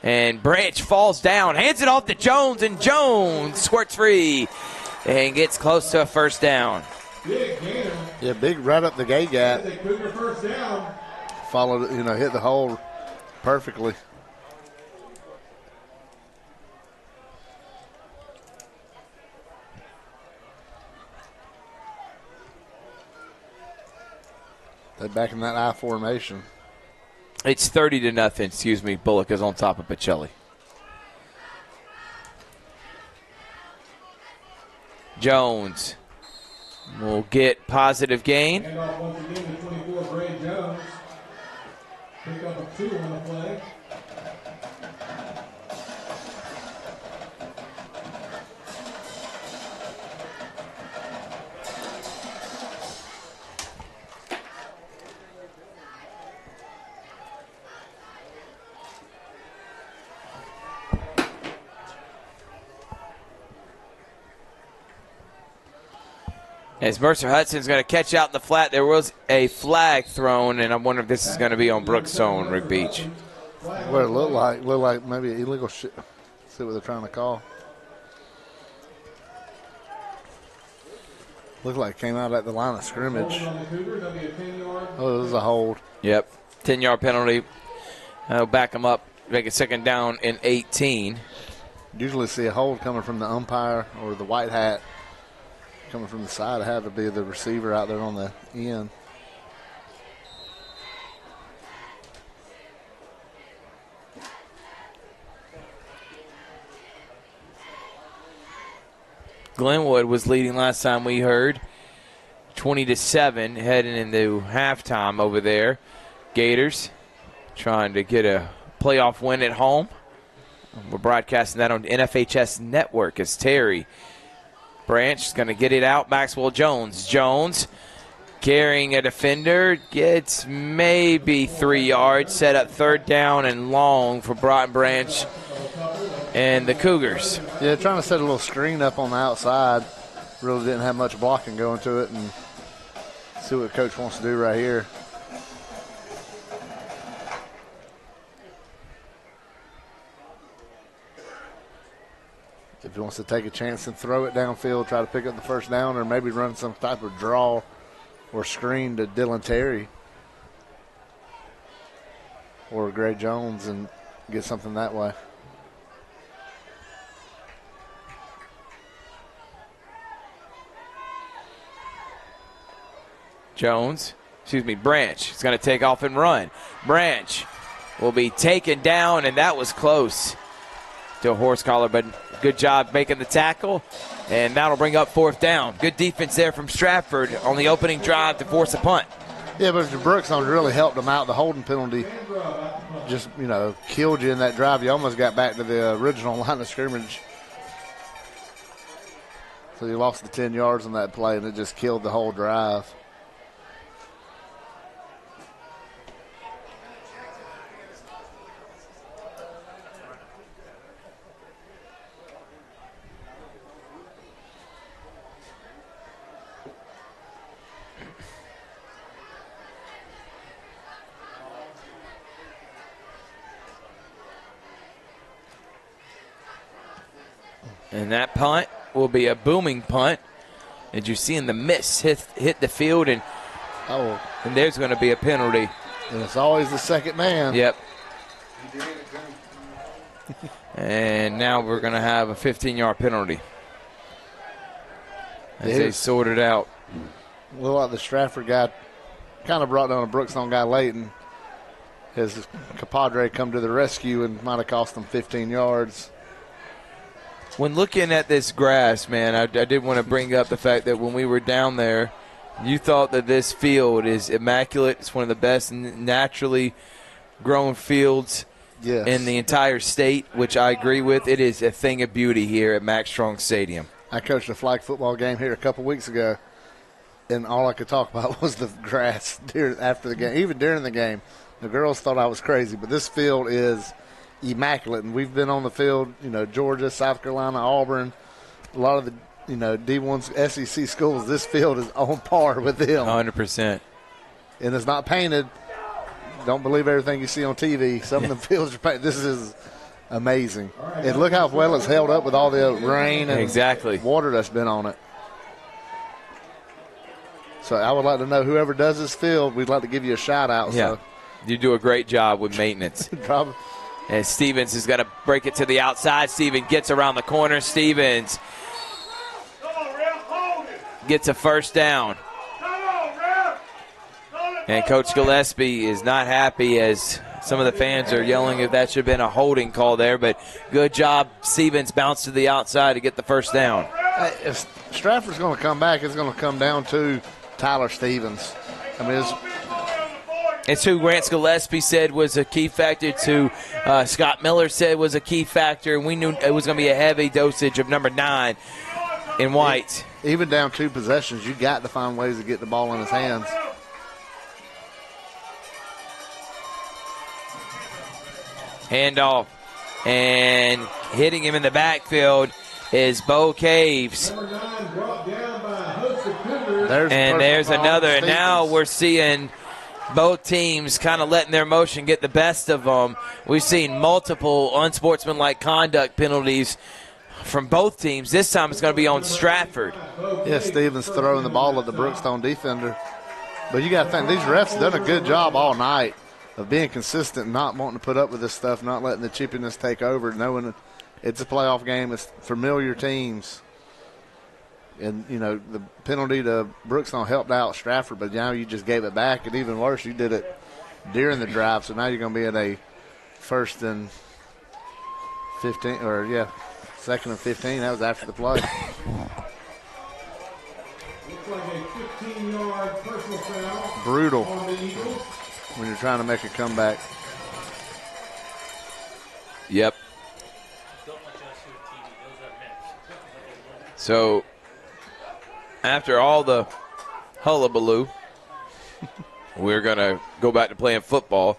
And Branch falls down, hands it off to Jones, and Jones squirts free and gets close to a first down. Yeah, big right up the gate gap. Followed, hit the hole perfectly. They're back in that I formation. It's 30-0. Bullock is on top of Pacelli. Jones will get positive gain. And off once again to 24, Gray Jones. Pick up a 2 on the play. As Mercer Hudson's going to catch out in the flat, there was a flag thrown, and I wonder if this is going to be on Brookstone, Rick Beach. What it looked like maybe illegal shit. See what they're trying to call. Looked like it came out at the line of scrimmage. Oh, it was a hold. Yep, 10-yard penalty. Back them up, make it second down and 18. Usually see a hold coming from the umpire or the white hat. Coming from the side, it had to be the receiver out there on the end. Glenwood was leading last time we heard, 20-7, heading into halftime over there. Gators trying to get a playoff win at home. We're broadcasting that on NFHS Network as Terry Branch is going to get it out. Maxwell Jones. Jones carrying a defender. Gets maybe 3 yards. Set up third down and long for Broughton Branch and the Cougars. Yeah, trying to set a little screen up on the outside. Really didn't have much blocking going to it. And see what Coach wants to do right here. If he wants to take a chance and throw it downfield, try to pick up the first down, or maybe run some type of draw or screen to Dylan Terry or Gray Jones and get something that way. Branch is going to take off and run. Branch will be taken down, and that was close to a horse collar, but good job making the tackle, and that'll bring up 4th down. Good defense there from Stratford on the opening drive to force a punt. Yeah, but Brookstone really helped them out. The holding penalty just, killed you in that drive. You almost got back to the original line of scrimmage. So you lost the 10 yards on that play, and it just killed the whole drive. And that punt will be a booming punt. As you see in the miss hit the field, and there's going to be a penalty. And it's always the second man. Yep. And now we're going to have a 15-yard penalty as they sort it out. Looked like the Stratford guy kind of brought down a Brookstone guy late, and his compadre come to the rescue and might have cost him 15 yards. When looking at this grass, man, I did want to bring up the fact that when we were down there, you thought that this field is immaculate. It's one of the best naturally grown fields in the entire state, which I agree with. It is a thing of beauty here at Max Strong Stadium. I coached a flag football game here a couple weeks ago, and all I could talk about was the grass after the game. Even during the game, the girls thought I was crazy, but this field is immaculate, and we've been on the field, Georgia, South Carolina, Auburn, a lot of the, D1 SEC schools. This field is on par with them. 100%. And it's not painted. Don't believe everything you see on TV. Some of the fields are painted. This is amazing. And look how well it's held up with all the rain and water that's been on it. So I would like to know whoever does this field, we'd like to give you a shout out. Yeah. So. You do a great job with maintenance. Probably. And Stevens is going to break it to the outside. Stevens gets around the corner. Stevens gets a 1st down. And Coach Gillespie is not happy as some of the fans are yelling if that should have been a holding call there. But good job. Stevens bounced to the outside to get the 1st down. If Stratford's going to come back, it's going to come down to Tyler Stevens. I mean, it's who Rance Gillespie said was a key factor to Scott Miller said was a key factor, and we knew it was going to be a heavy dosage of number 9 in White. Even down 2 possessions, you got to find ways to get the ball in his hands. Handoff, and hitting him in the backfield is Bo Caves. There's another, and now we're seeing both teams kind of letting their emotion get the best of them. We've seen multiple unsportsmanlike conduct penalties from both teams. This time it's going to be on Stratford. Yeah, Stevens throwing the ball at the Brookstone defender. But you got to think, these refs have done a good job all night of being consistent, not wanting to put up with this stuff, not letting the chippiness take over, knowing it's a playoff game, it's familiar teams. And, the penalty to Brookstone helped out Stratford, but now you just gave it back. And even worse, you did it during the drive. So now you're going to be in a 1st and 15, or 2nd and 15. That was after the play. Looks like a 15-yard personal foul. Brutal on the Eagles. when you're trying to make a comeback. Yep. So after all the hullabaloo, we're going to go back to playing football.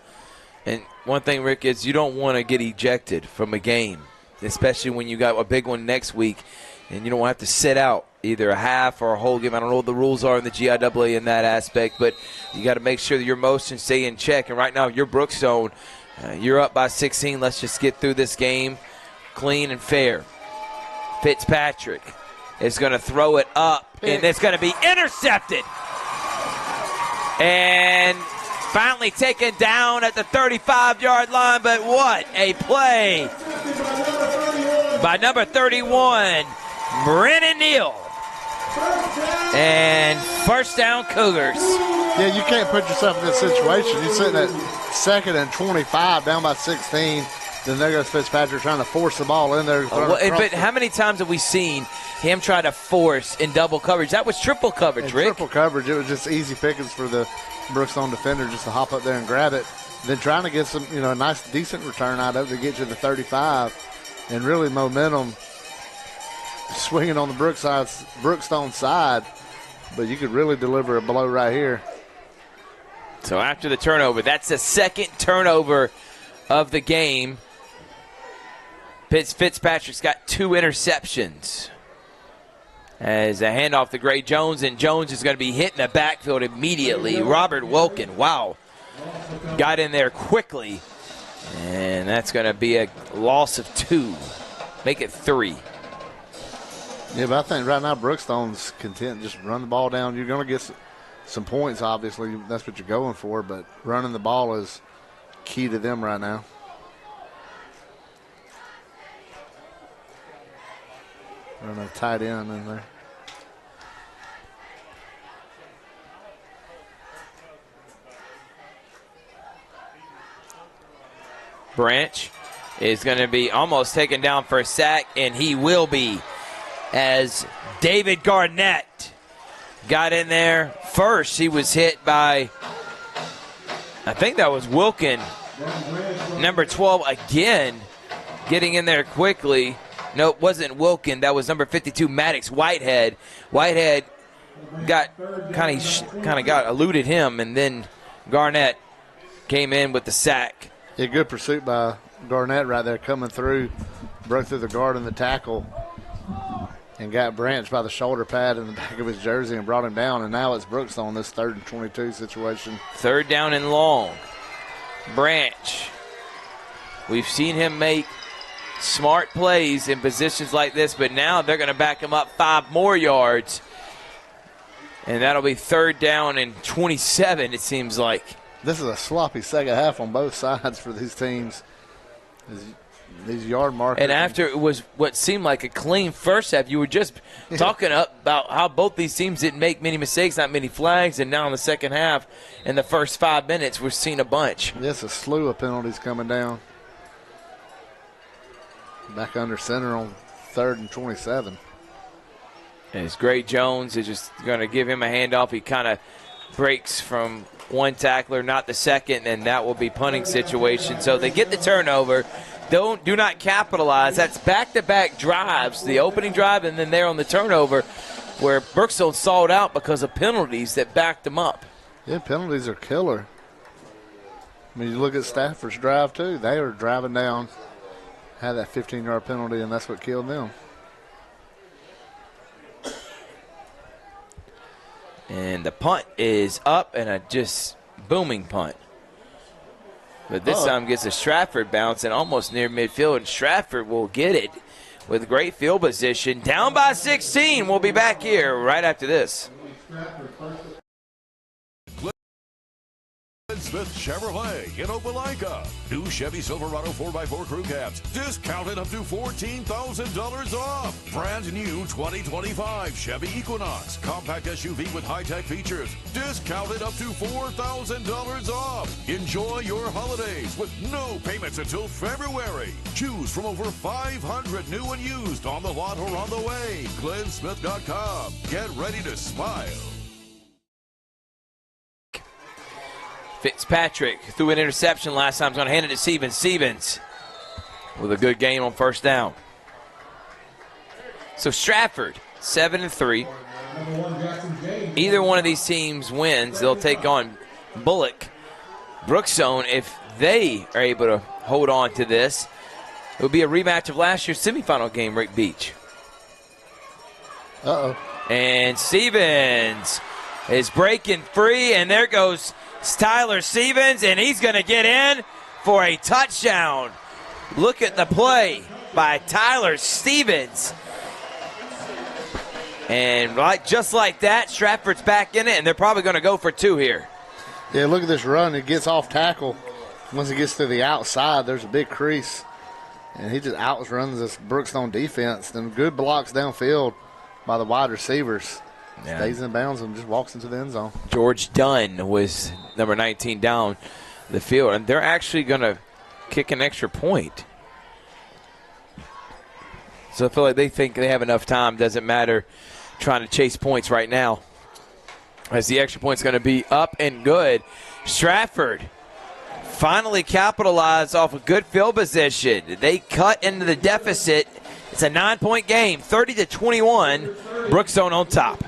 And one thing, Rick, is you don't want to get ejected from a game, especially when you got a big one next week, and you don't have to sit out either a half or a whole game. I don't know what the rules are in the GIAA in that aspect, but you got to make sure that your motions stay in check. And right now, you're Brookstone. You're up by 16. Let's just get through this game clean and fair. Fitzpatrick is going to throw it up, and it's going to be intercepted. And finally taken down at the 35-yard line, but what a play by number 31, Brennan Neal. And first down, Cougars. Yeah, you can't put yourself in this situation. You're sitting at 2nd and 25, down by 16. Then there goes Fitzpatrick trying to force the ball in there. But how many times have we seen him try to force in double coverage? That was triple coverage, Rick. Triple coverage. It was just easy pickings for the Brookstone defender just to hop up there and grab it. Then trying to get some, a nice, decent return out of it to get you to the 35. And really momentum swinging on the Brookstone side. But you could really deliver a blow right here. So after the turnover, that's the second turnover of the game. Fitzpatrick's got 2 interceptions. As a handoff to Gray Jones, and Jones is going to be hit in the backfield immediately. Robert Wilkin, wow, got in there quickly. And that's going to be a loss of 2. Make it 3. Yeah, but I think right now Brookstone's content just run the ball down. You're going to get some points, obviously. That's what you're going for, but running the ball is key to them right now. Running a tight end in there. Branch is going to be almost taken down for a sack, and he will be, as David Garnett got in there first. He was hit by, I think that was Wilkin, number 12 again, getting in there quickly. No, it wasn't Wilkin. That was number 52, Maddox Whitehead. Whitehead got eluded him, and then Garnett came in with the sack. Yeah, good pursuit by Garnett right there, coming through, broke through the guard and the tackle, and got Branch by the shoulder pad in the back of his jersey and brought him down. And now it's Brookstone on this 3rd and 22 situation. 3rd down and long. Branch. We've seen him make smart plays in positions like this, but now they're going to back him up 5 more yards. And that'll be 3rd down and 27, it seems like. This is a sloppy second half on both sides for these teams. These yard markers. And after it was what seemed like a clean first half, you were just talking about how both these teams didn't make many mistakes, not many flags, and now in the second half, in the first 5 minutes, we're seeing a bunch. Yes, a slew of penalties coming down. Back under center on 3rd and 27. And it's Gray Jones is just going to give him a handoff. He kind of breaks from one tackler, not the second, and that will be punting situation. So they get the turnover. Do not capitalize. That's back-to-back drives, the opening drive and then there on the turnover, where Brookstone sold out because of penalties that backed them up. Yeah, penalties are killer. I mean, you look at Stafford's drive, too. They were driving down, had that 15-yard penalty, and that's what killed them. And the punt is up, and a just booming punt. But this time gets a Stratford bounce and almost near midfield, and Stratford will get it with great field position. Down by 16. We'll be back here right after this. Smith Chevrolet in Opelika. New Chevy Silverado 4x4 crew cabs discounted up to $14,000 off. Brand new 2025 Chevy Equinox compact SUV with high-tech features discounted up to $4,000 off. Enjoy your holidays with no payments until February. Choose from over 500 new and used on the lot or on the way. GlennSmith.com. Get ready to smile. Fitzpatrick threw an interception last time. He's going to hand it to Stevens. Stevens with a good gain on first down. So Stratford, 7-3. Either one of these teams wins, they'll take on Bullock. Brookstone, if they are able to hold on to this, it would be a rematch of last year's semifinal game, Rick Beach. Uh-oh. And Stevens is breaking free, and there goes Tyler Stevens, and he's going to get in for a touchdown. Look at the play by Tyler Stevens. And just like that, Stratford's back in it, and they're probably going to go for 2 here. Yeah, look at this run. It gets off tackle. Once it gets to the outside, there's a big crease, and he just outruns this Brookstone defense. Then good blocks downfield by the wide receivers. Yeah. Stays in bounds and just walks into the end zone. George Dunn was number 19 down the field, and they're actually going to kick an extra point. So I feel like they think they have enough time. Doesn't matter trying to chase points right now, as the extra point's going to be up and good. Stratford finally capitalized off a good field position. They cut into the deficit. It's a 9-point game, 30-21. Brookstone on top.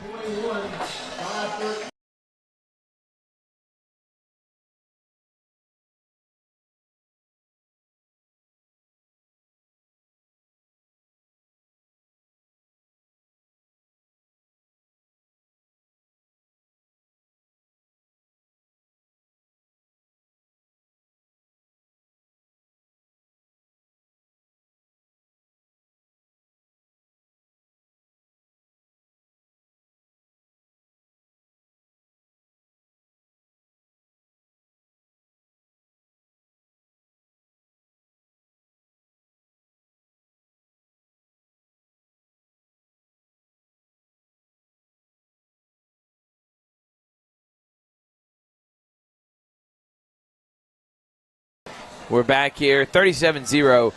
We're back here, 37-0.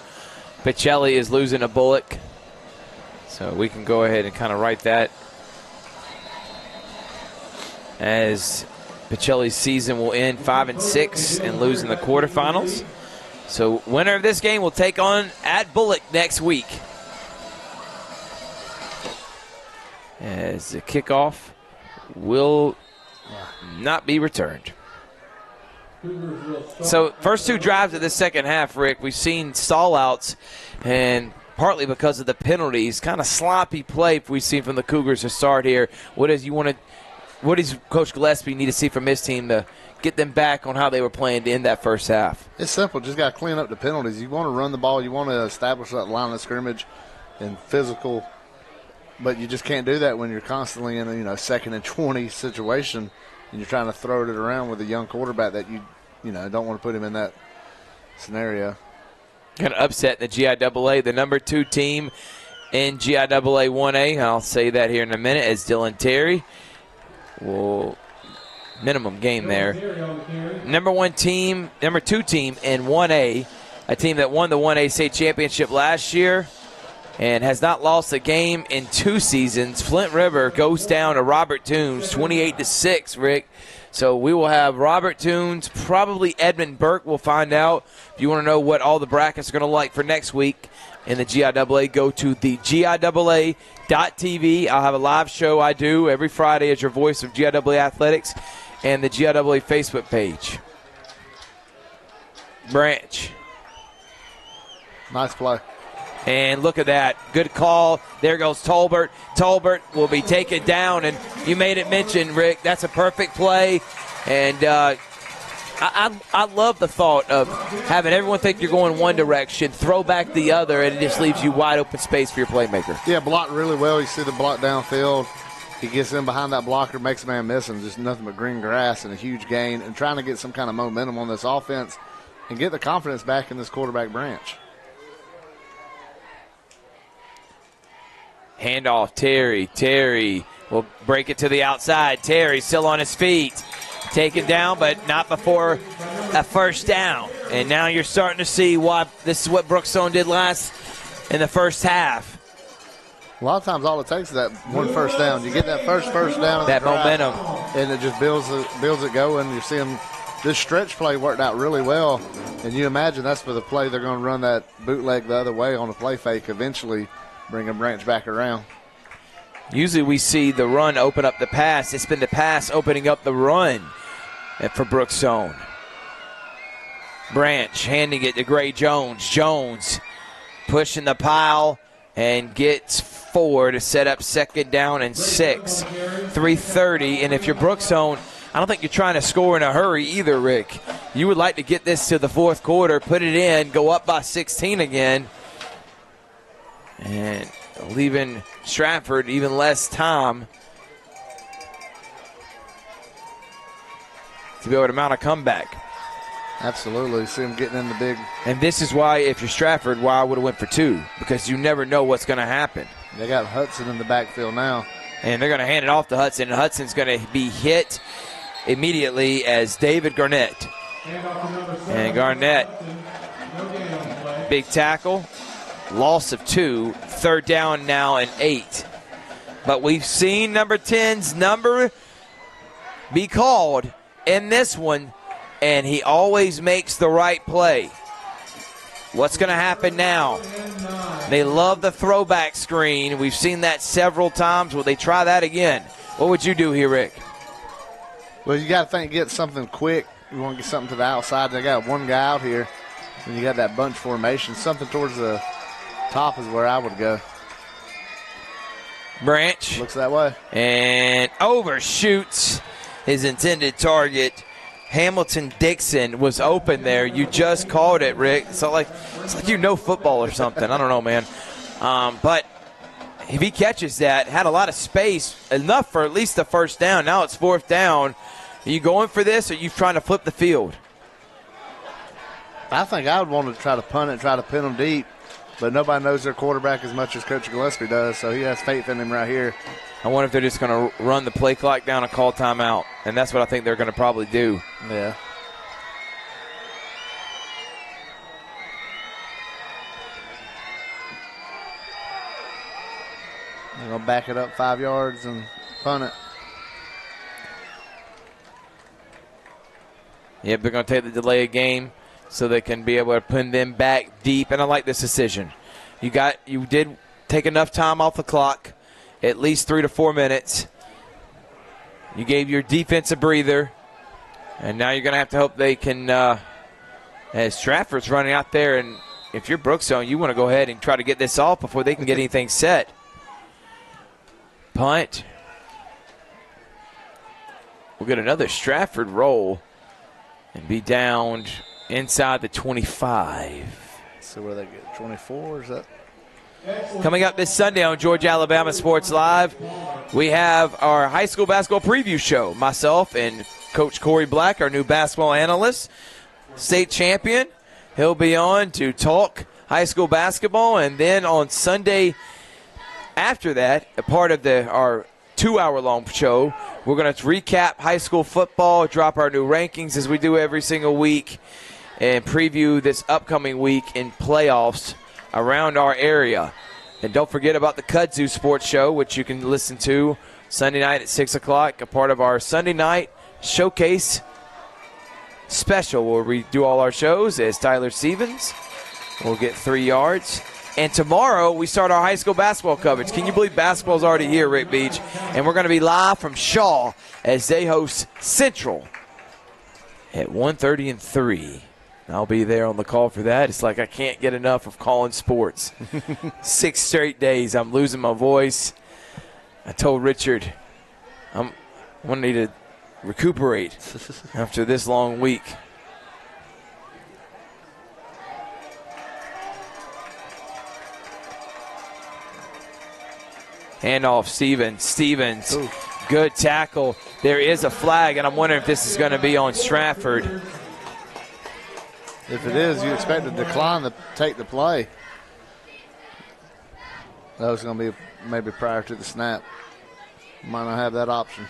Pacelli is losing a Bullock. So we can go ahead and kind of write that as Pacelli's season will end 5-6 and lose in the quarterfinals. So winner of this game will take on at Bullock next week. As the kickoff will not be returned. So first two drives of this second half, Rick, we've seen stall-outs, and partly because of the penalties, kind of sloppy play we've seen from the Cougars to start here. What does Coach Gillespie need to see from his team to get them back on how they were playing to end that first half? It's simple. Just got to clean up the penalties. You want to run the ball. You want to establish that line of scrimmage and physical, but you just can't do that when you're constantly in a 2nd and 20 situation and you're trying to throw it around with a young quarterback that you don't want to put him in that scenario. Going to upset the GIAA, the number 2 team in GIAA 1A. I'll say that here in a minute as Dylan Terry will minimum game there. Number 2 team in 1A, a team that won the 1A state championship last year and has not lost a game in 2 seasons. Flint River goes down to Robert Toombs 28-6, Rick. So we will have Robert Toombs, probably Edmund Burke. We'll find out. If you want to know what all the brackets are going to like for next week in the GIAA, go to the GIAA.tv. I'll have a live show I do every Friday as your voice of GIAA athletics and the GIAA Facebook page. Branch. Nice play. And look at that. Good call. There goes Tolbert. Tolbert will be taken down. And you made it mention, Rick, that's a perfect play. And I love the thought of having everyone think you're going one direction, throw back the other, and it just leaves you wide open space for your playmaker. Yeah, blocked really well. You see the block downfield. He gets in behind that blocker, makes a man miss him. Just nothing but green grass and a huge gain. And trying to get some kind of momentum on this offense and get the confidence back in this quarterback Branch. Handoff, Terry. Terry will break it to the outside. Terry still on his feet. Taken down, but not before a first down. And now you're starting to see why this is what Brookstone did last in the first half. A lot of times all it takes is that one first down. You get that first down. That momentum. And it just builds it going. You see them, this stretch play worked out really well. And you imagine that's for the play they're going to run that bootleg the other way on a play fake eventually. Bring a Branch back around. Usually we see the run open up the pass. It's been the pass opening up the run for Brookstone. Branch handing it to Gray Jones. Jones pushing the pile and gets 4 to set up 2nd down and 6. 3:30. And if you're Brookstone, I don't think you're trying to score in a hurry either, Rick. You would like to get this to the 4th quarter, put it in, go up by 16 again. And leaving Stratford even less time to be able to mount a comeback. Absolutely. See him getting in the big. And this is why, if you're Stratford, why I would have went for 2, because you never know what's going to happen. They got Hudson in the backfield now. And they're going to hand it off to Hudson. And Hudson's going to be hit immediately as David Garnett. And Garnett, big tackle, loss of 2, third down now and 8. But we've seen number 10's number be called in this one, and he always makes the right play. What's going to happen now? They love the throwback screen. We've seen that several times. Will they try that again? What would you do here, Rick? Well, you got to think get something quick. You want to get something to the outside. They got one guy out here, and you got that bunch formation. Something towards the top is where I would go. Branch. Looks that way. And overshoots his intended target. Hamilton Dixon was open there. You just called it, Rick. It's like you know football or something. I don't know, man. But if he catches that, had a lot of space, enough for at least the first down. Now it's fourth down. Are you going for this, or are you trying to flip the field? I think I would want to try to punt it, try to pin them deep. But nobody knows their quarterback as much as Coach Gillespie does, so he has faith in him right here. I wonder if they're just going to run the play clock down and call timeout. And that's what I think they're going to probably do. Yeah. They're going to back it up 5 yards and punt it. Yep, they're going to take the delay of game so they can be able to pin them back deep. And I like this decision. You did take enough time off the clock, at least 3 to 4 minutes. You gave your defense a breather, and now you're going to have to hope they can, as Stratford's running out there, and if you're Brookstone, you want to go ahead and try to get this off before they can get anything set. Punt. We'll get another Stratford roll and be down inside the 25. So where they get 24, is that? Coming up this Sunday on Georgia Alabama Sports Live, we have our high school basketball preview show. Myself and Coach Corey Black, our new basketball analyst, state champion. He'll be on to talk high school basketball. And then on Sunday after that, a part of our 2-hour-long show, we're going to recap high school football, drop our new rankings as we do every single week, and preview this upcoming week in playoffs around our area. And don't forget about the Kudzu Sports Show, which you can listen to Sunday night at 6 o'clock, a part of our Sunday night showcase special where we do all our shows as Tyler Stevens will get 3 yards. And tomorrow we start our high school basketball coverage. Can you believe basketball's already here, Rick Beach? And we're going to be live from Shaw as they host Central at 1:30 and 3. I'll be there on the call for that. It's like I can't get enough of calling sports. 6 straight days. I'm losing my voice. I told Richard I'm going to need to recuperate after this long week. Handoff, Stevens. Ooh. Good tackle. There is a flag, and I'm wondering if this is going to be on Stratford. If it is, you expect to decline to take the play. That was going to be maybe prior to the snap. Might not have that option.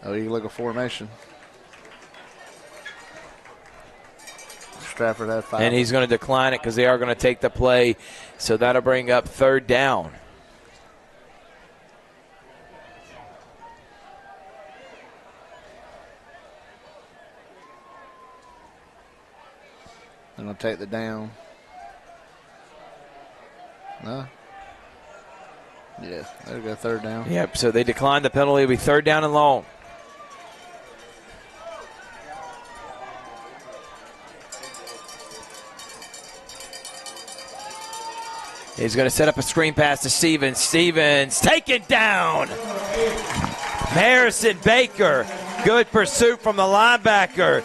Oh, you can look at formation. Stratford had 5. And he's going to decline it because they are going to take the play. So that'll bring up third down. I'm going to take the down. No. Yeah, there we go, third down. Yep, so they declined the penalty. It'll be third down and long. He's going to set up a screen pass to Stevens. Stevens taken down. Harrison Baker. Good pursuit from the linebacker.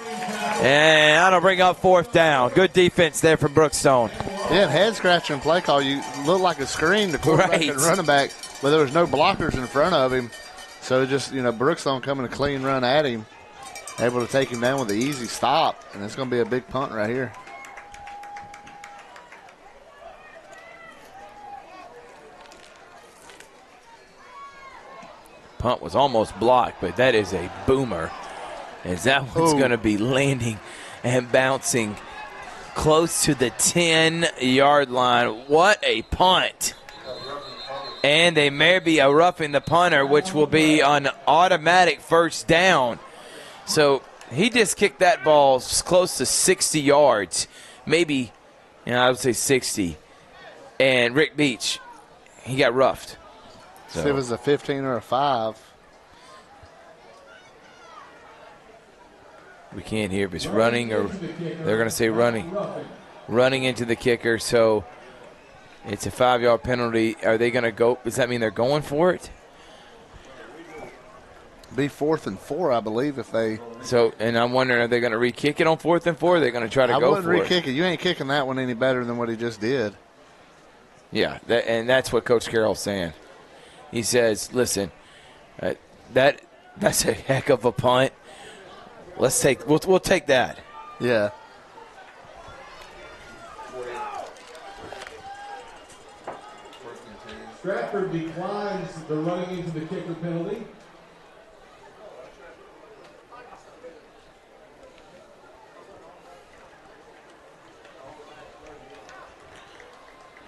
And that'll bring up fourth down. Good defense there from Brookstone. Yeah, head scratching play call. You look like a screen, the quarterback and running back, but there was no blockers in front of him. So just, Brookstone coming a clean run at him, able to take him down with an easy stop. And it's going to be a big punt right here. punt was almost blocked, but that is a boomer. As that one's going to be landing and bouncing close to the 10-yard line. What a punt. And they may be a roughing the punter, which will be an automatic first down. So he just kicked that ball close to 60 yards. Maybe, I would say 60. And Rick Beach, he got roughed. So if it was a 15 or a 5. We can't hear if it's running or they're going to say running. Running into the kicker, so it's a 5-yard penalty. Are they going to go? Does that mean they're going for it? Be 4th and 4, I believe, if they. So, and I'm wondering, are they going to re-kick it on 4th and 4? Are they going to try to go for it? I wouldn't re-kick it. You ain't kicking that one any better than what he just did. Yeah, and that's what Coach Carroll's saying. He says, listen, that's a heck of a punt. We'll take that. Yeah. Stratford declines the running into the kicker penalty.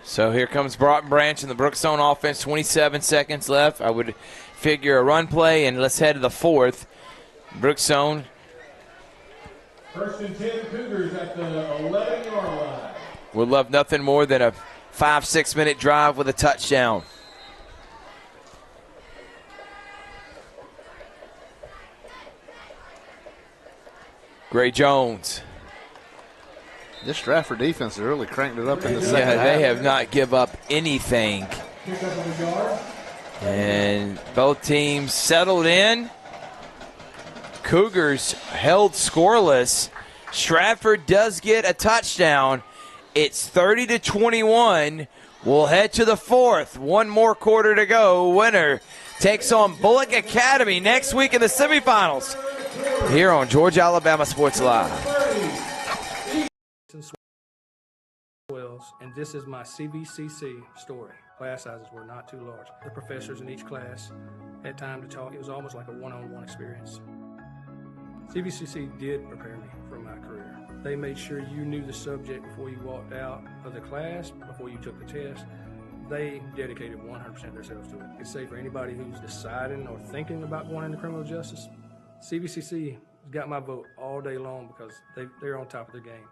So here comes Broughton Branch in the Brookstone offense. 27 seconds left. I would figure a run play, and let's head to the 4th. Brookstone. 1st and 10 Cougars at the 11-yard line. Would love nothing more than a 5-6 minute drive with a touchdown. Gray Jones. This Stratford defense has really cranked it up in the second half. They have not give up anything. And both teams settled in. Cougars held scoreless. Stratford does get a touchdown. It's 30-21. We'll head to the 4th. One more quarter to go. Winner takes on Bullock Academy next week in the semifinals here on Georgia Alabama Sports Live. And this is my CVCC story. Class sizes were not too large. The professors in each class had time to talk. It was almost like a one-on-one experience. CVCC did prepare me for my career. They made sure you knew the subject before you walked out of the class, before you took the test. They dedicated 100% of themselves to it. I could say for anybody who's deciding or thinking about going into criminal justice, CVCC got my vote all day long because they're on top of their game.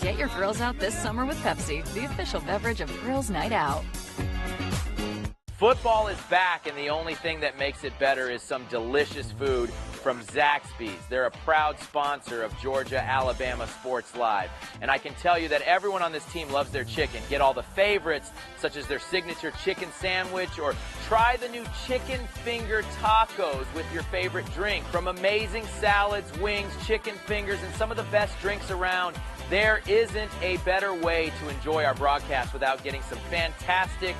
Get your grills out this summer with Pepsi, the official beverage of Grills Night Out. Football is back, and the only thing that makes it better is some delicious food from Zaxby's. They're a proud sponsor of Georgia Alabama Sports Live. And I can tell you that everyone on this team loves their chicken. Get all the favorites, such as their signature chicken sandwich, or try the new chicken finger tacos with your favorite drink. From amazing salads, wings, chicken fingers, and some of the best drinks around, there isn't a better way to enjoy our broadcast without getting some fantastic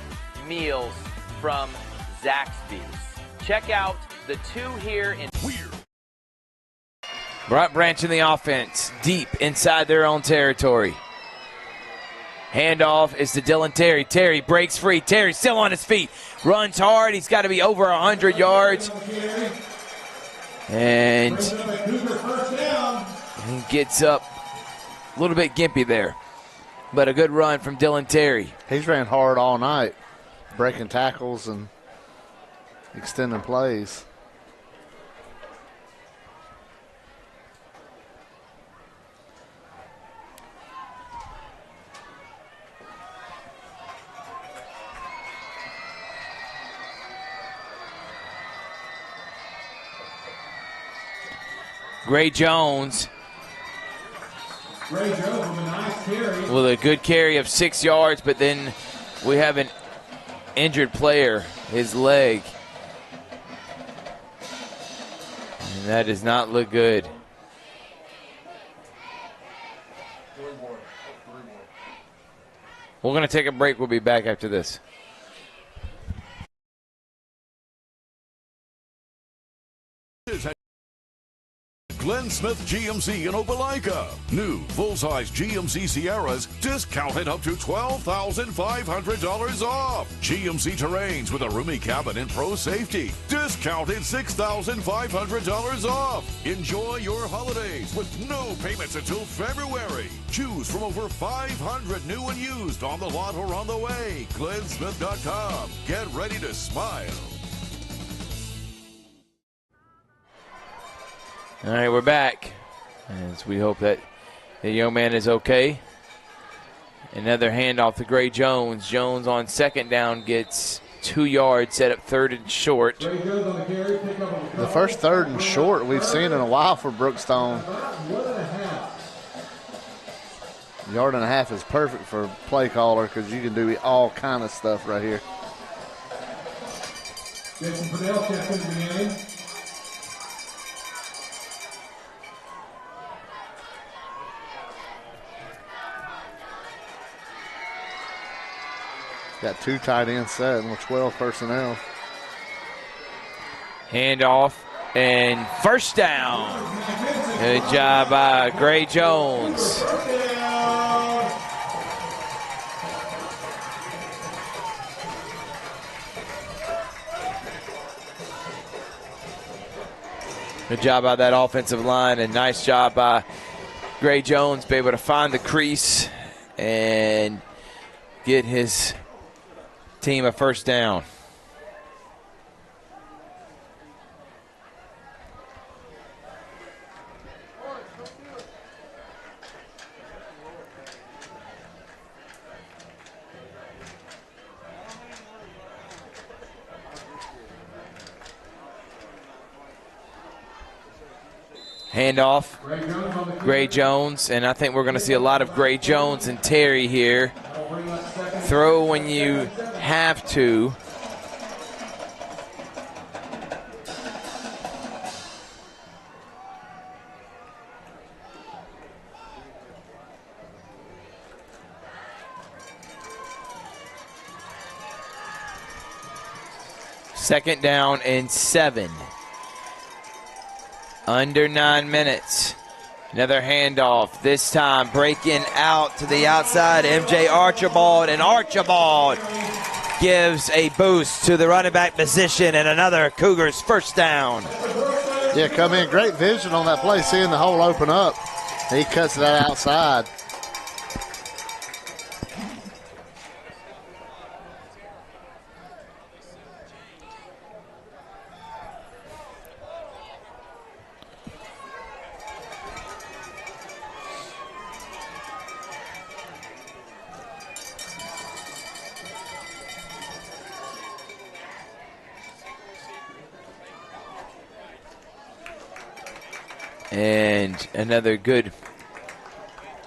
meals from Zaxby's. Check out the two here in Weird. Branch in the offense, deep inside their own territory. Handoff is to Dylan Terry. Terry breaks free. Terry still on his feet. Runs hard. He's got to be over 100 yards. And he gets up a little bit gimpy there. But a good run from Dylan Terry. He's ran hard all night, breaking tackles and extending plays. Gray Jones with a nice carry. With a good carry of 6 yards, but then we have an injured player, his leg. And that does not look good. We're going to take a break. We'll be back after this. Glenn Smith GMC in Opelika. New full-size GMC Sierras discounted up to $12,500 off. GMC Terrains with a roomy cabin and pro safety discounted $6,500 off. Enjoy your holidays with no payments until February. Choose from over 500 new and used on the lot or on the way. GlennSmith.com. Get ready to smile. All right, we're back. As we hope that the young man is okay. Another handoff to Gray Jones. Jones on second down gets 2 yards, set up third and short. The first third and short we've seen in a while for Brookstone. Yard and a half is perfect for a play caller because you can do all kind of stuff right here. Jason Purnell checked into the game. Got 2 tight ends set and with 12 personnel. Handoff and first down. Good job by Gray Jones. Good job by that offensive line, and nice job by Gray Jones, be able to find the crease and get his team a first down. Handoff, Gray Jones, and I think we're going to see a lot of Gray Jones and Terry here. Throw when you have to. Second down and 7. Under 9 minutes. Another handoff, this time breaking out to the outside, MJ Archibald, and Archibald gives a boost to the running back position, and another Cougars first down. Yeah, come in, great vision on that play, seeing the hole open up. He cuts that outside. And another good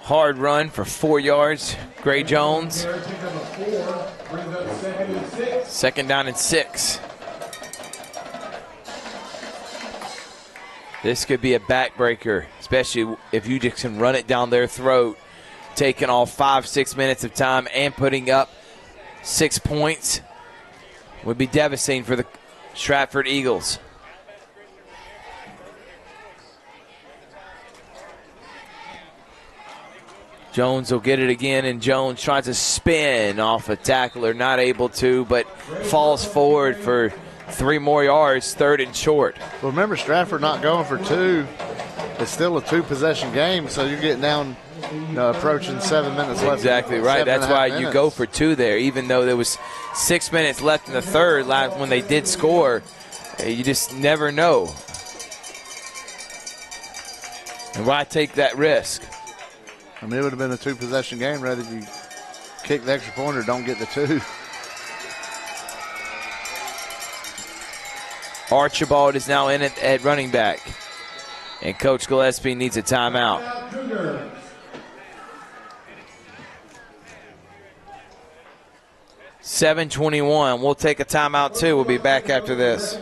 hard run for 4 yards. Gray Jones. Second down and 6. This could be a backbreaker, especially if you just can run it down their throat, taking all 5-6 minutes of time and putting up 6 points. Would be devastating for the Stratford Eagles. Jones will get it again, and Jones tries to spin off a tackler, not able to, but falls forward for 3 more yards, third and short. Well, remember, Stratford not going for 2. It's still a 2-possession game, so you're getting down, approaching 7 minutes left. Exactly right. That's why you go for 2 there, even though there was 6 minutes left in the third when they did score. You just never know. And why take that risk? I mean, it would have been a 2-possession game rather you kick the extra point or don't get the 2. Archibald is now in at running back. And Coach Gillespie needs a timeout. 7:21. We'll take a timeout too. We'll be back after this.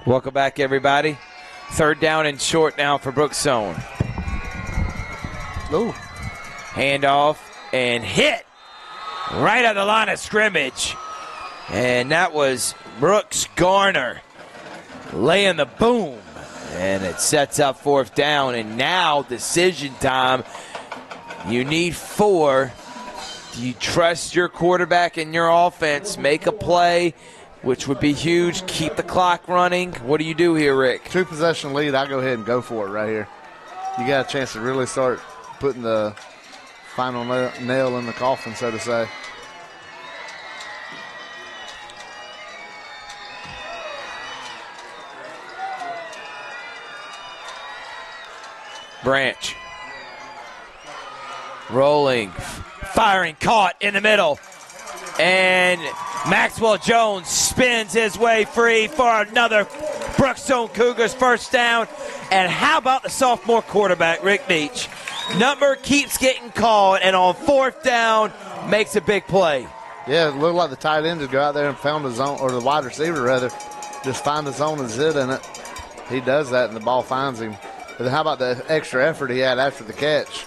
Welcome back, everybody. Third down and short now for Brookstone. Ooh. Handoff and hit right at the line of scrimmage. And that was Brooks Garner laying the boom. And it sets up fourth down. And now decision time. You need 4. Do you trust your quarterback and your offense? Make a play, which would be huge. Keep the clock running. What do you do here, Rick? 2-possession lead. I go ahead and go for it right here. You got a chance to really start putting the final nail in the coffin, so to say. Branch. Rolling. Firing. Caught in the middle. And Maxwell Jones spins his way free for another Brookstone Cougars first down. And how about the sophomore quarterback, Rick Beach? Number keeps getting called, and on fourth down makes a big play. Yeah, it looked like the tight end just go out there and found the zone, or the wide receiver rather, just find the zone and zit in it. He does that, and the ball finds him. But then how about the extra effort he had after the catch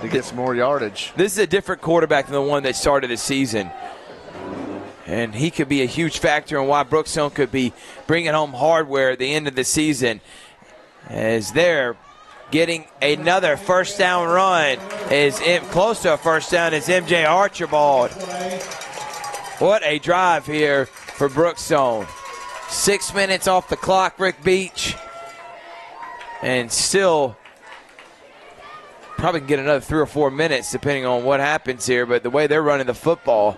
to get some more yardage? This is a different quarterback than the one that started the season. And he could be a huge factor in why Brookstone could be bringing home hardware at the end of the season, as they're getting another first down run. Is close to a first down is MJ Archibald. What a drive here for Brookstone. 6 minutes off the clock, Rick Beach. And still probably can get another 3 or 4 minutes depending on what happens here, but the way they're running the football.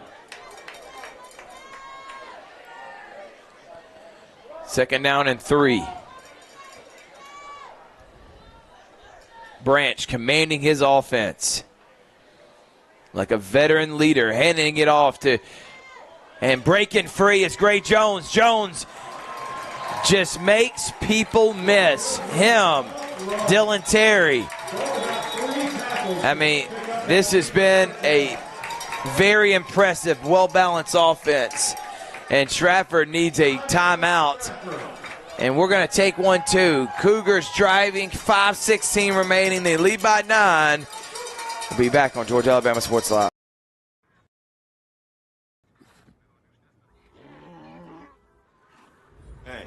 Second down and 3. Branch commanding his offense like a veteran leader, handing it off to, and breaking free is Gray Jones. Jones just makes people miss him. Dylan Terry. I mean, this has been a very impressive, well-balanced offense. And Stratford needs a timeout. And we're going to take one, too. Cougars driving, 5:16 remaining. They lead by 9. We'll be back on Georgia Alabama Sports Live. Hey,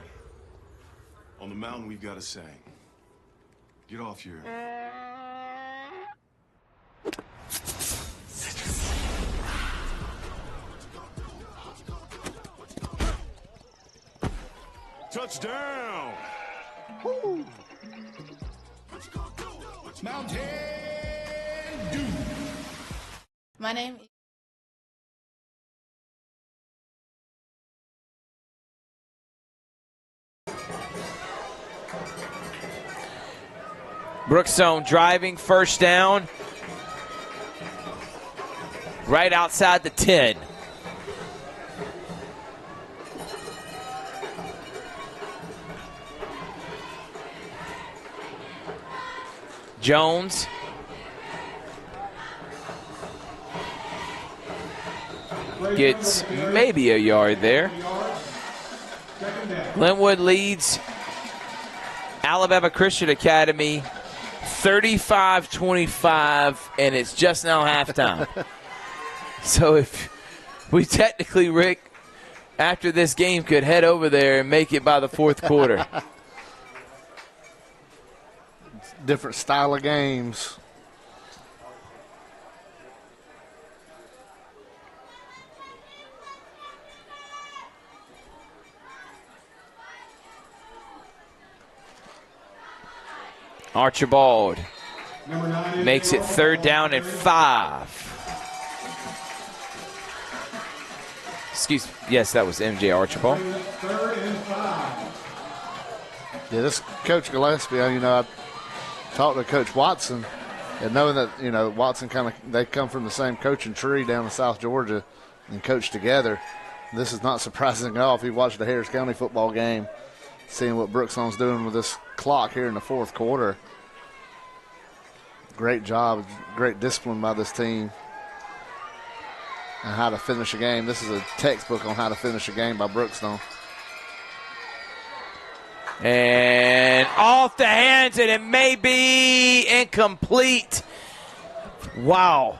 on the mountain we've got a saying. Get off your... Touchdown! Woo. Mountain Dew. My name is... Brookstone driving, first down. Right outside the 10. Jones. Gets maybe a yard there. Glenwood leads Alabama Christian Academy 35-25, and it's just now halftime. So if we technically, Rick, after this game could head over there and make it by the fourth quarter. Different style of games. Archibald makes it third down and 5. Excuse me. Yes, that was MJ Archibald. Yeah, this Coach Gillespie, you know, I talked to Coach Watson, and knowing that, you know, Watson they come from the same coaching tree down in South Georgia and coach together. This is not surprising at all if you watched the Harris County football game, seeing what Brookstone's doing with this clock here in the fourth quarter. Great job, great discipline by this team and how to finish a game. This is a textbook on how to finish a game by Brookstone. And off the hands, and it may be incomplete. Wow.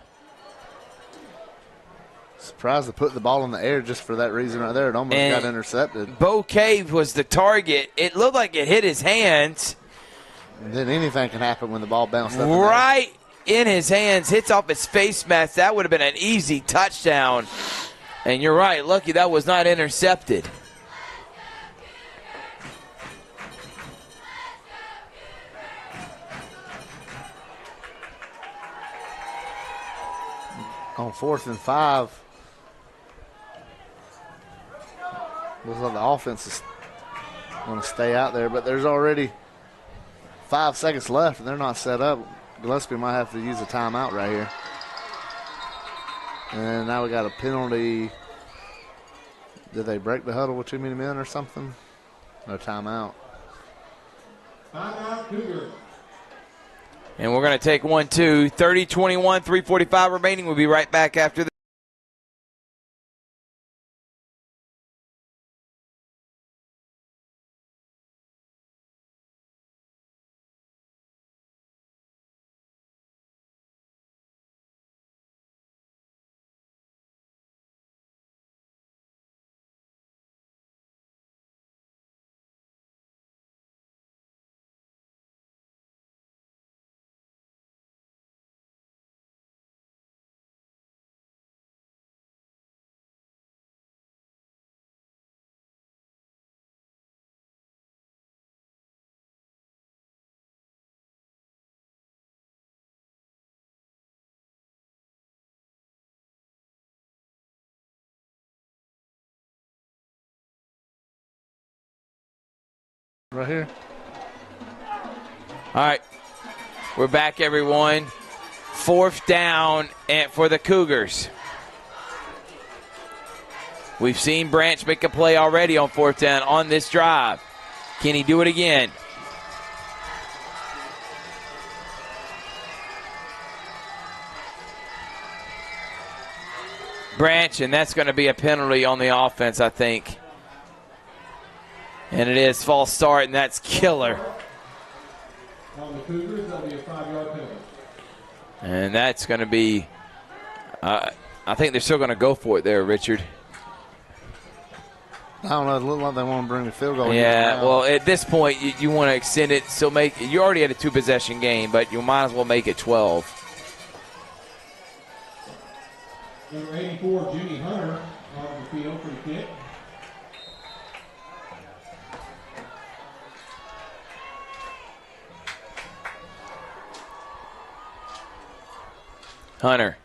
Surprised to put the ball in the air just for that reason right there. It almost got intercepted. Bouquet was the target. It looked like it hit his hands. And then anything can happen when the ball bounced up right in his hands, hits off his face mask. That would have been an easy touchdown. And you're right, lucky that was not intercepted. On 4th and 5. Looks like the offense is going to stay out there, but there's already 5 seconds left, and they're not set up. Gillespie might have to use a timeout right here. And now we got a penalty. Did they break the huddle with too many men or something? No timeout. Timeout, Cougars. And we're going to take 1-2. 30-21, 3:45 remaining. We'll be right back after this. Right here. All right. We're back, everyone. 4th down for the Cougars. We've seen Branch make a play already on 4th down on this drive. Can he do it again? Branch, and that's going to be a penalty on the offense, I think. And it is false start, and that's killer. On the Cougars, that'll be a 5-yard penalty. And that's going to be, I think they're still going to go for it there, Richard. I don't know. It looked like they want to bring the field goal. Yeah, well, at this point, you want to extend it. So you already had a 2-possession game, but you might as well make it 12. Number 84, Jimmy Hunter, on the field for the kick. Hunter.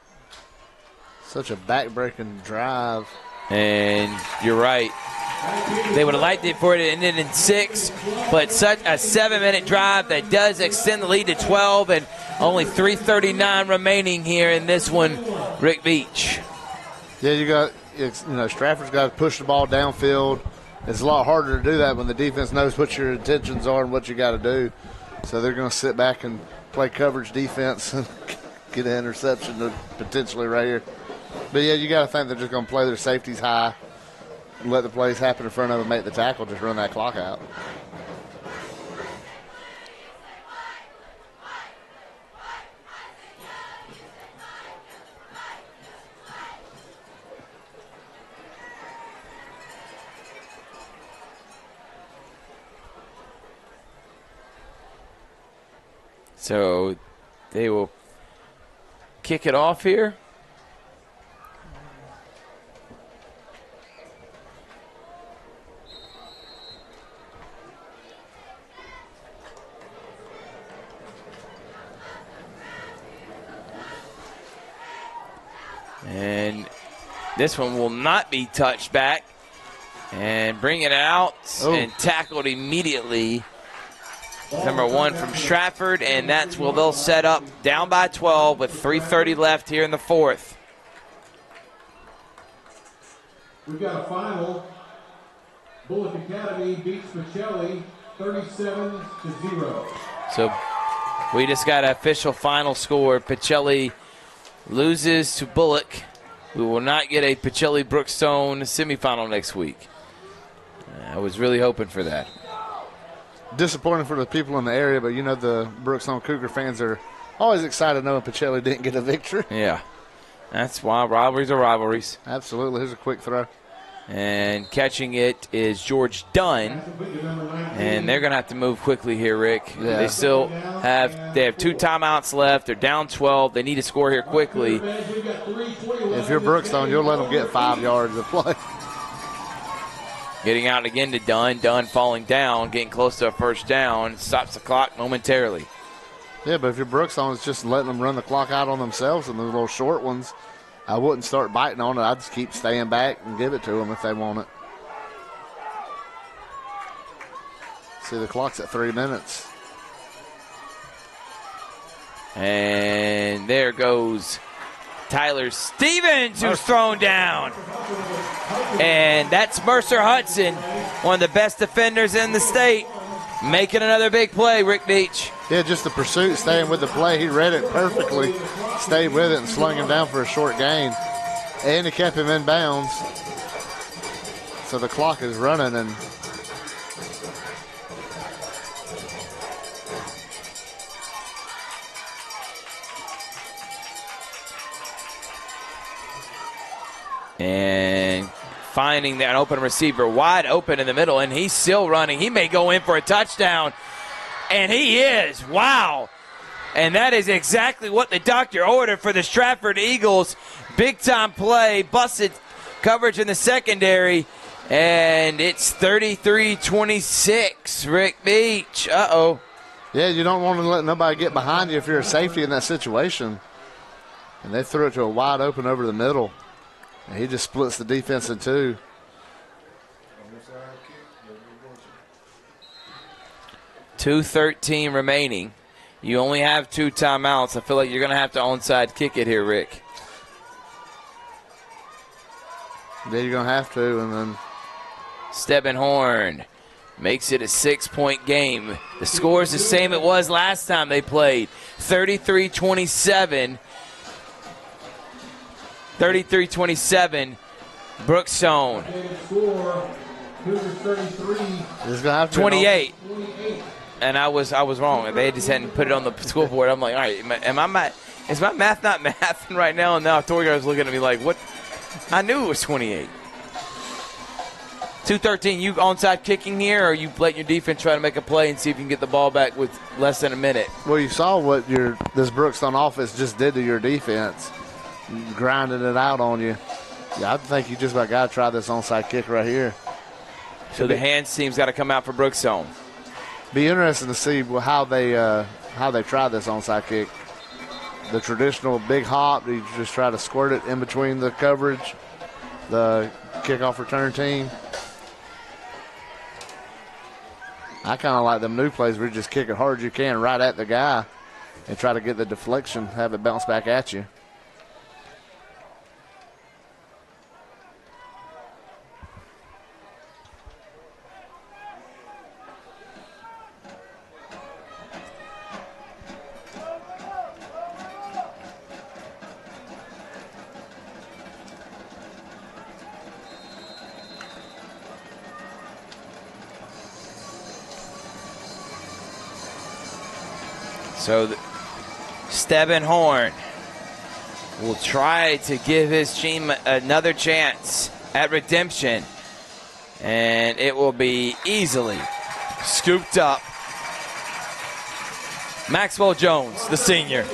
Such a back-breaking drive. And you're right. They would have liked it for it to end in 6, but such a 7-minute drive that does extend the lead to 12, and only 3:39 remaining here in this one, Rick Beach. Yeah, Stratford's got to push the ball downfield. It's a lot harder to do that when the defense knows what your intentions are and what you got to do. So they're going to sit back and play coverage defense and get an interception potentially right here. But, yeah, you got to think they're just going to play their safeties high, let the plays happen in front of them, make the tackle, just run that clock out. So they will kick it off here. And this one will not be touched back. And bring it out and tackled immediately. Number 1 from Stratford, and that's where they'll set up down by 12 with 3:30 left here in the 4th. We've got a final. Bullock Academy beats Pacelli 37-0. So we just got an official final score. Pacelli loses to Bullock. We will not get a Pacelli-Brookstone semifinal next week. I was really hoping for that. disappointing for the people in the area, but you know the Brookstone Cougar fans are always excited knowing Pacelli didn't get a victory. Yeah, that's why rivalries are rivalries. Absolutely. Here's a quick throw. And catching it is George Dunn. And they're going to have to move quickly here, Rick. Yeah. They still have 2 timeouts left. They're down 12. They need to score here quickly. If you're Brookstone, you'll let them get 5 yards of play. Getting out again to Dunn. Dunn falling down, getting close to a first down. Stops the clock momentarily. Yeah, but if you're Brookstone, it's just letting them run the clock out on themselves and the little short ones. I wouldn't start biting on it. I'd just keep staying back and give it to them if they want it. See, the clock's at 3 minutes. And there goes Tyler Stevens, who's thrown down. And that's Mercer Hudson, one of the best defenders in the state, making another big play, Rick Beach. Yeah, just the pursuit, staying with the play. He read it perfectly, stayed with it, and slung him down for a short gain. And he kept him in bounds. So the clock is running, and finding that open receiver wide open in the middle, and he's still running. He may go in for a touchdown, and he is. Wow. And that is exactly what the doctor ordered for the Stratford Eagles. Big-time play, busted coverage in the secondary, and it's 33-26, Rick Beach. Uh-oh. Yeah, you don't want to let nobody get behind you if you're a safety in that situation. And they threw it to a wide open over the middle. And he just splits the defense in two. .213 remaining. You only have 2 timeouts. I feel like you're going to have to onside kick it here, Rick. Yeah, you're going to have to. And then Stebenhorn makes it a 6-point game. The score is the same it was last time they played. 33-27. 33-27. Brookstone. 28. And I was wrong. They just hadn't put it on the scoreboard. I'm like, all right, is my math not mathing right now? And now Tori was looking at me like, what? I knew it was 28. 2:13, you onside kicking here, or you let your defense try to make a play and see if you can get the ball back with less than a minute? Well, you saw what this Brookstone offense just did to your defense, grinding it out on you. Yeah, I think you just about got to try this onside kick right here. So the hands team's got to come out for Brookstone. Be interesting to see how they try this onside kick. The traditional big hop, you just try to squirt it in between the coverage, the kickoff return team. I kind of like them new plays where you just kick it hard as you can right at the guy and try to get the deflection, have it bounce back at you. So Stebenhorn will try to give his team another chance at redemption. And it will be easily scooped up. Maxwell Jones, the senior.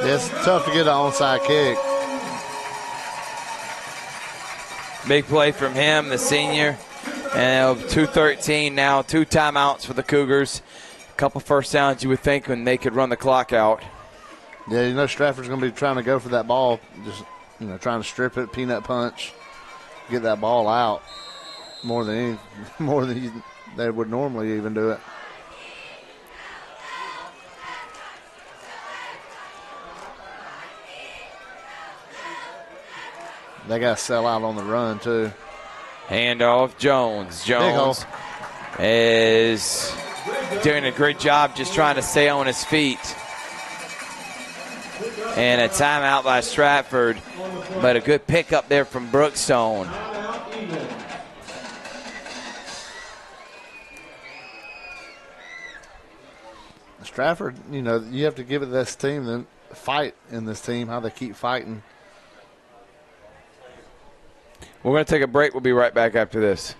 It's tough to get an onside kick. Big play from him, the senior. And 2:13 now, 2 timeouts for the Cougars. Couple first downs, you would think, when they could run the clock out. Yeah, you know Stratford's going to be trying to go for that ball, just trying to strip it, peanut punch, get that ball out more than they would normally even do it. They got to sell out on the run too. Handoff, Jones. Jones is doing a great job just trying to stay on his feet. And a timeout by Stratford, but a good pickup there from Brookstone. Stratford, you know, you have to give it to this team, then fight in this team, how they keep fighting. We're going to take a break. We'll be right back after this.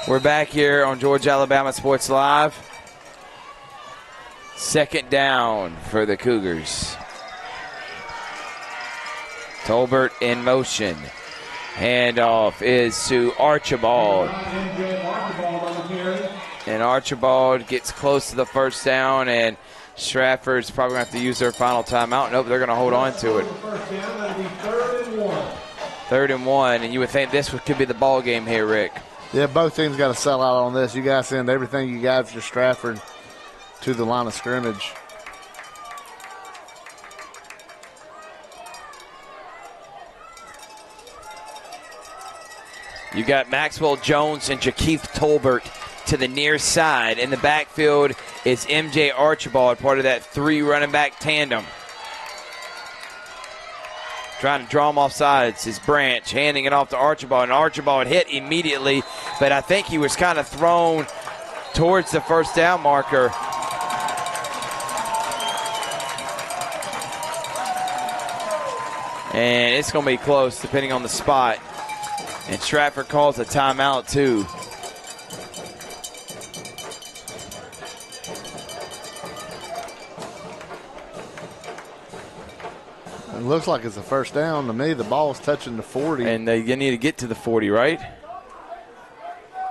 We're back here on Georgia Alabama Sports Live. Second down for the Cougars. Tolbert in motion. Handoff is to Archibald. And Archibald gets close to the first down, and Stratford's probably going to have to use their final timeout. Nope, they're going to hold on to it. 3rd and 1, and you would think this could be the ball game here, Rick. Yeah, both teams got to sell out on this. You guys send everything you got for Stratford to the line of scrimmage. You got Maxwell Jones and Jakeith Tolbert to the near side. In the backfield is MJ Archibald, part of that 3 running back tandem. Trying to draw him off sides is Branch, handing it off to Archibald, and Archibald hit immediately, but I think he was kind of thrown towards the first down marker. And it's going to be close depending on the spot. And Stratford calls a timeout too. It looks like it's a first down to me. The ball's touching the 40. And you need to get to the 40, right?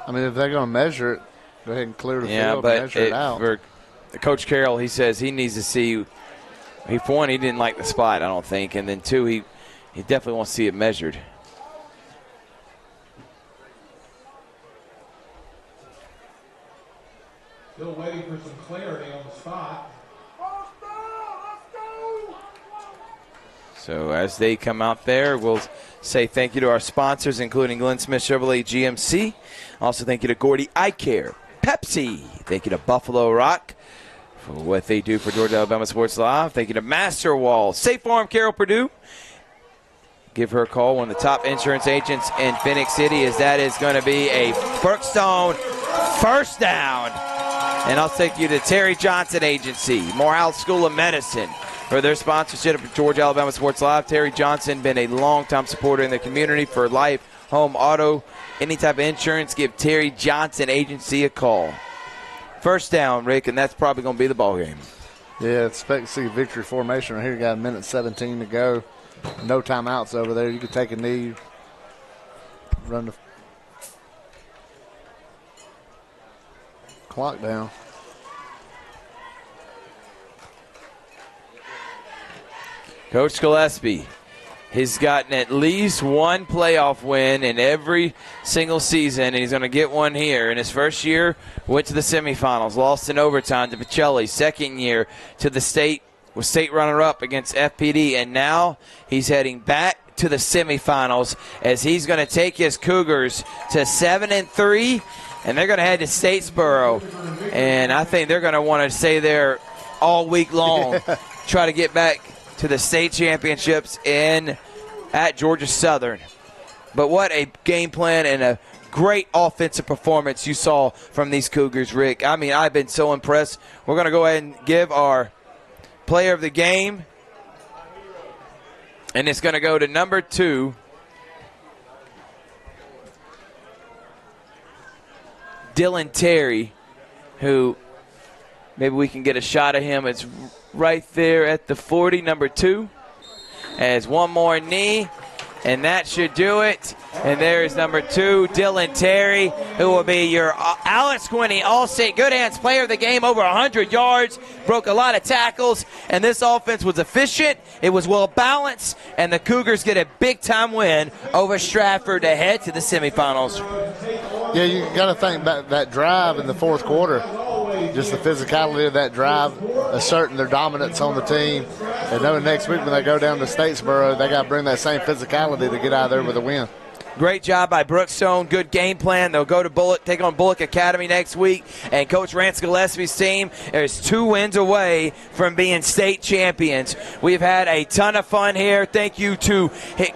I mean, if they're going to measure it, go ahead and clear the field and measure it out. For Coach Carroll, he says he needs to see. For one, he didn't like the spot, I don't think. And then 2, he definitely wants to see it measured. Still waiting for some clarity on the spot. So as they come out there, we'll say thank you to our sponsors, including Glenn Smith Chevrolet GMC. Also thank you to Gordy Eye Care, Pepsi. Thank you to Buffalo Rock for what they do for Georgia Alabama Sports Live. Thank you to Master Wall, Safe Farm, Carol Purdue. Give her a call, one of the top insurance agents in Phoenix City, as that is going to be a Brookstone first down. And I'll take you to Terry Johnson Agency, Morehouse School of Medicine, for their sponsorship of Georgia Alabama Sports Live. Terry Johnson, been a longtime supporter in the community for life, home, auto, any type of insurance. Give Terry Johnson Agency a call. First down, Rick, and that's probably going to be the ball game. Yeah, expect to see victory formation right here. You got 1:17 to go. No timeouts over there. You could take a knee, run the clock down. Coach Gillespie has gotten at least one playoff win in every single season, and he's going to get one here. In his first year, went to the semifinals, lost in overtime to Pacelli. Second year to the state, was state runner-up against FPD, and now he's heading back to the semifinals as he's going to take his Cougars to 7-3, and they're going to head to Statesboro. And I think they're going to want to stay there all week long, try to get back to the state championships at Georgia Southern. But what a game plan and a great offensive performance you saw from these Cougars, Rick. I mean, I've been so impressed. We're going to go ahead and give our player of the game, and it's going to go to number 2, Dylan Terry, who maybe we can get a shot of him. It's right there at the 40, number 2. Has one more knee, and that should do it. And there's number 2, Dylan Terry, who will be your Alex Quinney All-State Good Hands player of the game, over 100 yards, broke a lot of tackles, and this offense was efficient. It was well-balanced, and the Cougars get a big-time win over Stratford to head to the semifinals. Yeah, you got to think about that drive in the fourth quarter. just the physicality of that drive, asserting their dominance on the team, and knowing next week when they go down to Statesboro, they got to bring that same physicality to get out of there with a win. Great job by Brookstone. Good game plan. They'll go to Bullock, take on Bullock Academy next week. And Coach Rance Gillespie's team is 2 wins away from being state champions. We've had a ton of fun here. Thank you to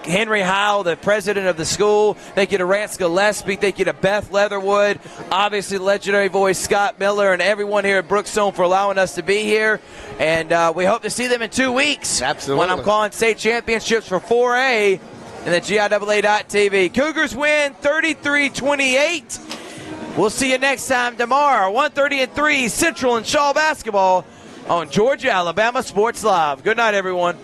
Henry Howell, the president of the school. Thank you to Rance Gillespie. Thank you to Beth Leatherwood. Obviously, legendary voice Scott Miller and everyone here at Brookstone for allowing us to be here. And we hope to see them in 2 weeks. Absolutely. When I'm calling state championships for 4A. And the GIAA.TV. Cougars win 33-28. We'll see you next time tomorrow, 1:30 and 3 Central and Shaw basketball on Georgia Alabama Sports Live. Good night, everyone.